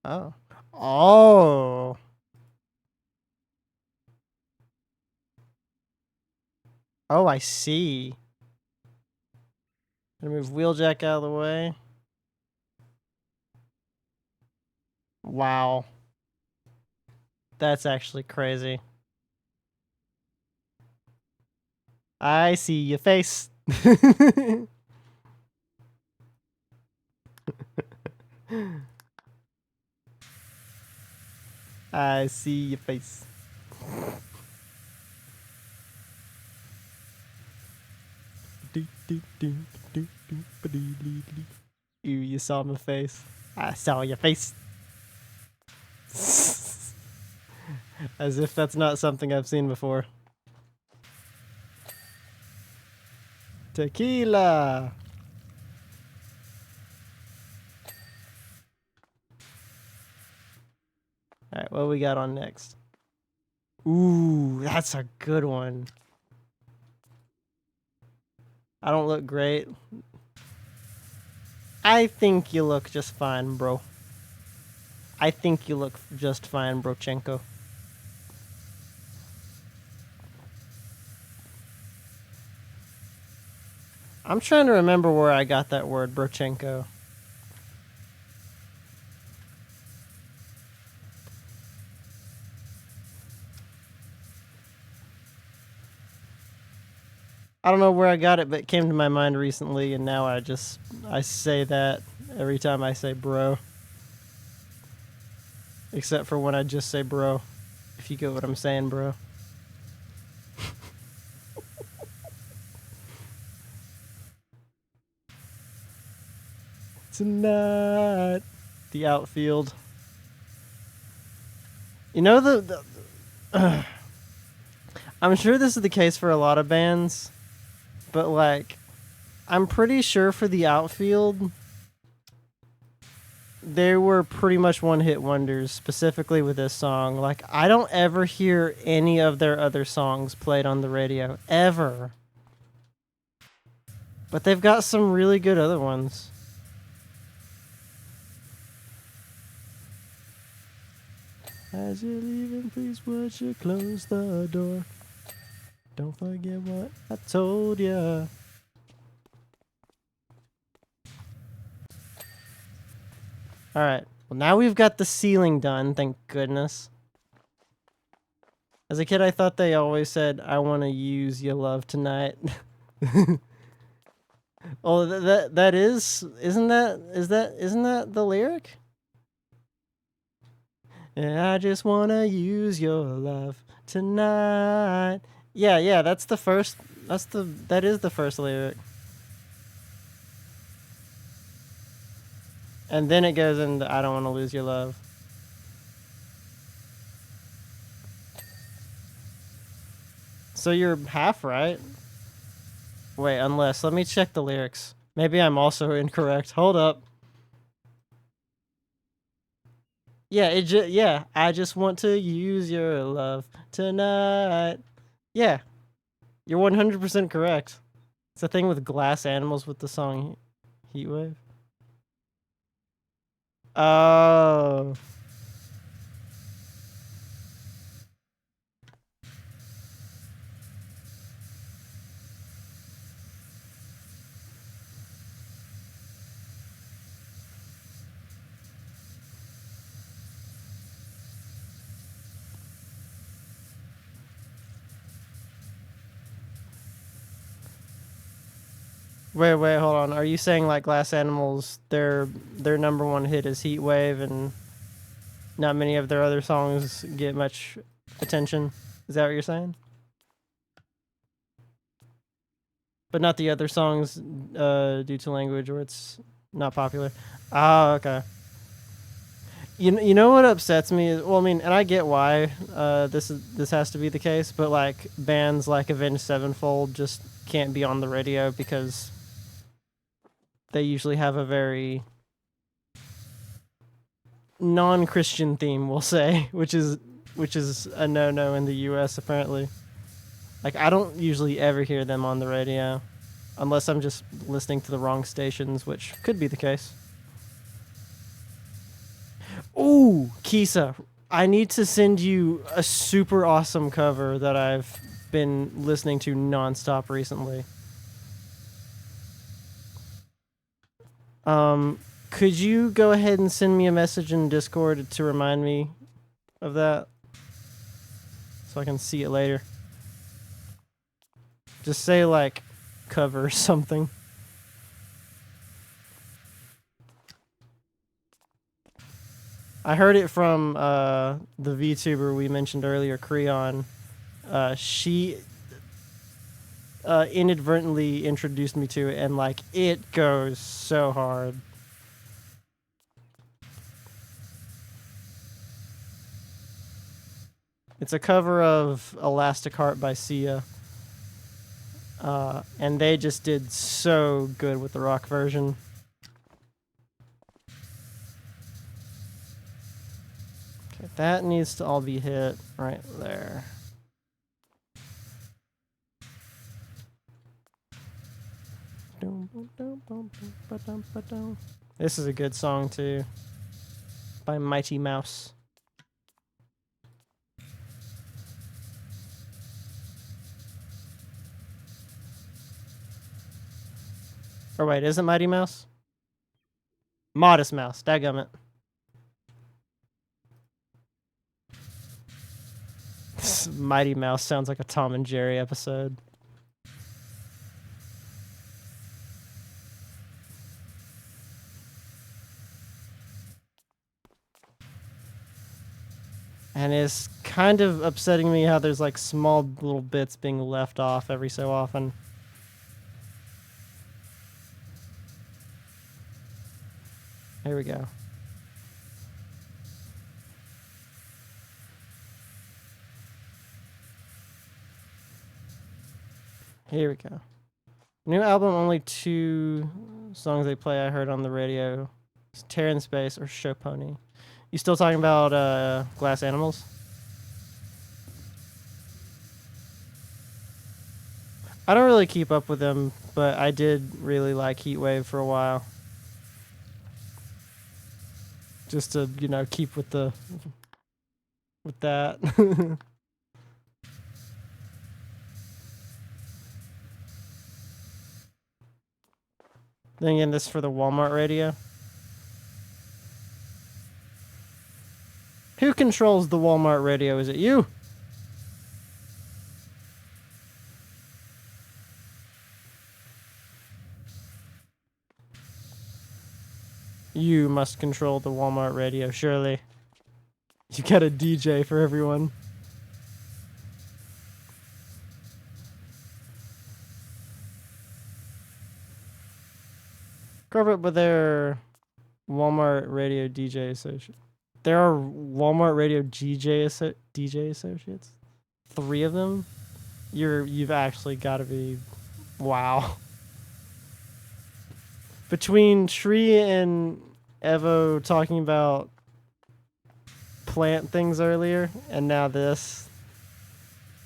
Oh. Oh. Oh, I see. Gonna move Wheeljack out of the way. Wow. That's actually crazy. I see your face. I see your face. You saw my face. I saw your face. As if that's not something I've seen before. Tequila. Alright, what we got on next? Ooh, that's a good one. I don't look great. I think you look just fine, bro. I think you look just fine, Brochenko. I'm trying to remember where I got that word, Brochenko. I don't know where I got it, but it came to my mind recently, and now I say that every time I say bro. Except for when I just say bro. If you get what I'm saying, bro. Tonight. The outfield. You know I'm sure this is the case for a lot of bands, but like, I'm pretty sure for the outfield, they were pretty much one-hit wonders, specifically with this song. Like, I don't ever hear any of their other songs played on the radio, ever. But they've got some really good other ones. As you're leaving, please would you close the door? Don't forget what I told ya. Alright, well now we've got the ceiling done, thank goodness. As a kid, I thought they always said, I want to use your love tonight. Oh, that isn't that the lyric? Yeah, I just want to use your love tonight. Yeah, that is the first lyric. And then it goes into I don't want to lose your love. So you're half right. Wait, unless, let me check the lyrics. Maybe I'm also incorrect. Hold up. Yeah, yeah, I just want to use your love tonight. Yeah, you're 100% correct. It's the thing with glass animals with the song Heatwave. Oh. Wait, hold on. Are you saying like glass animals, their number one hit is Heatwave and not many of their other songs get much attention? Is that what you're saying? But not the other songs due to language where it's not popular. Oh, okay. You know what upsets me is, well, I mean, and I get why this has to be the case, but like bands like Avenged Sevenfold just can't be on the radio because they usually have a very non-Christian theme, we'll say, which is a no-no in the U.S. apparently. Like, I don't usually ever hear them on the radio, unless I'm just listening to the wrong stations, which could be the case. Ooh, Kisa, I need to send you a super awesome cover that I've been listening to nonstop recently. Could you go ahead and send me a message in Discord to remind me of that? So I can see it later. Just say, like, cover or something. I heard it from the VTuber we mentioned earlier, Creon. She inadvertently introduced me to it, and, like, it goes so hard. It's a cover of Elastic Heart by Sia. And they just did so good with the rock version. Okay, that needs to all be hit right there. This is a good song too, by Mighty Mouse. Or wait, is it Mighty Mouse? Modest Mouse, dadgummit. This Mighty Mouse sounds like a Tom and Jerry episode. And it's kind of upsetting me how there's like small little bits being left off every so often. Here we go. Here we go. New album, only 2 songs they play I heard on the radio. It's Terror in Space or Show Pony. You still talking about Glass Animals? I don't really keep up with them, but I did really like Heatwave for a while. Just to, you know, keep with the with that. Then again, this for the Walmart radio. Who controls the Walmart radio? Is it you? You must control the Walmart radio, surely. You got a DJ for everyone. Corporate, but they're Walmart radio DJ associate. There are Walmart radio DJ associates. 3 of them. You've actually got to be, wow. Between Tree and Evo talking about plant things earlier, and now this,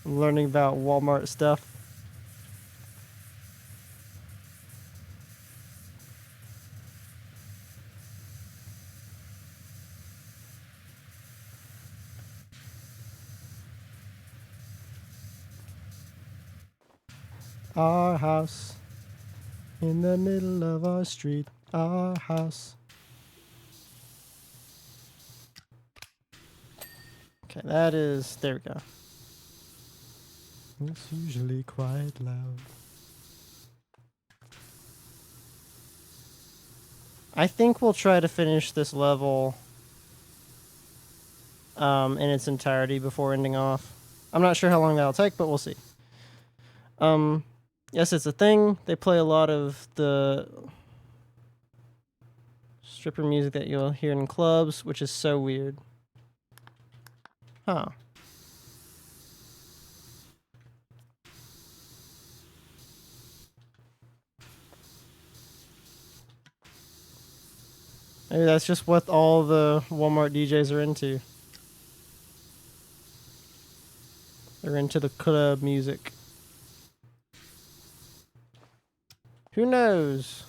I'm learning about Walmart stuff. Our house in the middle of our street. Our house. Okay, that is. There we go. It's usually quite loud. I think we'll try to finish this level in its entirety before ending off. I'm not sure how long that'll take, but we'll see. Yes, it's a thing. They play a lot of the stripper music that you'll hear in clubs, which is so weird. Huh. Maybe that's just what all the Walmart DJs are into. They're into the club music. Who knows?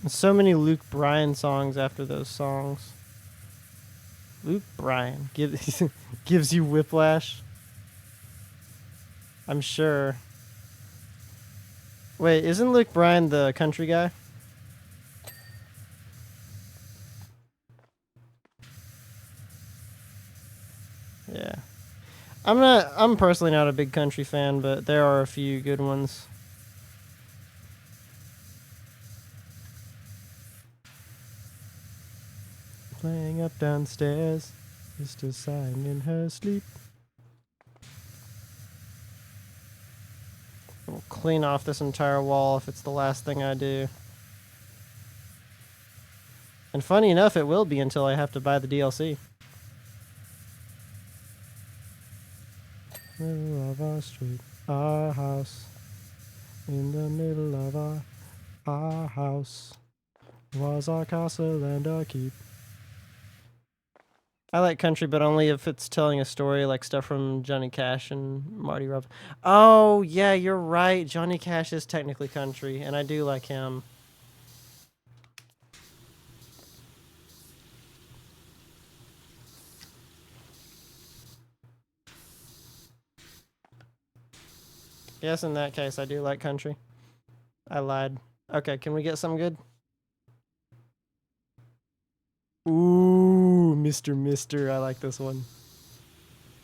So many Luke Bryan songs after those songs. Luke Bryan gives you whiplash. I'm sure. Wait, isn't Luke Bryan the country guy? Yeah. I'm personally not a big country fan, but there are a few good ones. Playing up downstairs, Mr. sighing in her sleep. We'll clean off this entire wall if it's the last thing I do. And funny enough, it will be until I have to buy the DLC. Middle of our street, our house. In the middle of our house was our castle and our keep. I like country, but only if it's telling a story, like stuff from Johnny Cash and Marty Robb. Oh, yeah, you're right. Johnny Cash is technically country, and I do like him. Yes, in that case, I do like country. I lied. Okay, can we get some good? Ooh, Mr. Mister, I like this one.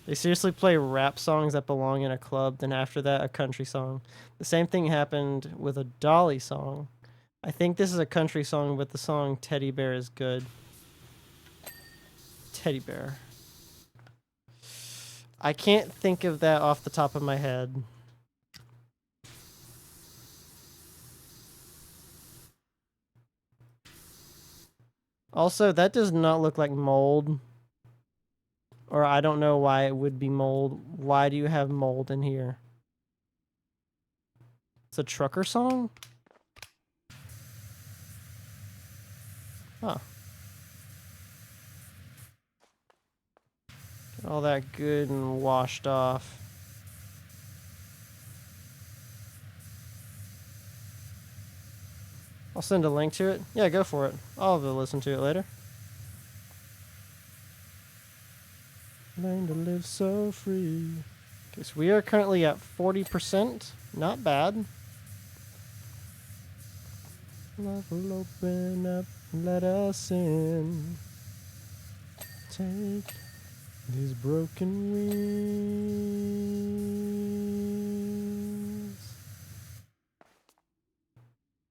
They seriously play rap songs that belong in a club, then after that, a country song. The same thing happened with a Dolly song. I think this is a country song, but the song Teddy Bear is good. Teddy Bear. I can't think of that off the top of my head. Also, that does not look like mold. Or I don't know why it would be mold. Why do you have mold in here? It's a trucker song? Huh. Get all that good and washed off. I'll send a link to it. Yeah, go for it. I'll have to listen to it later. Learn to live so free. Okay, so we are currently at 40%. Not bad. Love will open up, let us in. Take these broken wings.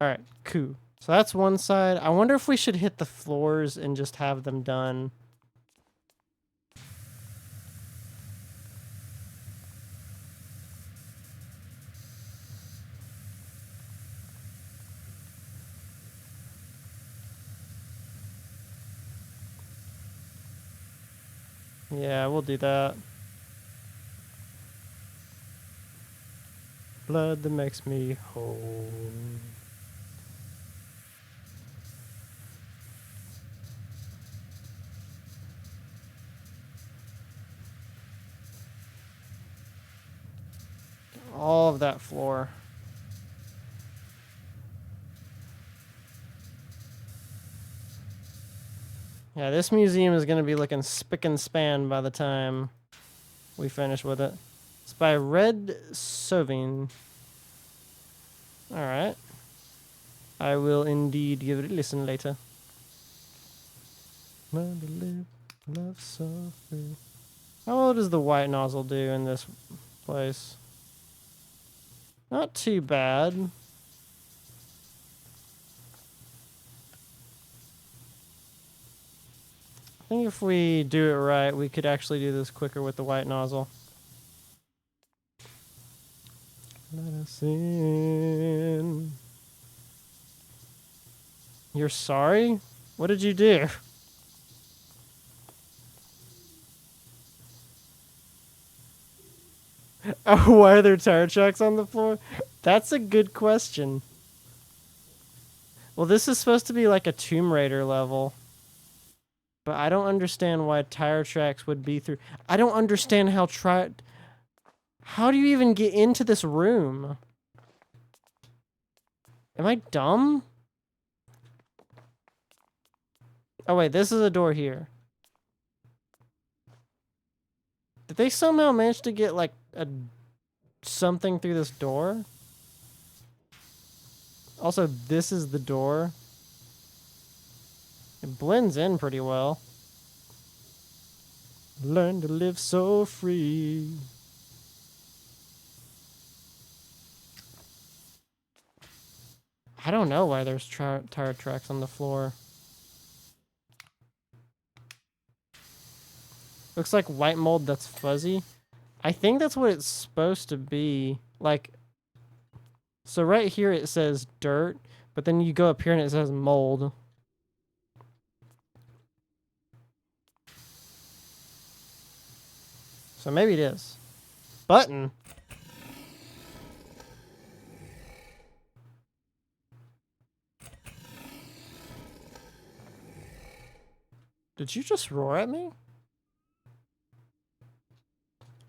Alright, cool. So that's one side. I wonder if we should hit the floors and just have them done. Yeah, we'll do that. Blood that makes me whole. All of that floor. Yeah, this museum is going to be looking spick and span by the time we finish with it. It's by Red Sovin. Alright. I will indeed give it a listen later. Learn to live, love so free. How well does the white nozzle do in this place? Not too bad. I think if we do it right, we could actually do this quicker with the white nozzle. Let us in. You're sorry? What did you do? Oh, why are there tire tracks on the floor? That's a good question. Well, this is supposed to be like a Tomb Raider level. But I don't understand why tire tracks would be through. I don't understand how How do you even get into this room? Am I dumb? Oh wait, this is a door here. Did they somehow manage to get like something through this door? Also, this is the door. It blends in pretty well. Learn to live so free. I don't know why there's tire tracks on the floor. Looks like white mold that's fuzzy. I think that's what it's supposed to be. Like, so right here it says dirt, but then you go up here and it says mold. So maybe it is. Button. Did you just roar at me?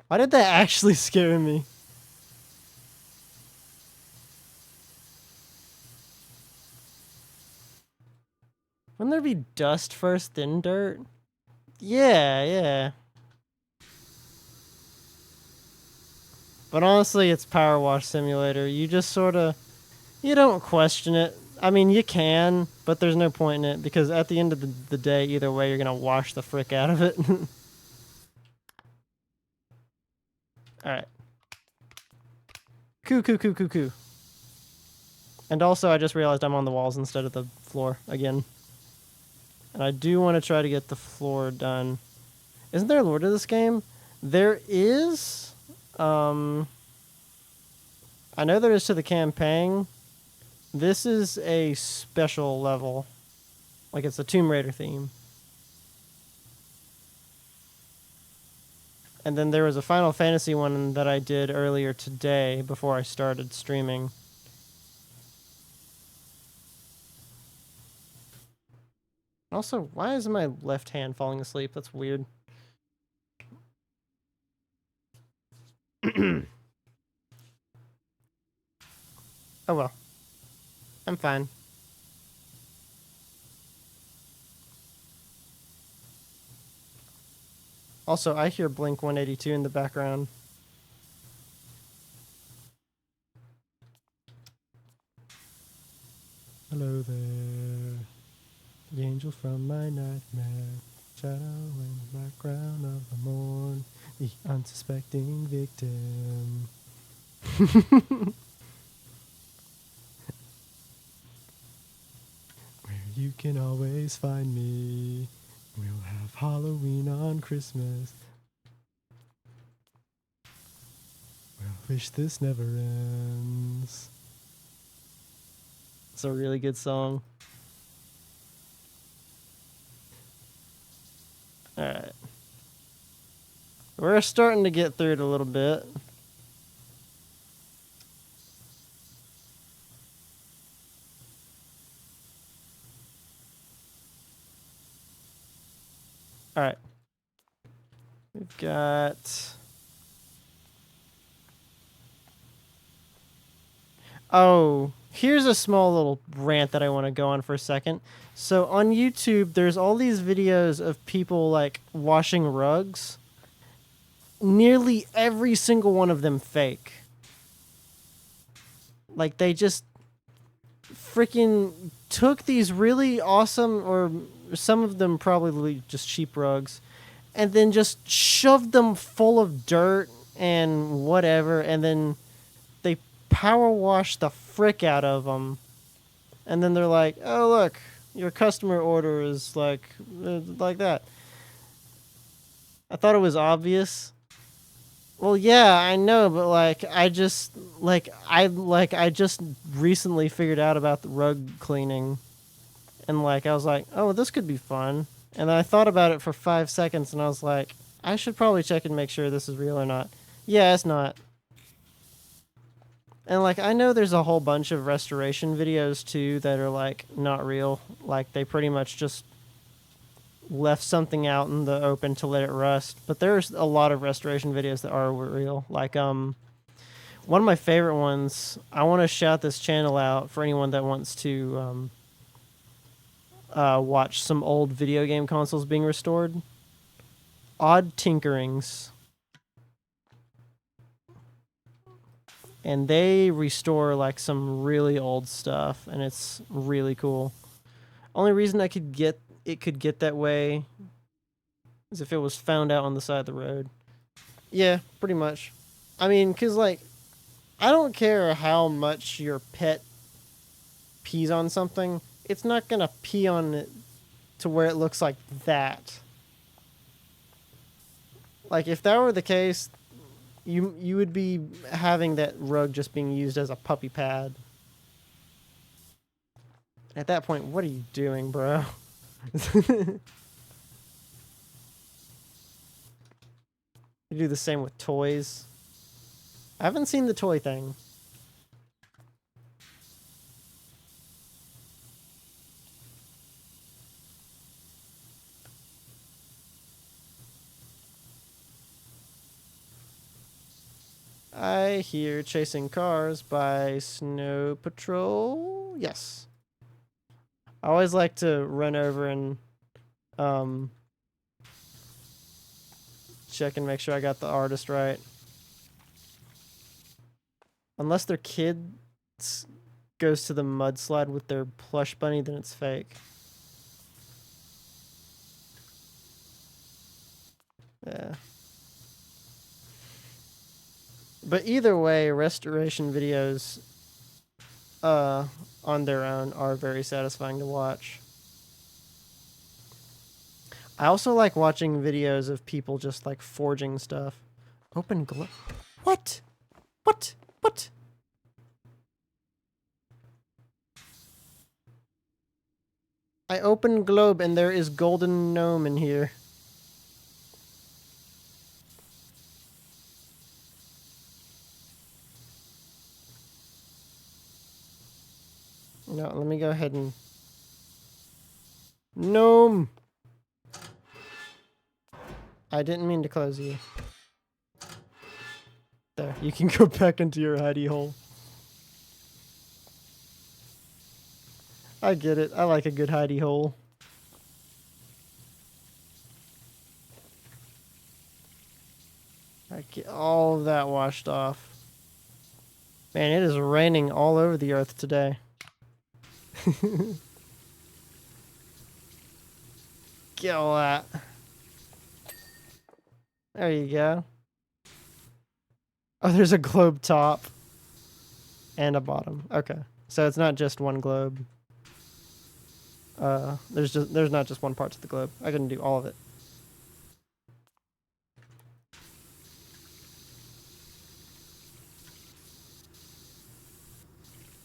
Why did that actually scare me? Wouldn't there be dust first, then dirt? Yeah, yeah. But honestly, it's Power Wash Simulator. You just sort of... You don't question it. I mean, you can, but there's no point in it, because at the end of the day, either way, you're going to wash the frick out of it. Alright. Coo. And also, I just realized I'm on the walls instead of the floor again. And I do want to try to get the floor done. Isn't there a lore to this game? There is. I know there is to the campaign. This is a special level. Like it's a Tomb Raider theme. And then there was a Final Fantasy one that I did earlier today before I started streaming. Also, why is my left hand falling asleep? That's weird. Oh well. I'm fine. Also, I hear Blink 182 in the background. Hello there, the angel from my nightmare, shadow in the background of the morn, the unsuspecting victim. Where you can always find me. We'll have Halloween on Christmas. We'll wish this never ends. It's a really good song. Alright. We're starting to get through it a little bit. Alright. We've got... Oh, here's a small little rant that I want to go on for a second. So on YouTube, there's all these videos of people like washing rugs. Nearly every single one of them fake. Like they just freaking took these really awesome, or some of them probably just cheap rugs, and then just shoved them full of dirt and whatever, and then they power wash the frick out of them. And then they're like, oh, look, your customer order is like that. I thought it was obvious. Well, yeah, I know, but I just recently figured out about the rug cleaning, and I was like, oh, this could be fun. And I thought about it for 5 seconds, and I was like, I should probably check and make sure this is real or not. Yeah, it's not. And I know there's a whole bunch of restoration videos too that are not real. They pretty much just left something out in the open to let it rust. But there's a lot of restoration videos that are real. One of my favorite ones, I want to shout this channel out for anyone that wants to watch some old video game consoles being restored. Odd Tinkerings. And they restore some really old stuff, and it's really cool. Only reason it could get that way is if it was found out on the side of the road. Yeah, pretty much. I mean, cause I don't care how much your pet pees on something, it's not gonna pee on it to where it looks like that. If that were the case, you would be having that rug just being used as a puppy pad. At that point, what are you doing, bro? You do the same with toys. I haven't seen the toy thing. I hear Chasing Cars by Snow Patrol. Yes. I always like to run over and check and make sure I got the artist right. Unless their kid goes to the mudslide with their plush bunny, then it's fake. Yeah. But either way, restoration videos on their own are very satisfying to watch. I also like watching videos of people just forging stuff. Open globe. What? What? What? I open globe and there is golden gnome in here. No, let me go ahead and... Gnome! I didn't mean to close you. There, you can go back into your hidey hole. I get it. I like a good hidey hole. get all of that washed off. Man, it is raining all over the earth today. Get all that. There you go. Oh, there's a globe top and a bottom. Okay, so it's not just one globe. There's not just one part to the globe. I can do all of it.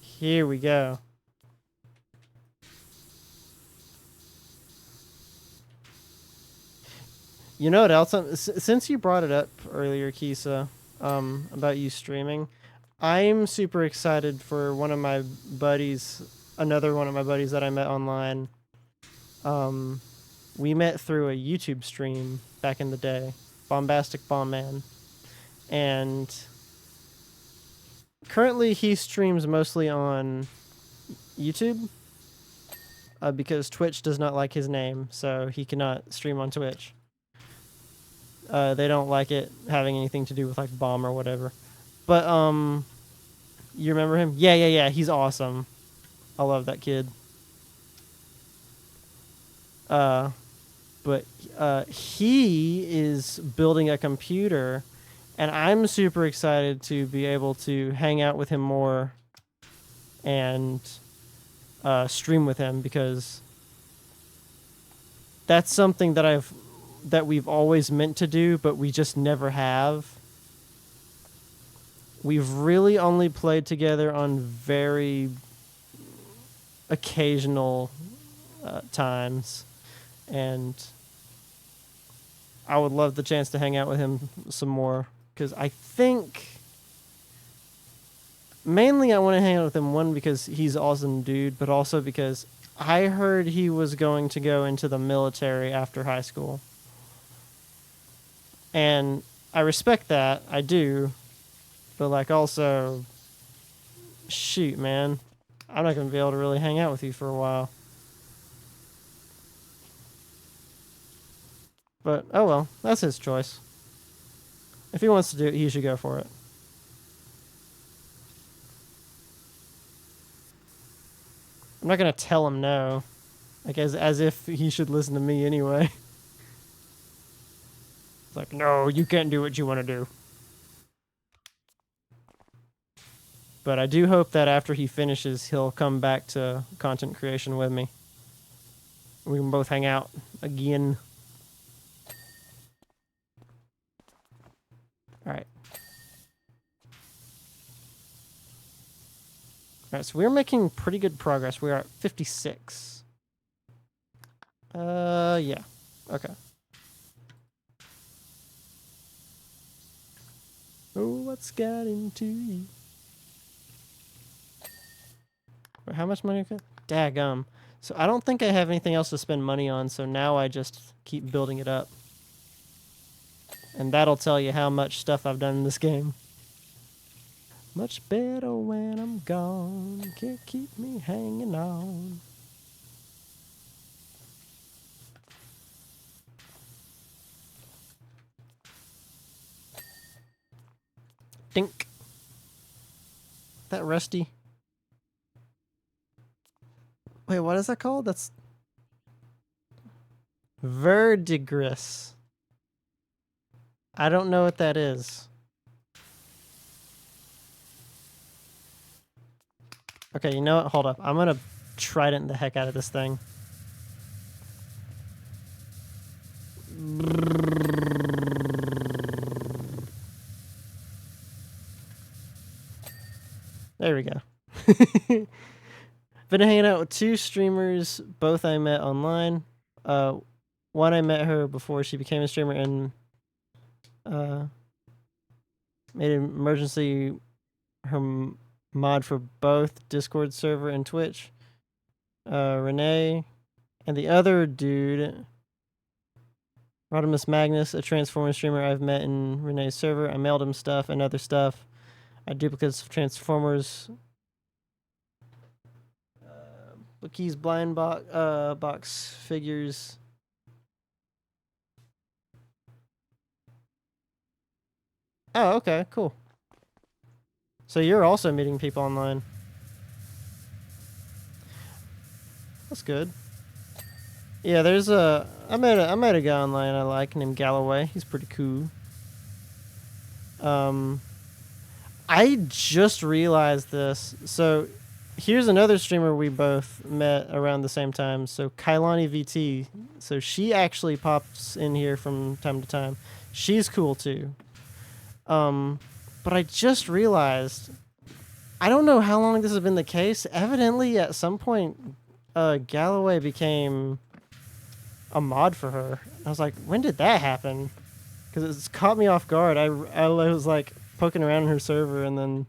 Here we go. You know what else? Since you brought it up earlier, Kisa, about you streaming, I'm super excited for one of my buddies, another one of my buddies that I met online. We met through a YouTube stream back in the day, Bombastic Bomb Man, and currently he streams mostly on YouTube because Twitch does not like his name, so he cannot stream on Twitch. They don't like it having anything to do with like bomb or whatever. But you remember him? Yeah. He's awesome. I love that kid. But he is building a computer, and I'm super excited to be able to hang out with him more and stream with him, because that's something that we've always meant to do, but we just never have. We've really only played together on very occasional times, and I would love the chance to hang out with him some more, because I think mainly I want to hang out with him, one, because he's an awesome dude, but also because I heard he was going to go into the military after high school. And I respect that, I do, but like also, shoot, man, I'm not going to be able to really hang out with you for a while. But, oh well, that's his choice. If he wants to do it, he should go for it. I'm not going to tell him no, like as if he should listen to me anyway. It's like, no, you can't do what you want to do. But I do hope that after he finishes, he'll come back to content creation with me. We can both hang out again. Alright. Alright, so we're making pretty good progress. We are at 56. Yeah. Okay. Oh, what's got into you? How much money? Daggum. So I don't think I have anything else to spend money on, so now I just keep building it up. And that'll tell you how much stuff I've done in this game. Much better when I'm gone. Can't keep me hanging on. Dink. That rusty. Wait, what is that called? That's verdigris. I don't know what that is. Okay, you know what? Hold up. I'm gonna trident the heck out of this thing. There we go. Been hanging out with two streamers, both I met online. One I met her before she became a streamer and made an emergency mod for both Discord server and Twitch. Renee, and the other dude, Rodimus Magnus, a Transformers streamer I've met in Renee's server. I mailed him stuff and other stuff. I duplicates of Transformers. Keys blind box figures. Oh, okay, cool. So you're also meeting people online. That's good. Yeah, there's a I met a guy online I like named Galloway. He's pretty cool. I just realized this. So here's another streamer we both met around the same time. So Kailani VT. So she actually pops in here from time to time. She's cool too. But I just realized, I don't know how long this has been the case. Evidently, at some point, Galloway became a mod for her. I was like, when did that happen? Because it's caught me off guard. I was like poking around in her server, and then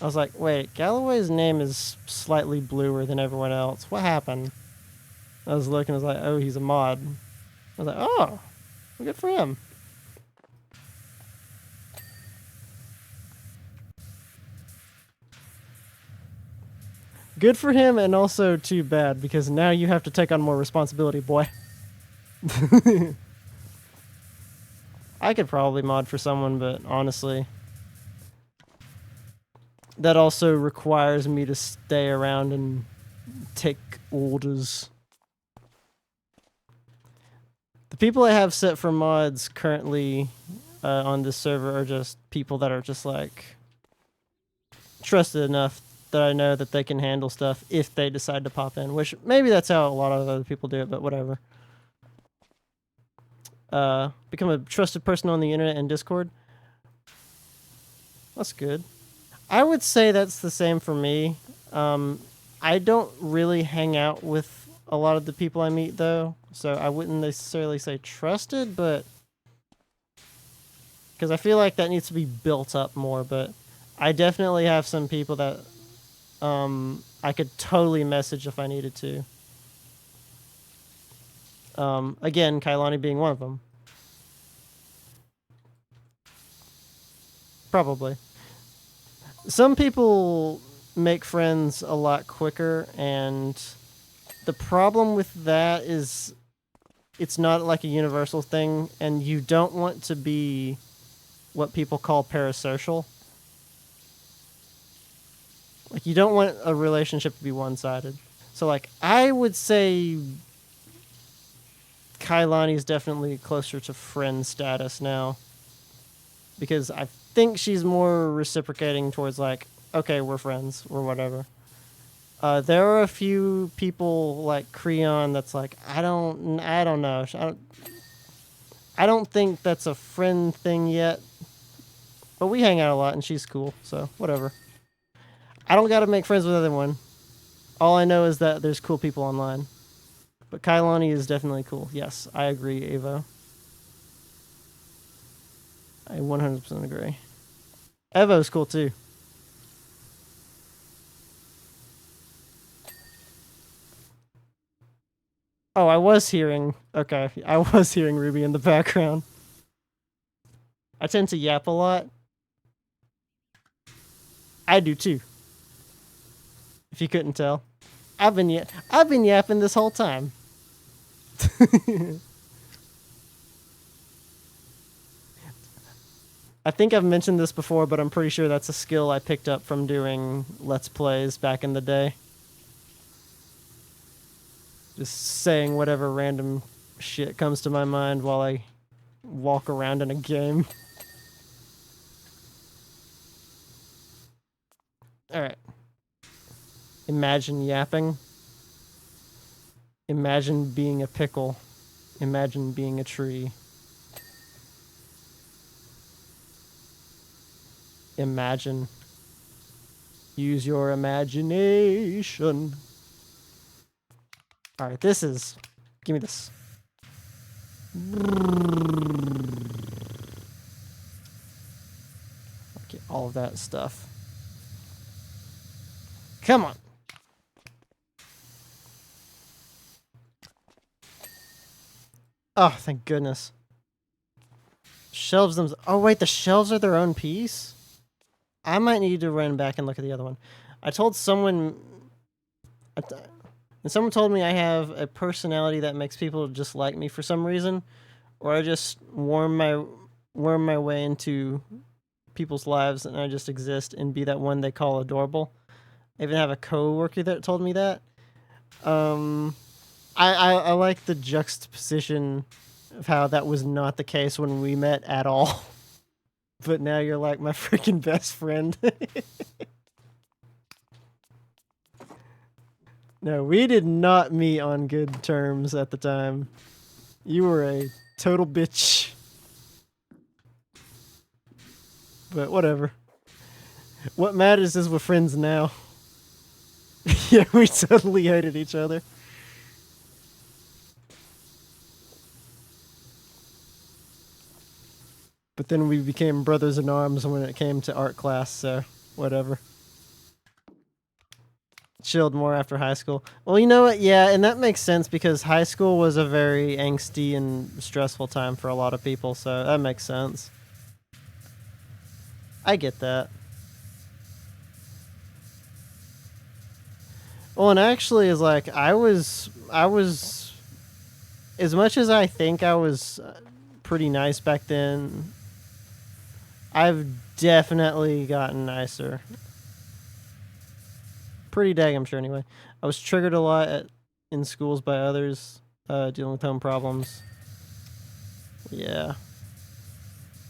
I was like, wait, Galloway's name is slightly bluer than everyone else. What happened? I was looking, I was like, oh, he's a mod. I was like, oh, good for him. Good for him, and also too bad, because now you have to take on more responsibility, boy. I could probably mod for someone, but honestly, that also requires me to stay around and take orders. The people I have set for mods currently on this server are just people that are just like trusted enough that I know that they can handle stuff if they decide to pop in, which maybe that's how a lot of other people do it, but whatever. Become a trusted person on the internet and Discord. That's good. I would say that's the same for me. I don't really hang out with a lot of the people I meet, though, so I wouldn't necessarily say trusted, but because I feel like that needs to be built up more, but I definitely have some people that I could totally message if I needed to. Again, Kailani being one of them. Probably. Some people make friends a lot quicker, and the problem with that is it's not like a universal thing, and you don't want to be what people call parasocial. Like, you don't want a relationship to be one-sided. So, like, I would say Kailani is definitely closer to friend status now. Because I think she's more reciprocating towards, like, okay, we're friends, or whatever. There are a few people, like Creon, that's like, I don't know. I don't think that's a friend thing yet. But we hang out a lot, and she's cool, so whatever. I don't gotta make friends with everyone. All I know is that there's cool people online. But Kailani is definitely cool. Yes, I agree, Avo. I 100% agree. Evo's cool too. Oh, I was hearing... Okay, I was hearing Ruby in the background. I tend to yap a lot. I do too. If you couldn't tell. I've been yapping this whole time. I think I've mentioned this before, but I'm pretty sure that's a skill I picked up from doing Let's Plays back in the day. Just saying whatever random shit comes to my mind while I walk around in a game. Alright. Imagine yapping. Imagine being a pickle. Imagine being a tree. Imagine. Use your imagination. Alright, this is... Give me this. Get all of that stuff. Come on. Oh, thank goodness. Shelves them. Oh, wait, the shelves are their own piece? I might need to run back and look at the other one. I told someone... And someone told me I have a personality that makes people just like me for some reason. Or I just worm my way into people's lives and I just exist and be that one they call adorable. I even have a coworker that told me that. I like the juxtaposition of how that was not the case when we met at all. But now you're like my freaking best friend. No, we did not meet on good terms at the time. You were a total bitch. But whatever. What matters is we're friends now. Yeah, we totally hated each other. But then we became brothers in arms when it came to art class, so whatever. Chilled more after high school. Well, you know what? Yeah, and that makes sense because high school was a very angsty and stressful time for a lot of people, so that makes sense. I get that. Well, and actually, is like I was, as much as I think I was pretty nice back then, I've definitely gotten nicer. Pretty dang, I'm sure anyway. I was triggered a lot in schools by others dealing with home problems. Yeah.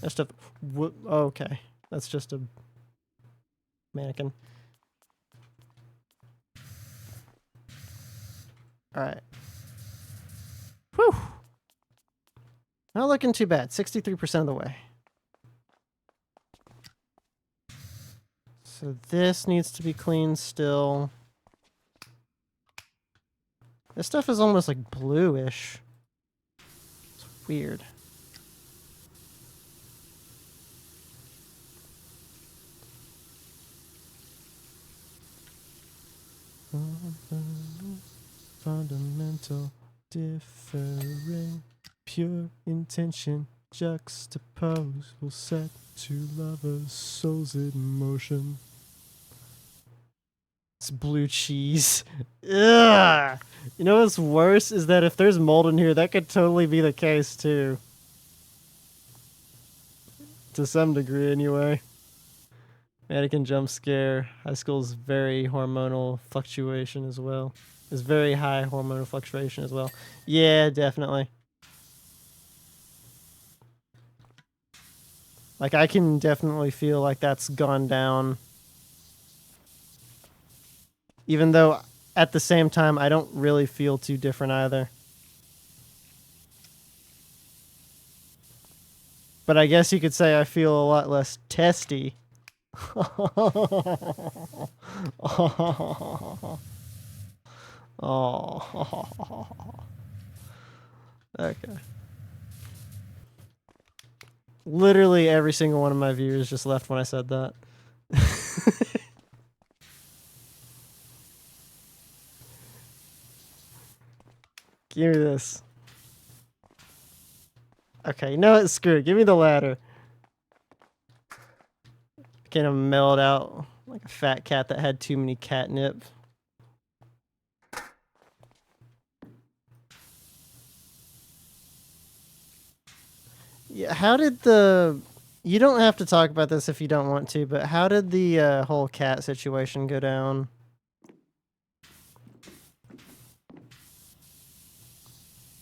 That stuff. Okay. That's just a mannequin. Alright. Whew. Not looking too bad. 63% of the way. So this needs to be cleaned still. This stuff is almost like bluish. It's weird. Fundamental differing, pure intention juxtaposed will set two lovers' souls in motion. It's blue cheese. Ugh! You know what's worse is that if there's mold in here, that could totally be the case too. To some degree, anyway. Mannequin jump scare. High school's very hormonal fluctuation as well. It's very high hormonal fluctuation as well. Yeah, definitely. Like, I can definitely feel like that's gone down. Even though, at the same time, I don't really feel too different either. But I guess you could say I feel a lot less testy. Oh. Okay. Literally every single one of my viewers just left when I said that. Give me this. Okay, no, it's screwed. Give me the ladder. Kind of mellowed out like a fat cat that had too many catnip. Yeah, how did the... You don't have to talk about this if you don't want to, but how did the whole cat situation go down?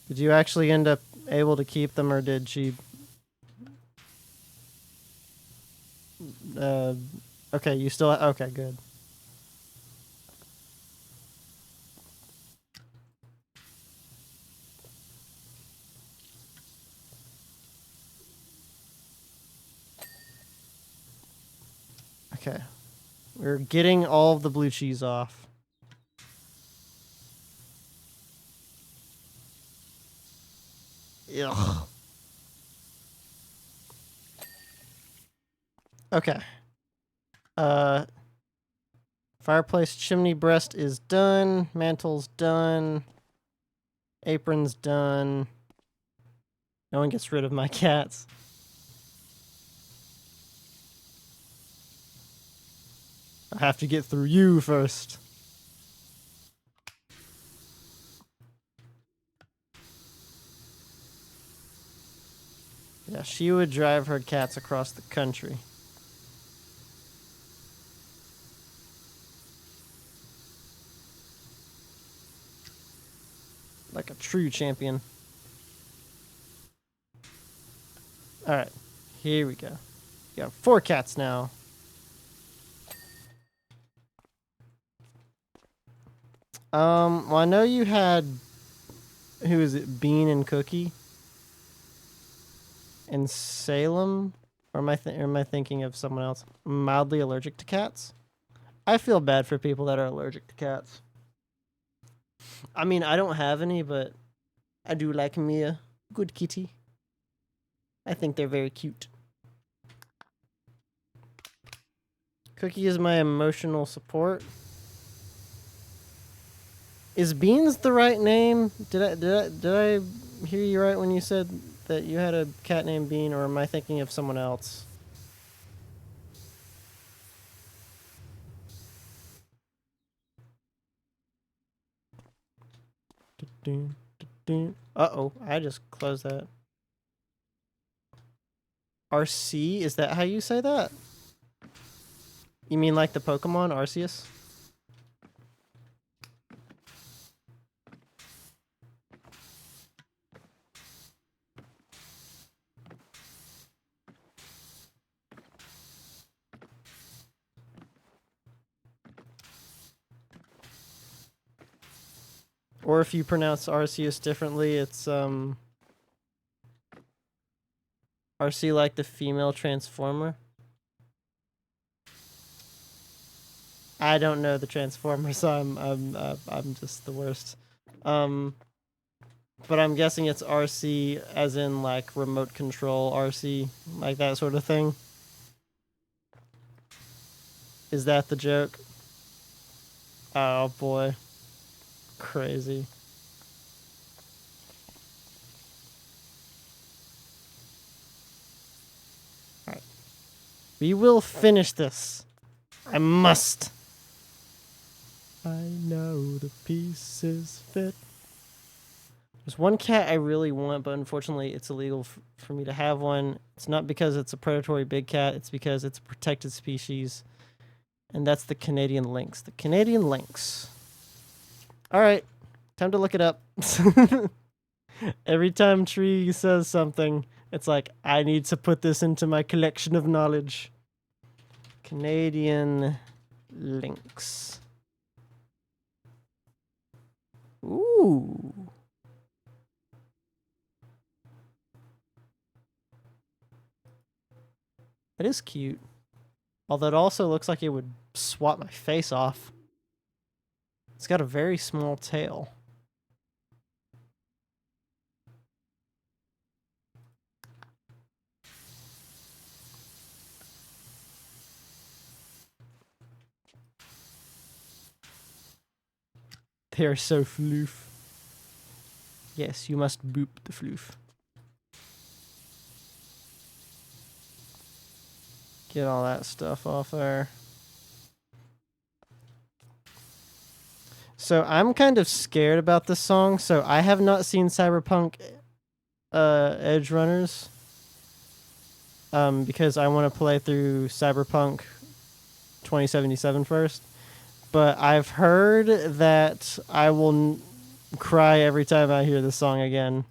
Did you actually end up able to keep them, or did she... okay, you still... Okay, good. Okay. We're getting all of the blue cheese off. Ugh. Okay. Fireplace chimney breast is done. Mantle's done. Apron's done. No one gets rid of my cats. I have to get through you first. Yeah, she would drive her cats across the country. true champion. All right, here we go. We got 4 cats now. Well, I know you had, who is it, Bean and Cookie in Salem, or am I thinking of someone else? Mildly allergic to cats. I feel bad for people that are allergic to cats. I mean, I don't have any, but I do like me a good kitty. I think they're very cute. Cookie is my emotional support. Is Beans the right name? Did I hear you right when you said that you had a cat named Bean, or am I thinking of someone else? Uh-oh, I just closed that. RC, is that how you say that? You mean like the Pokemon Arceus? Or if you pronounce Arceus differently, it's RC like the female transformer. I don't know the Transformer, so I'm just the worst. But I'm guessing it's RC as in like remote control RC, like that sort of thing. Is that the joke? Oh boy. Crazy. Alright. We will finish this. I must. I know the pieces fit. There's one cat I really want, but unfortunately it's illegal for me to have one. It's not because it's a predatory big cat, it's because it's a protected species. And that's the Canadian lynx. The Canadian lynx. Alright, time to look it up. Every time Tree says something, it's like, I need to put this into my collection of knowledge. Canadian lynx. Ooh. It is cute. Although it also looks like it would swat my face off. It's got a very small tail. They are so floof. Yes, you must boop the floof. Get all that stuff off there. So I'm kind of scared about this song. So I have not seen Cyberpunk Edge Runners. Because I want to play through Cyberpunk 2077 first. But I've heard that I will cry every time I hear this song again.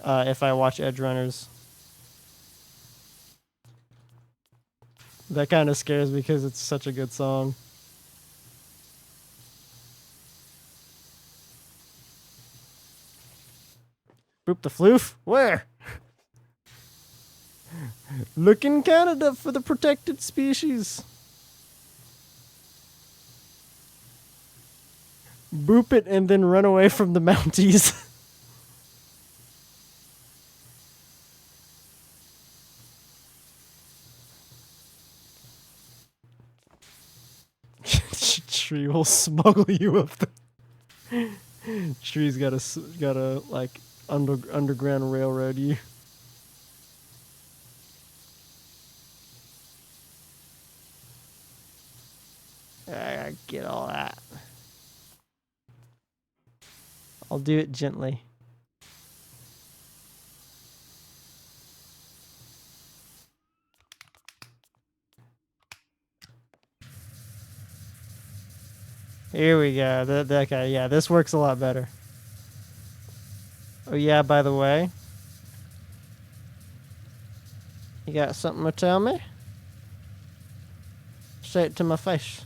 If I watch Edge Runners. That kind of scares me because it's such a good song. Boop the floof? Where? Look in Canada for the protected species. Boop it and then run away from the Mounties. Tree will smuggle you up the... Tree's gotta like underground railroad you. I get all that. I'll do it gently. Here we go. Okay, yeah, this works a lot better. Oh yeah, by the way, you got something to tell me? Say it to my face.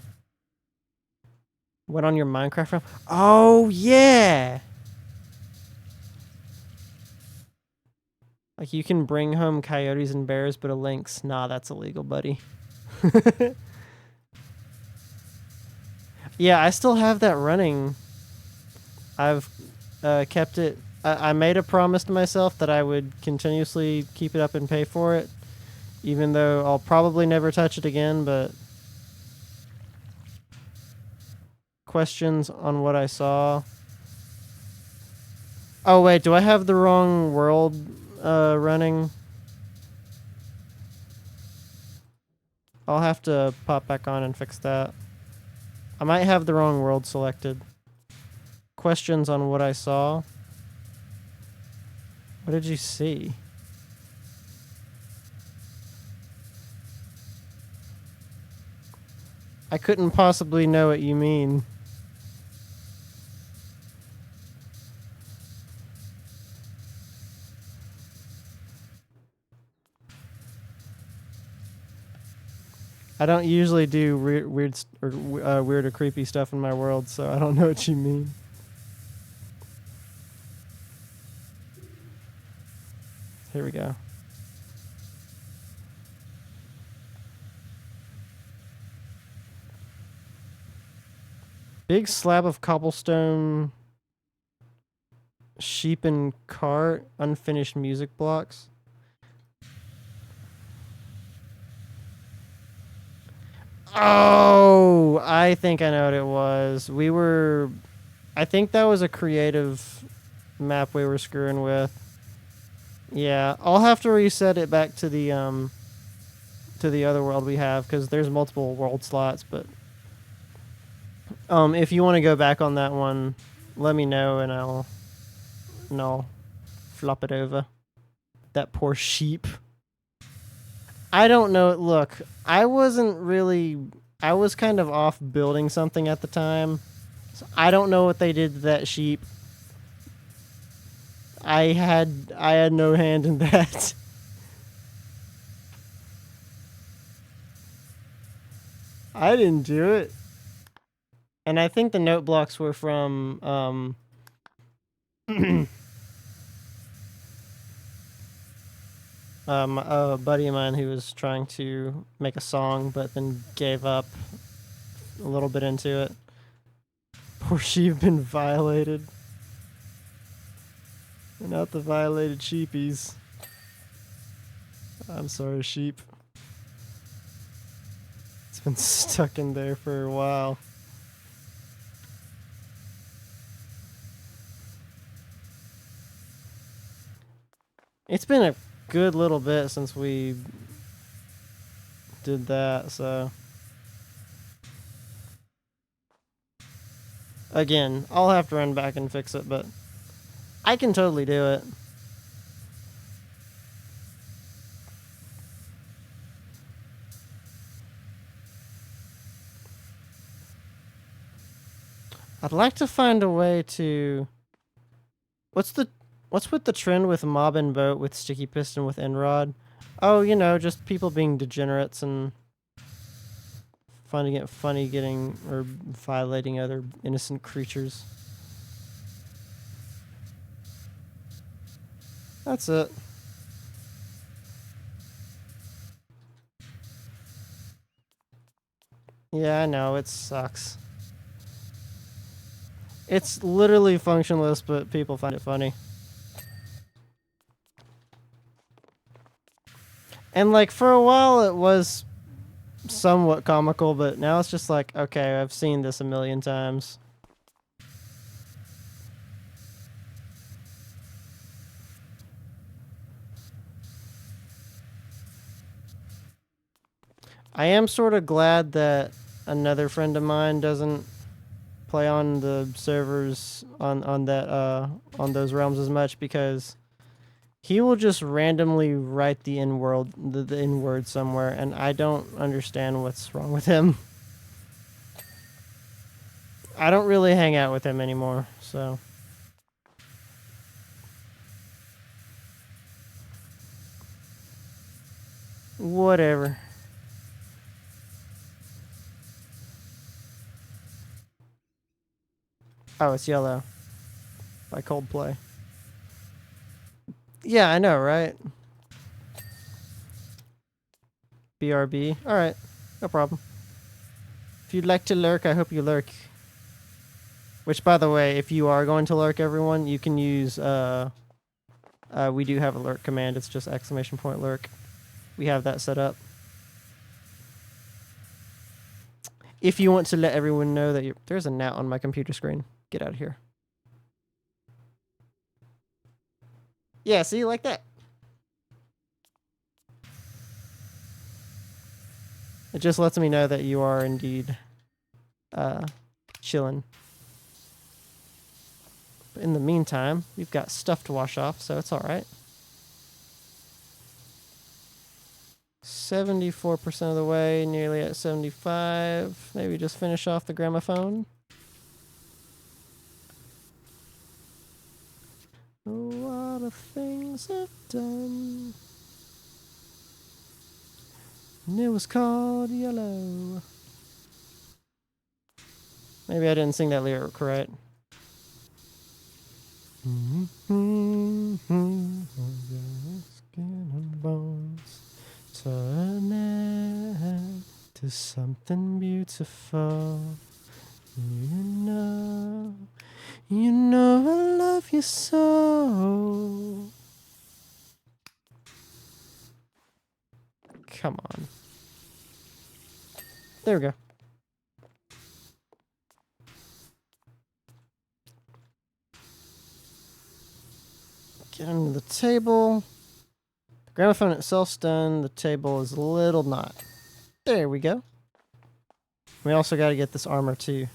What on your Minecraft realm? Oh yeah! Like you can bring home coyotes and bears, but a lynx, nah, that's illegal, buddy. Yeah, I still have that running. I've kept it. I made a promise to myself that I would continuously keep it up and pay for it, even though I'll probably never touch it again, but questions on what I saw. Oh wait, do I have the wrong world running? I'll have to pop back on and fix that. I might have the wrong world selected. Questions on what I saw. What did you see? I couldn't possibly know what you mean. I don't usually do weird or creepy stuff in my world, so I don't know what you mean. Here we go. Big slab of cobblestone, sheep and cart, unfinished music blocks. Oh, I think I know what it was. I think that was a creative map we were screwing with. Yeah, I'll have to reset it back to the other world we have, because there's multiple world slots, but if you want to go back on that one, let me know and I'll flop it over. That poor sheep. I don't know. Look, I was kind of off building something at the time. So I don't know what they did to that sheep. I had no hand in that. I didn't do it. And I think the note blocks were from a buddy of mine who was trying to make a song but then gave up a little bit into it. Poor sheep been violated. Not the violated sheepies. I'm sorry, sheep. It's been stuck in there for a while. It's been a good little bit since we did that, so again, I'll have to run back and fix it, but I can totally do it. I'd like to find a way to... What's with the trend with mob and boat with sticky piston with Enrod? Oh, you know, just people being degenerates and finding it funny getting or violating other innocent creatures. That's it. Yeah, I know, it sucks. It's literally functionless, but people find it funny. And like for a while it was somewhat comical, but now it's just like, okay, I've seen this a million times. I am sort of glad that another friend of mine doesn't play on the servers on those realms as much, because he will just randomly write the N-word somewhere, and I don't understand what's wrong with him. I don't really hang out with him anymore, so. Whatever. Oh, it's Yellow by Coldplay. Yeah, I know, right? BRB. Alright, no problem. If you'd like to lurk, I hope you lurk. Which, by the way, if you are going to lurk, everyone, you can use, we do have a lurk command. It's just !lurk. We have that set up. If you want to let everyone know that there's a gnat on my computer screen. Get out of here. Yeah, see, like that. It just lets me know that you are indeed chilling. But in the meantime, we've got stuff to wash off, so it's alright. 74% of the way, nearly at 75. Maybe just finish off the gramophone. A lot of things I've done. And it was called Yellow. Maybe I didn't sing that lyric right. Skin and bones turn to something beautiful. You know I love you so. Come on. There we go. Get under the table. The gramophone itself's done. The table is a little not. There we go. We also got to get this armor too.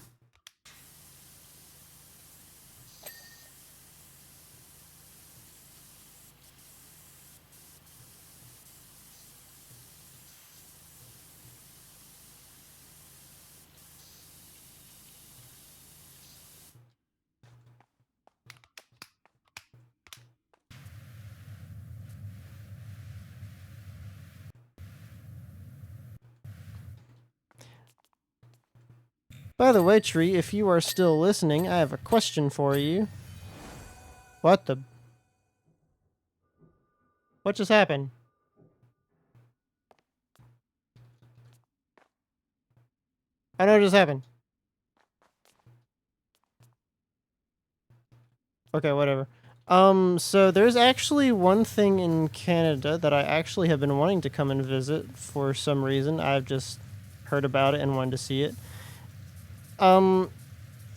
By the way, Tree, if you are still listening, I have a question for you. What the? What just happened? I know what just happened. Okay, whatever. So there's actually one thing in Canada that I actually have been wanting to come and visit for some reason. I've just heard about it and wanted to see it.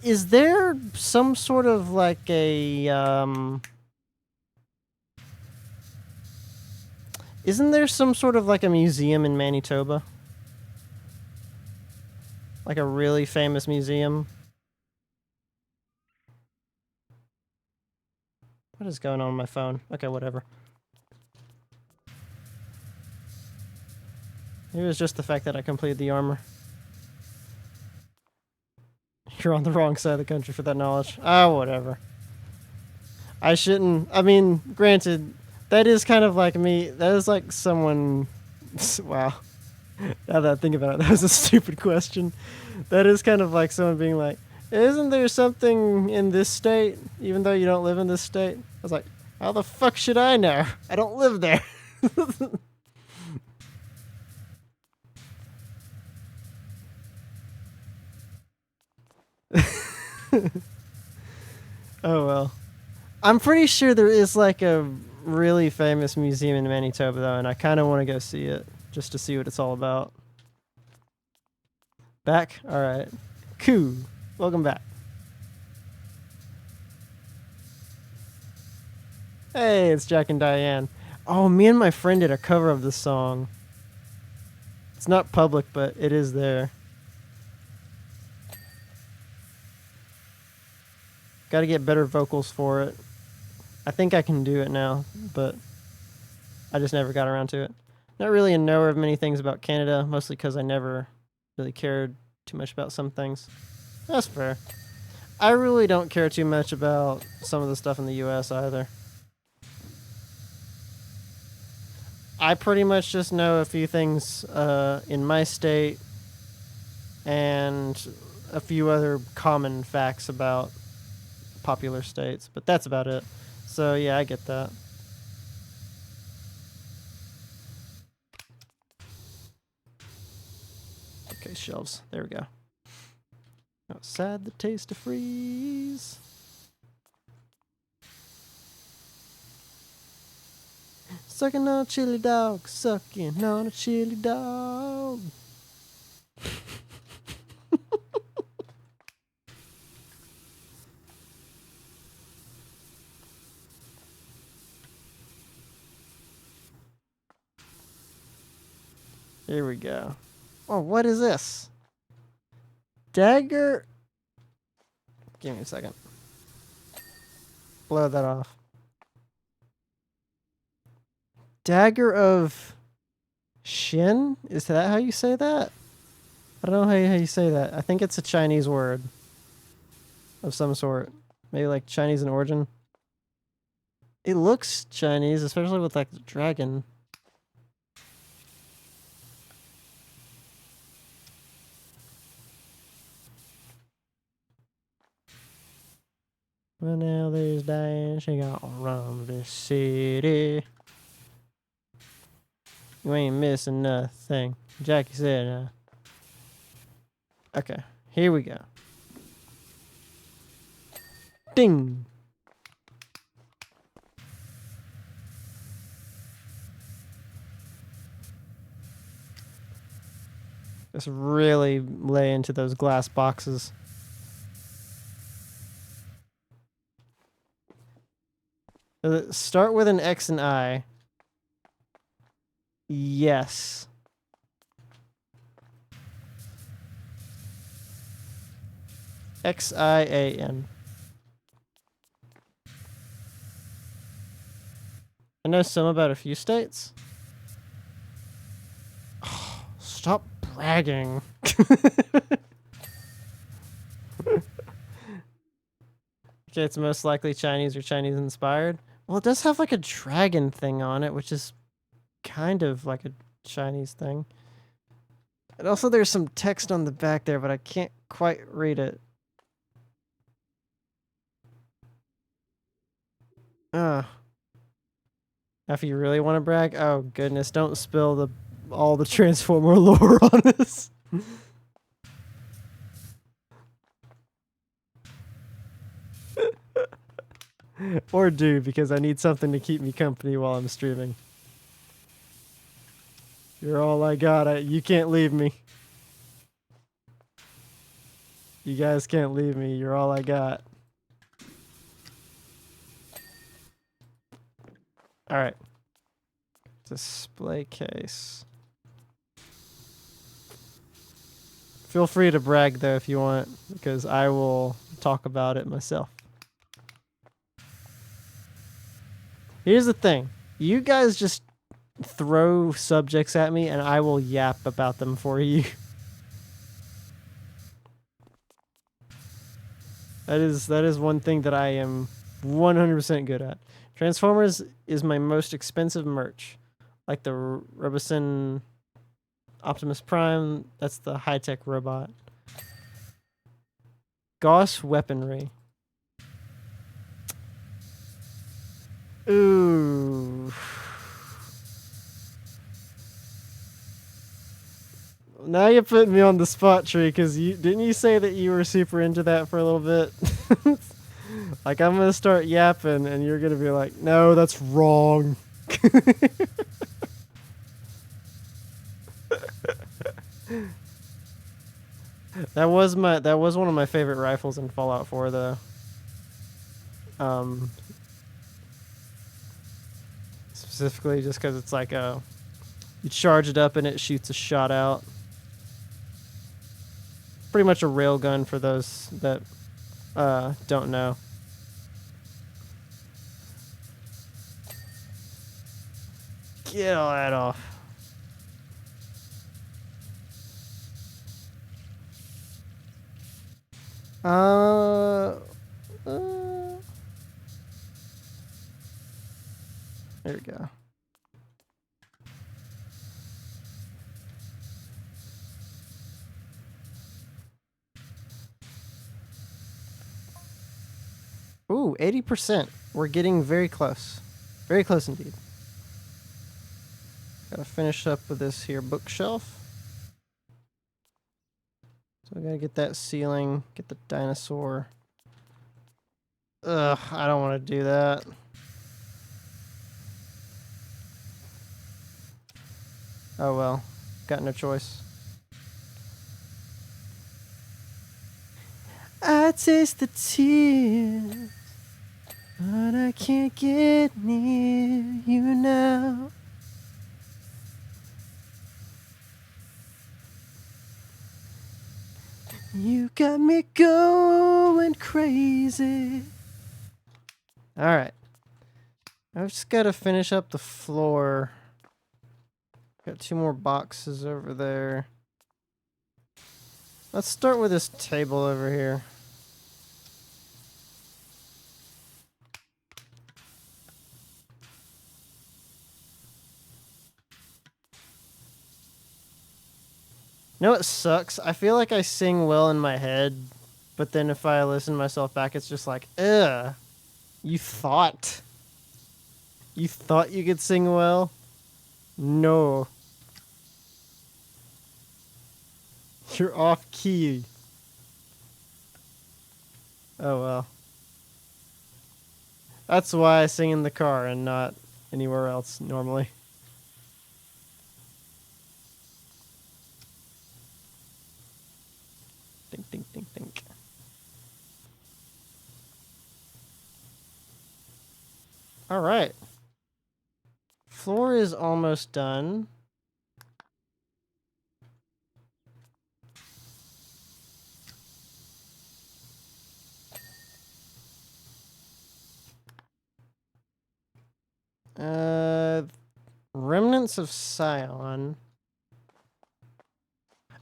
Is there some sort of like a, isn't there some sort of like a museum in Manitoba? Like a really famous museum? What is going on with my phone? Okay, whatever. It was just the fact that I completed the armor. You're on the wrong side of the country for that knowledge. Oh, whatever. I shouldn't. I mean, granted, that is kind of like me. That is like someone. Wow. Now that I think about it, that was a stupid question. That is kind of like someone being like, isn't there something in this state, even though you don't live in this state? I was like, how the fuck should I know? I don't live there. Oh well. I'm pretty sure there is like a really famous museum in Manitoba though, and I kind of want to go see it just to see what it's all about. Back? Alright. Cool. Welcome back. Hey, it's Jack and Diane. Oh, me and my friend did a cover of this song. It's not public, but it is there. Got to get better vocals for it. I think I can do it now, but I just never got around to it. Not really a knower of many things about Canada, mostly because I never really cared too much about some things. That's fair. I really don't care too much about some of the stuff in the U.S. either. I pretty much just know a few things in my state and a few other common facts about popular states, but that's about it. So yeah, I get that. Okay, shelves. There we go. Outside the taste of freeze. Sucking on a chili dog, sucking on a chili dog. Here we go. Oh, what is this? Dagger. Give me a second. Blow that off. Dagger of Shin? Is that how you say that? I don't know how you say that. I think it's a Chinese word of some sort. Maybe like Chinese in origin. It looks Chinese, especially with like the dragon. Well, now there's Diane. She got run this city. You ain't missing nothing. Jackie said, Okay, here we go. Ding! Just really lay into those glass boxes. Start with an X and I. Yes. Xian. I know some about a few states. Oh, stop bragging. Okay, it's most likely Chinese or Chinese inspired. Well, it does have like a dragon thing on it, which is kind of like a Chinese thing. And also there's some text on the back there, but I can't quite read it. If you really want to brag, oh goodness, don't spill all the Transformer lore on us. Or do, because I need something to keep me company while I'm streaming. You're all I got. You can't leave me. You guys can't leave me. You're all I got. Alright. Display case. Feel free to brag though if you want, because I will talk about it myself. Here's the thing. You guys just throw subjects at me and I will yap about them for you. That is one thing that I am 100% good at. Transformers is my most expensive merch. Like the Robosen Optimus Prime, that's the high-tech robot. Gauss weaponry. Ooh. Now you're putting me on the spot, Tree, because didn't you say that you were super into that for a little bit? Like, I'm going to start yapping, and you're going to be like, no, that's wrong. That was one of my favorite rifles in Fallout 4, though. Specifically just because it's like you charge it up and it shoots a shot out. Pretty much a railgun for those that don't know. Get all that off. Uh, there we go. Ooh, 80%. We're getting very close. Very close indeed. Gotta finish up with this here bookshelf. So I gotta get that ceiling, get the dinosaur. Ugh, I don't want to do that. Oh well, got no choice. I taste the tears, but I can't get near you now. You got me going crazy. Alright. I've just got to finish up the floor. Got 2 more boxes over there. Let's start with this table over here. You know what sucks? I feel like I sing well in my head, but then if I listen to myself back, it's just like, ugh. You thought you could sing well? No. You're off key. Oh well. That's why I sing in the car and not anywhere else normally. Dink, dink, dink, dink. Alright. Floor is almost done. Remnants of Scion.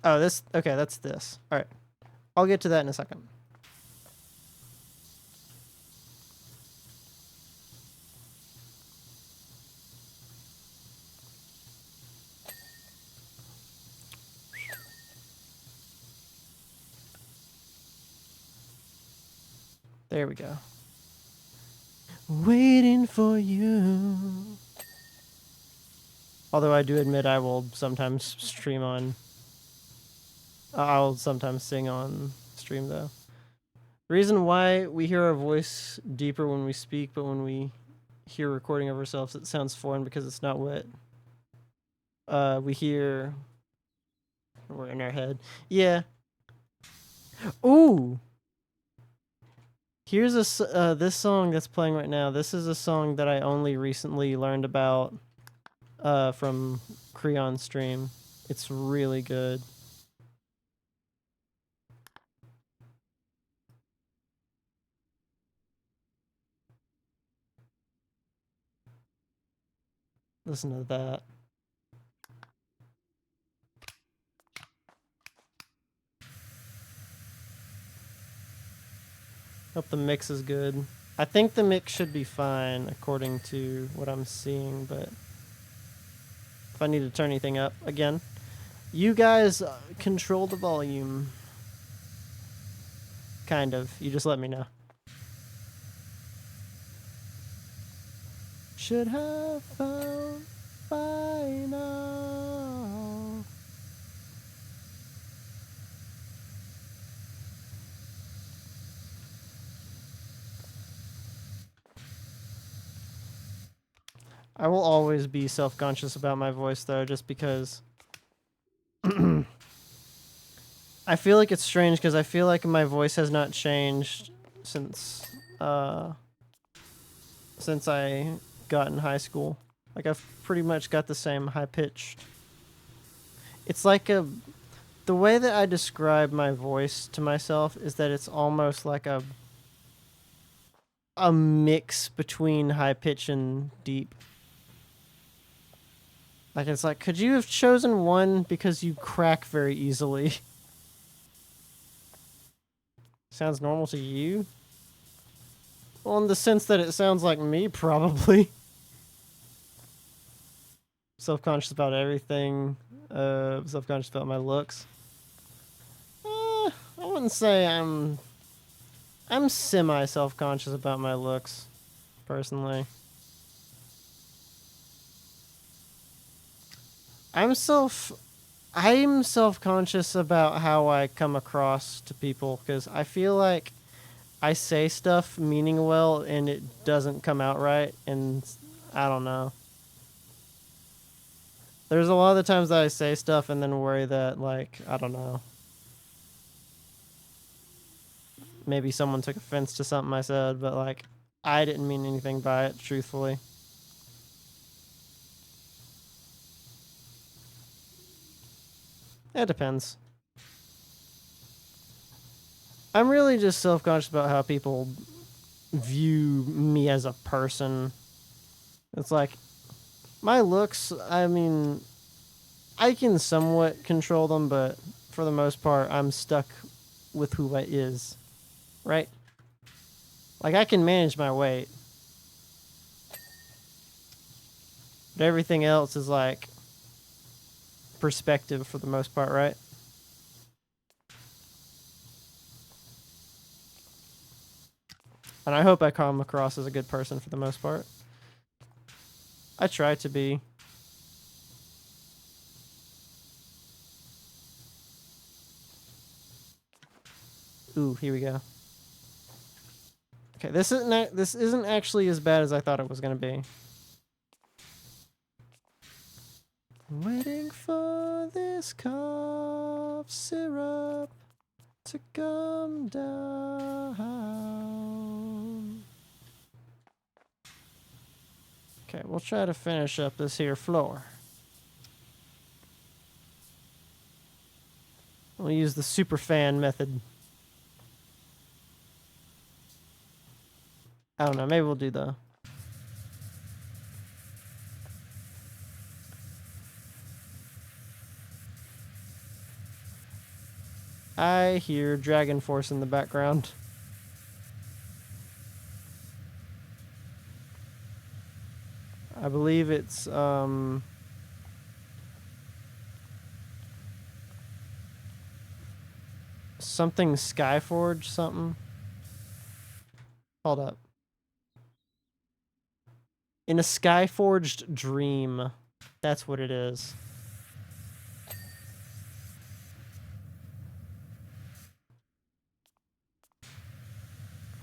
Oh, this. Okay, that's this. Alright. I'll get to that in a second. There we go. Waiting for you. Although I do admit I will sometimes stream on... I'll sometimes sing on stream, though. The reason why we hear our voice deeper when we speak, but when we hear recording of ourselves, it sounds foreign because it's not what we hear. We're in our head. Yeah. Ooh! Here's this song that's playing right now. This is a song that I only recently learned about from Creon's stream. It's really good. Listen to that. Hope the mix is good. I think the mix should be fine according to what I'm seeing, but if I need to turn anything up, again, you guys control the volume. Kind of. You just let me know. Should have found by now. I will always be self-conscious about my voice, though, just because I feel like it's strange because I feel like my voice has not changed since I got in high school. Like I've pretty much got the same high-pitched. It's like the way that I describe my voice to myself is that it's almost like a mix between high pitch and deep. Like it's like, could you have chosen one because you crack very easily? Sounds normal to you? Well, in the sense that it sounds like me, probably. Self-conscious about everything. Self-conscious about my looks. I wouldn't say I'm semi self-conscious about my looks, personally. I'm self-conscious about how I come across to people because I feel like I say stuff meaning well and it doesn't come out right, and I don't know. There's a lot of the times that I say stuff and then worry that, like, I don't know. Maybe someone took offense to something I said, but, like, I didn't mean anything by it, truthfully. It depends. I'm really just self-conscious about how people view me as a person. It's like, my looks, I mean, I can somewhat control them, but for the most part, I'm stuck with who I is, right? Like, I can manage my weight, but everything else is, like, perspective for the most part, right? And I hope I come across as a good person for the most part. I try to be. Ooh, here we go. Okay, this isn't actually as bad as I thought it was gonna be. Waiting for this cough syrup to come down. Okay, we'll try to finish up this here floor. We'll use the super fan method. I don't know, maybe we'll do the... I hear Dragon Force in the background. I believe it's, something Skyforge something. Hold up. In a Skyforged dream. That's what it is.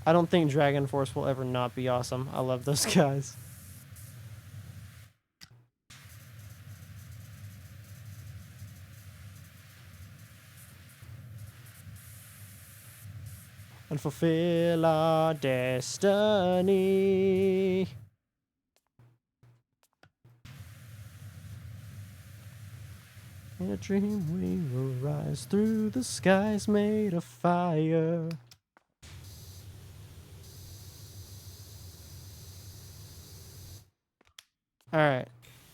I don't think Dragon Force will ever not be awesome. I love those guys. And fulfill our destiny. In a dream we will rise through the skies made of fire. Alright.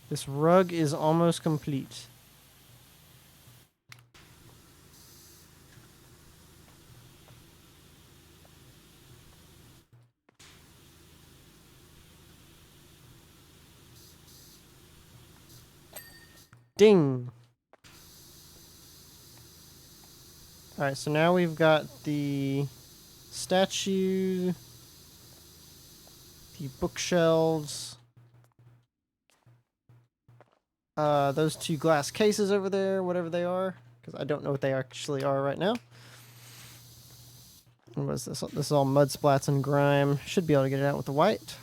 This rug is almost complete. Ding! Alright, so now we've got the statue, the bookshelves, those two glass cases over there, whatever they are, because I don't know what they actually are right now. And what is this? This is all mud splats and grime. Should be able to get it out with the white.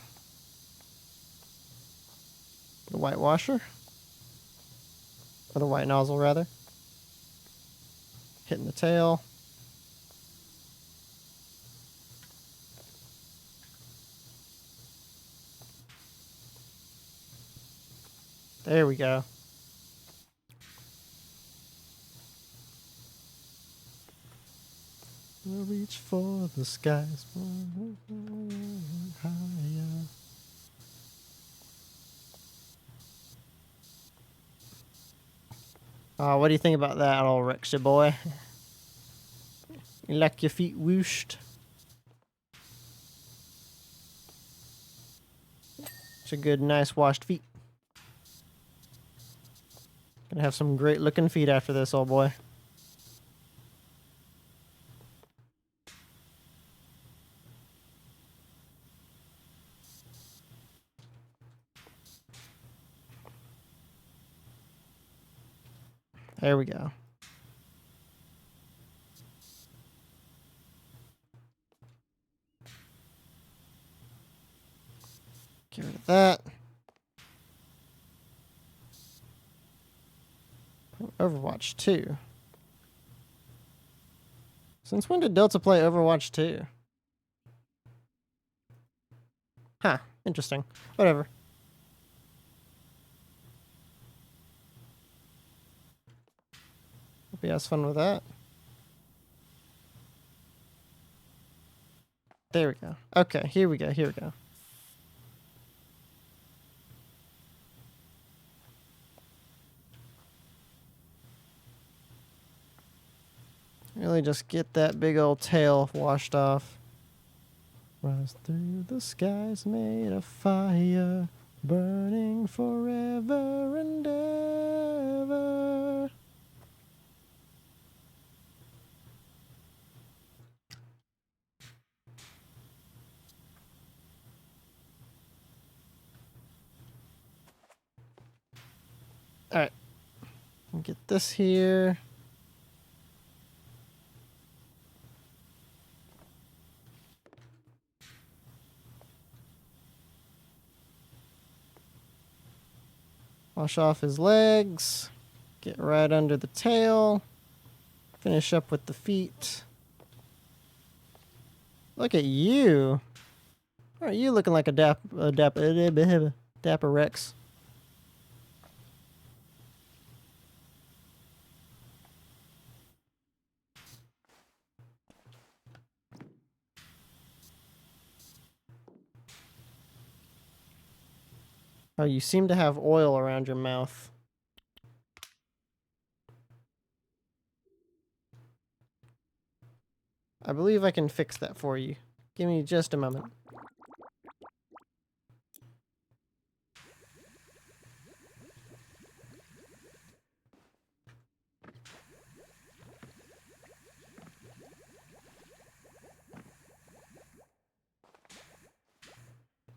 The white washer. Or the white nozzle, rather. Hitting the tail. There we go. We'll reach for the skies higher. What do you think about that, old rickshaw boy? You like your feet whooshed? It's a good, nice washed feet. Gonna have some great looking feet after this, old boy. There we go. Get rid of that. Overwatch 2. Since when did Delta play Overwatch 2? Huh. Interesting. Whatever. Hope he has fun with that. There we go. Okay, here we go. Here we go. Really just get that big old tail washed off. Rise through the skies made of fire, burning forever and ever. Alright. Get this here. Wash off his legs. Get right under the tail. Finish up with the feet. Look at you. Aren't you looking like a dapper Rex? Oh, you seem to have oil around your mouth. I believe I can fix that for you. Give me just a moment.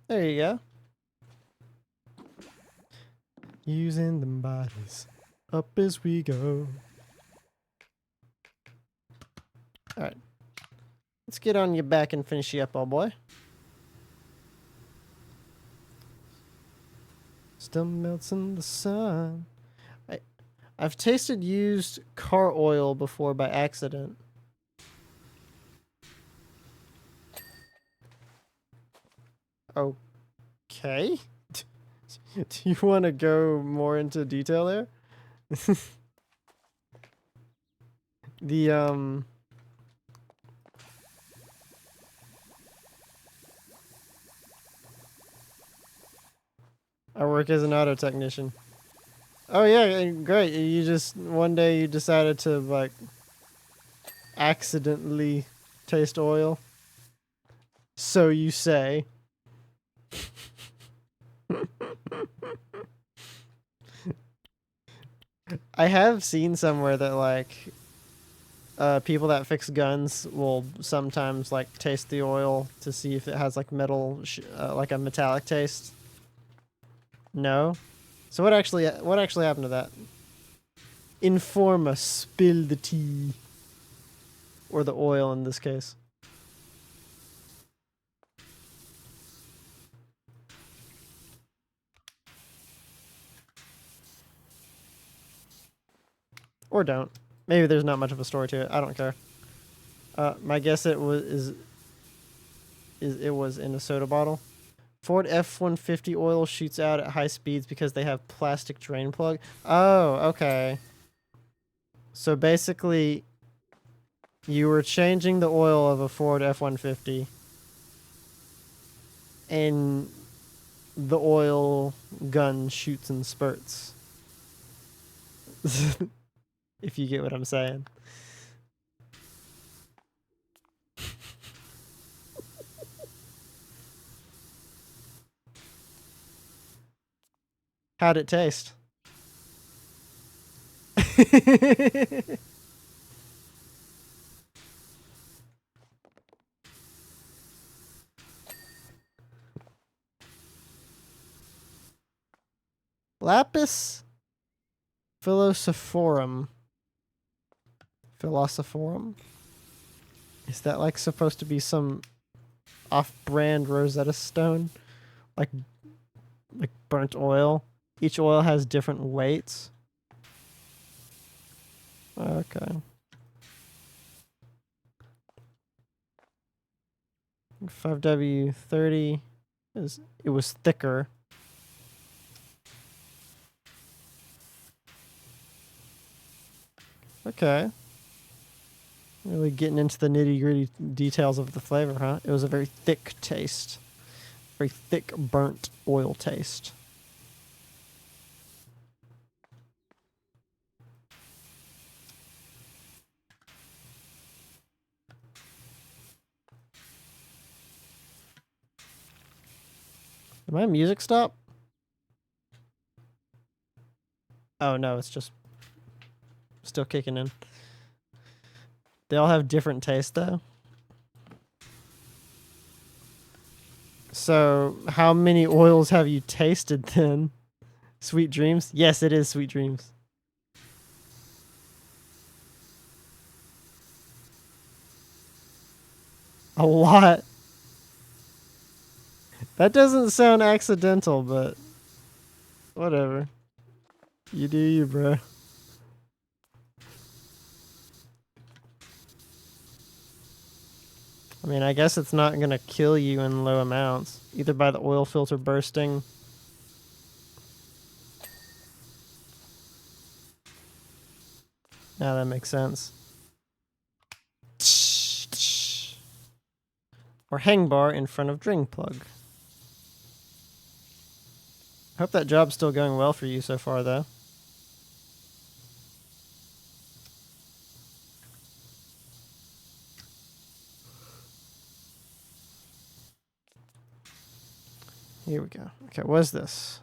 There you go. Using them bodies up as we go. Alright. Let's get on your back and finish you up, old boy. Still melts in the sun. I've tasted used car oil before by accident. Okay. Do you want to go more into detail there? I work as an auto technician. Oh yeah, great. You just one day you decided to like accidentally taste oil. So you say. I have seen somewhere that like people that fix guns will sometimes like taste the oil to see if it has like metal like a metallic taste. No. So what actually happened to that? Inform us, spill the tea. Or the oil in this case. Or don't. Maybe there's not much of a story to it. I don't care. My guess it was in a soda bottle. Ford F-150 oil shoots out at high speeds because they have plastic drain plug. Oh, okay. So basically, you were changing the oil of a Ford F-150, and the oil gun shoots in spurts. If you get what I'm saying. How'd it taste? Lapis philosophorum. Philosophorum? Is that like supposed to be some off-brand Rosetta Stone? Like burnt oil? Each oil has different weights? Okay. 5W30 is it was thicker. Okay. Really getting into the nitty-gritty details of the flavor, huh? It was a very thick taste. Very thick, burnt oil taste. Did my music stop? Oh no, it's just still kicking in. They all have different tastes though. So, how many oils have you tasted then? Sweet Dreams? Yes, it is Sweet Dreams. A lot. That doesn't sound accidental, but whatever. You do you, bro. I mean, I guess it's not going to kill you in low amounts, either by the oil filter bursting. Yeah, that makes sense. Or hang bar in front of drain plug. Hope that job's still going well for you so far, though. Here we go. Okay, what is this?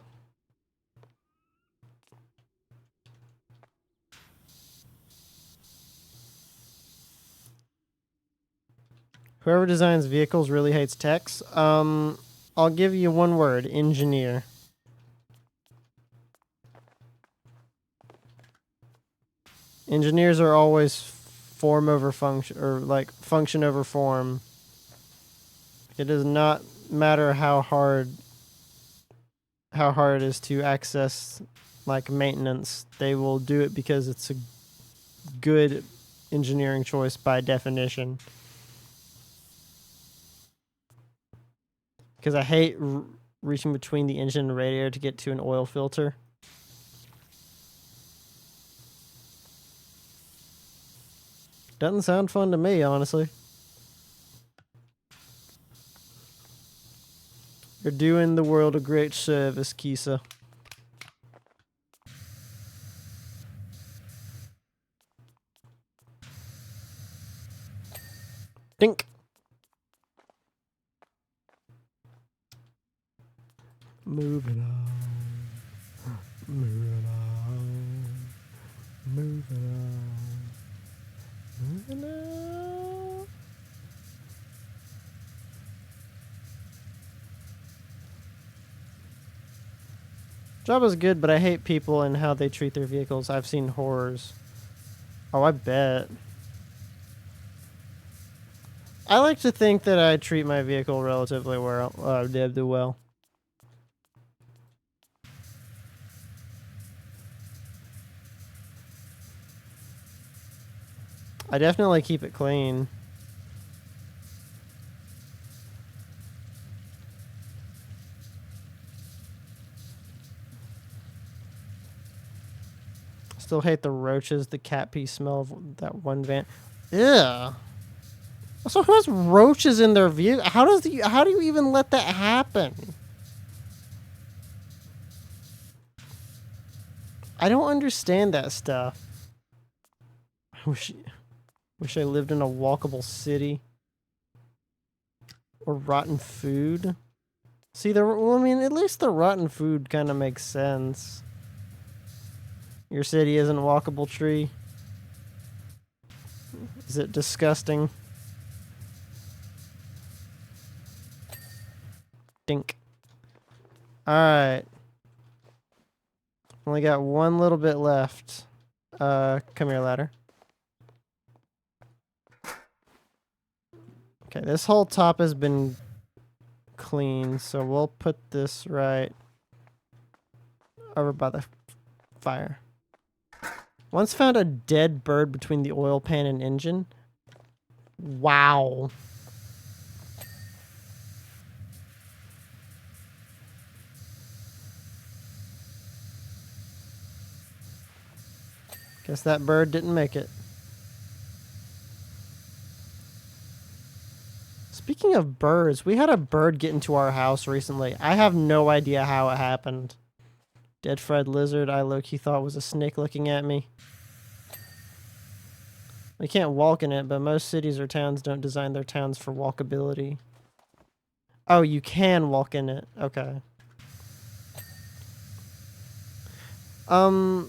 Whoever designs vehicles really hates techs. I'll give you one word: engineer. Engineers are always form over function, or like function over form. It does not matter how hard it is to access like maintenance. They will do it because it's a good engineering choice by definition. Because I hate reaching between the engine and radiator to get to an oil filter. Doesn't sound fun to me, honestly. You're doing the world a great service, Kisa. Dink. Moving on. Moving on. Moving on. Moving on. Jabba's good, but I hate people and how they treat their vehicles. I've seen horrors. Oh, I bet. I like to think that I treat my vehicle relatively well. Well. I definitely keep it clean. Still hate the roaches, the cat pee smell of that one van. Ew. So who has roaches in their vehicle? How do you even let that happen? I don't understand that stuff. I wish I lived in a walkable city. Or rotten food. See, well, I mean, at least the rotten food kind of makes sense. Your city isn't a walkable tree. Is it disgusting? Dink. Alright. Only got one little bit left. Come here, ladder. Okay, this whole top has been clean, so we'll put this right over by the fire. Once found a dead bird between the oil pan and engine. Wow. Guess that bird didn't make it. Speaking of birds, we had a bird get into our house recently. I have no idea how it happened. Dead fried lizard I low-key thought was a snake looking at me. We can't walk in it, but most cities or towns don't design their towns for walkability. Oh, you can walk in it. Okay. I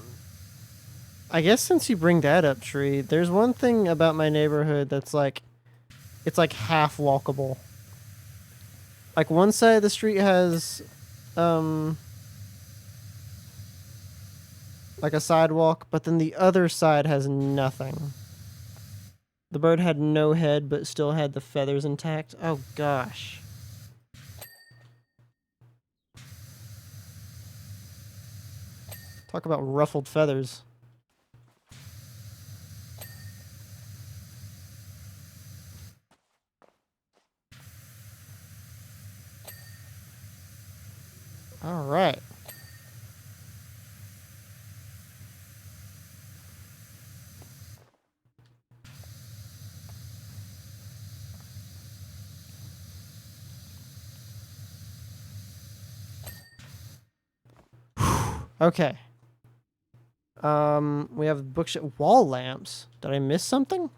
guess since you bring that up, Tree, there's one thing about my neighborhood that's like, it's like half walkable. Like one side of the street has, like a sidewalk, but then the other side has nothing. The bird had no head, but still had the feathers intact. Oh gosh. Talk about ruffled feathers. All right. Okay. We have bookshelf wall lamps. Did I miss something?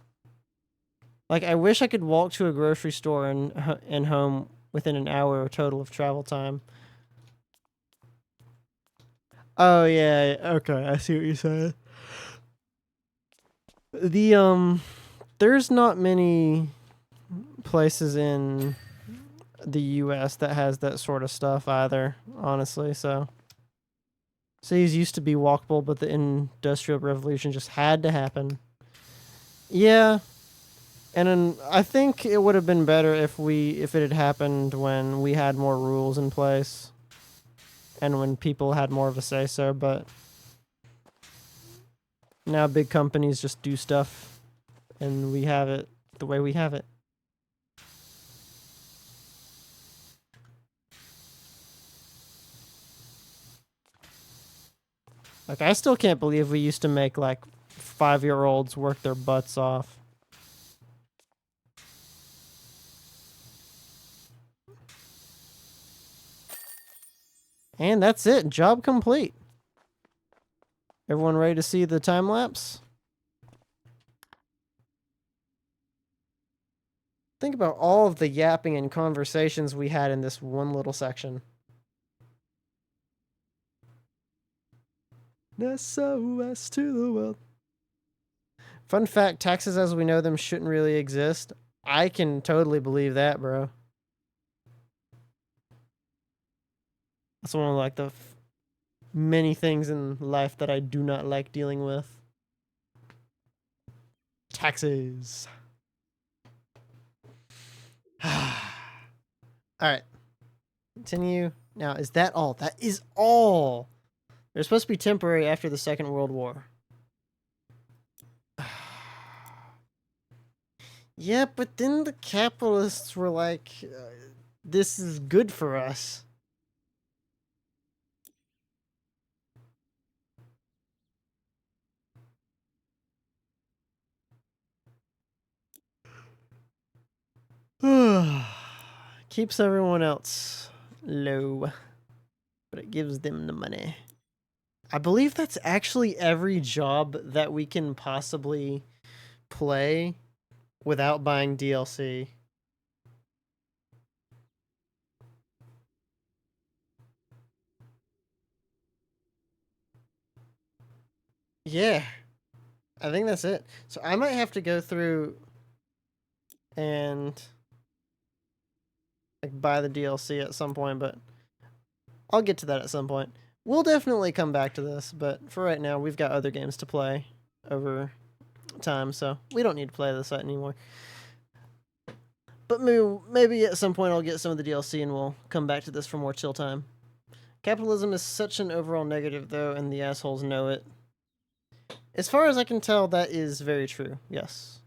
Like, I wish I could walk to a grocery store and home within an hour total of travel time. Oh yeah, okay, I see what you're saying. There's not many places in the US that has that sort of stuff either, honestly, so. Cities used to be walkable, but the Industrial Revolution just had to happen. Yeah. And then I think it would have been better if it had happened when we had more rules in place and when people had more of a say so, but now big companies just do stuff and we have it the way we have it. Like, I still can't believe we used to make like 5-year-olds work their butts off. And that's it. Job complete. Everyone ready to see the time lapse? Think about all of the yapping and conversations we had in this one little section. SOS to the world. Fun fact, taxes as we know them shouldn't really exist. I can totally believe that, bro. That's one of like the many things in life that I do not like dealing with. Taxes. Alright. Continue. Now, is that all? That is all! They're supposed to be temporary after the Second World War. Yeah, but then the capitalists were like, this is good for us. Keeps everyone else low, but it gives them the money. I believe that's actually every job that we can possibly play without buying DLC. Yeah, I think that's it. So I might have to go through and like buy the DLC at some point, but I'll get to that at some point. We'll definitely come back to this, but for right now, we've got other games to play over time, so we don't need to play this anymore. But maybe at some point I'll get some of the DLC and we'll come back to this for more chill time. Capitalism is such an overall negative, though, and the assholes know it. As far as I can tell, that is very true, yes.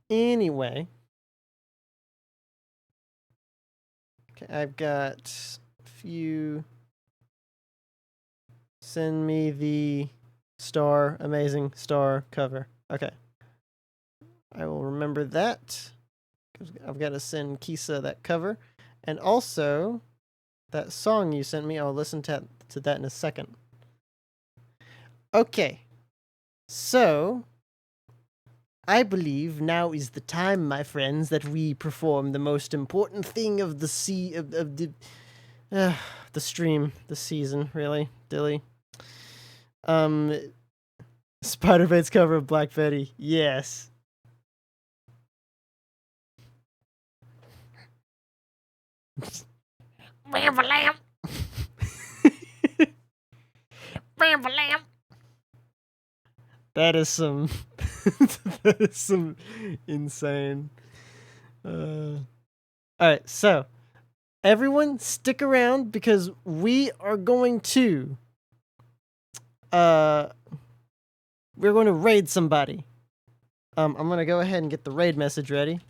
Anyway. Okay, I've got a few. Send me the amazing star cover. Okay. I will remember that. I've got to send Kisa that cover. And also, that song you sent me, I'll listen to that in a second. Okay. So, I believe now is the time, my friends, that we perform the most important thing of the the stream, the season, really, Dilly. Spider-Bait's cover of Black Betty. Yes. Bam-ba-lam. Bam-ba-lam. That is some that is some insane. Alright, so everyone stick around because we are going to we're going to raid somebody. I'm gonna go ahead and get the raid message ready.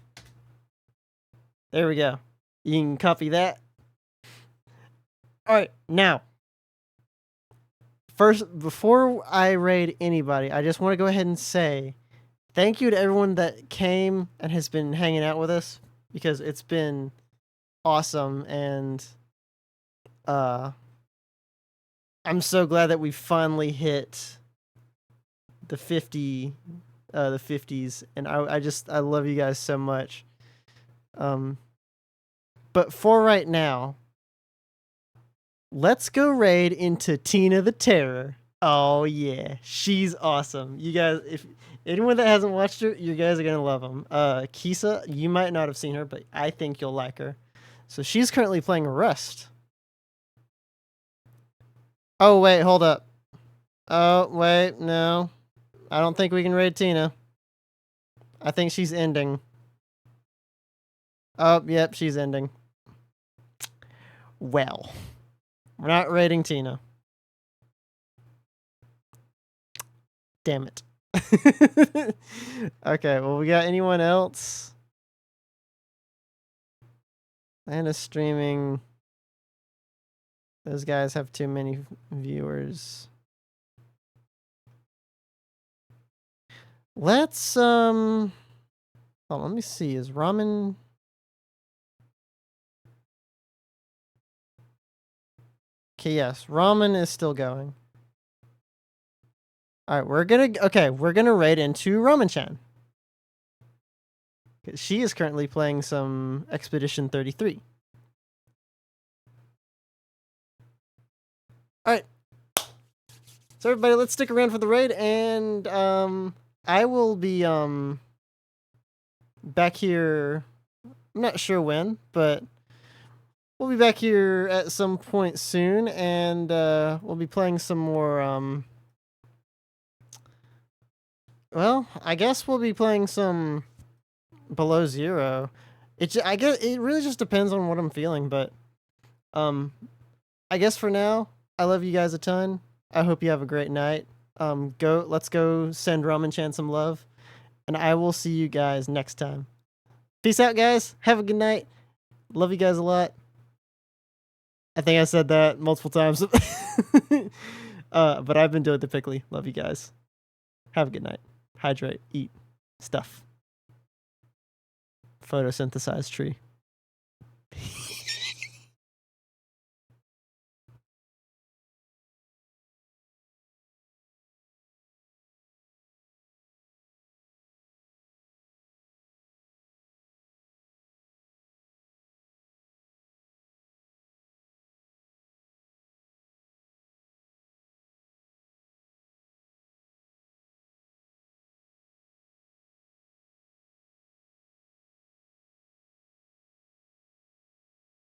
There we go. You can copy that. Alright, now. First, before I raid anybody, I just want to go ahead and say thank you to everyone that came and has been hanging out with us because it's been awesome and I'm so glad that we finally hit the 50 the 50s and I love you guys so much. But for right now, let's go raid into Tina the Terror. Oh yeah, she's awesome. You guys, if anyone that hasn't watched her, you guys are gonna love them. Kisa, you might not have seen her, but I think you'll like her. So she's currently playing Rust. Oh wait, hold up. Oh wait, no, I don't think we can raid Tina. I think she's ending. Oh, yep, she's ending. Well, we're not raiding Tina. Damn it. Okay, well, we got anyone else? Anna streaming. Those guys have too many viewers. Let's, hold on, let me see. Is Ramen... Okay, yes, Ramen is still going. Alright, we're gonna raid into Ramen-chan. She is currently playing some Expedition 33. Alright. So everybody, let's stick around for the raid, and I will be back here. I'm not sure when, but we'll be back here at some point soon, and we'll be playing some more. Well, I guess we'll be playing some Below Zero. I guess it really just depends on what I'm feeling, but I guess for now, I love you guys a ton. I hope you have a great night. Let's go send Ramen-chan some love, and I will see you guys next time. Peace out, guys. Have a good night. Love you guys a lot. I think I said that multiple times. But I've been doing the Pickly. Love you guys. Have a good night. Hydrate. Eat. Stuff. Photosynthesize tree.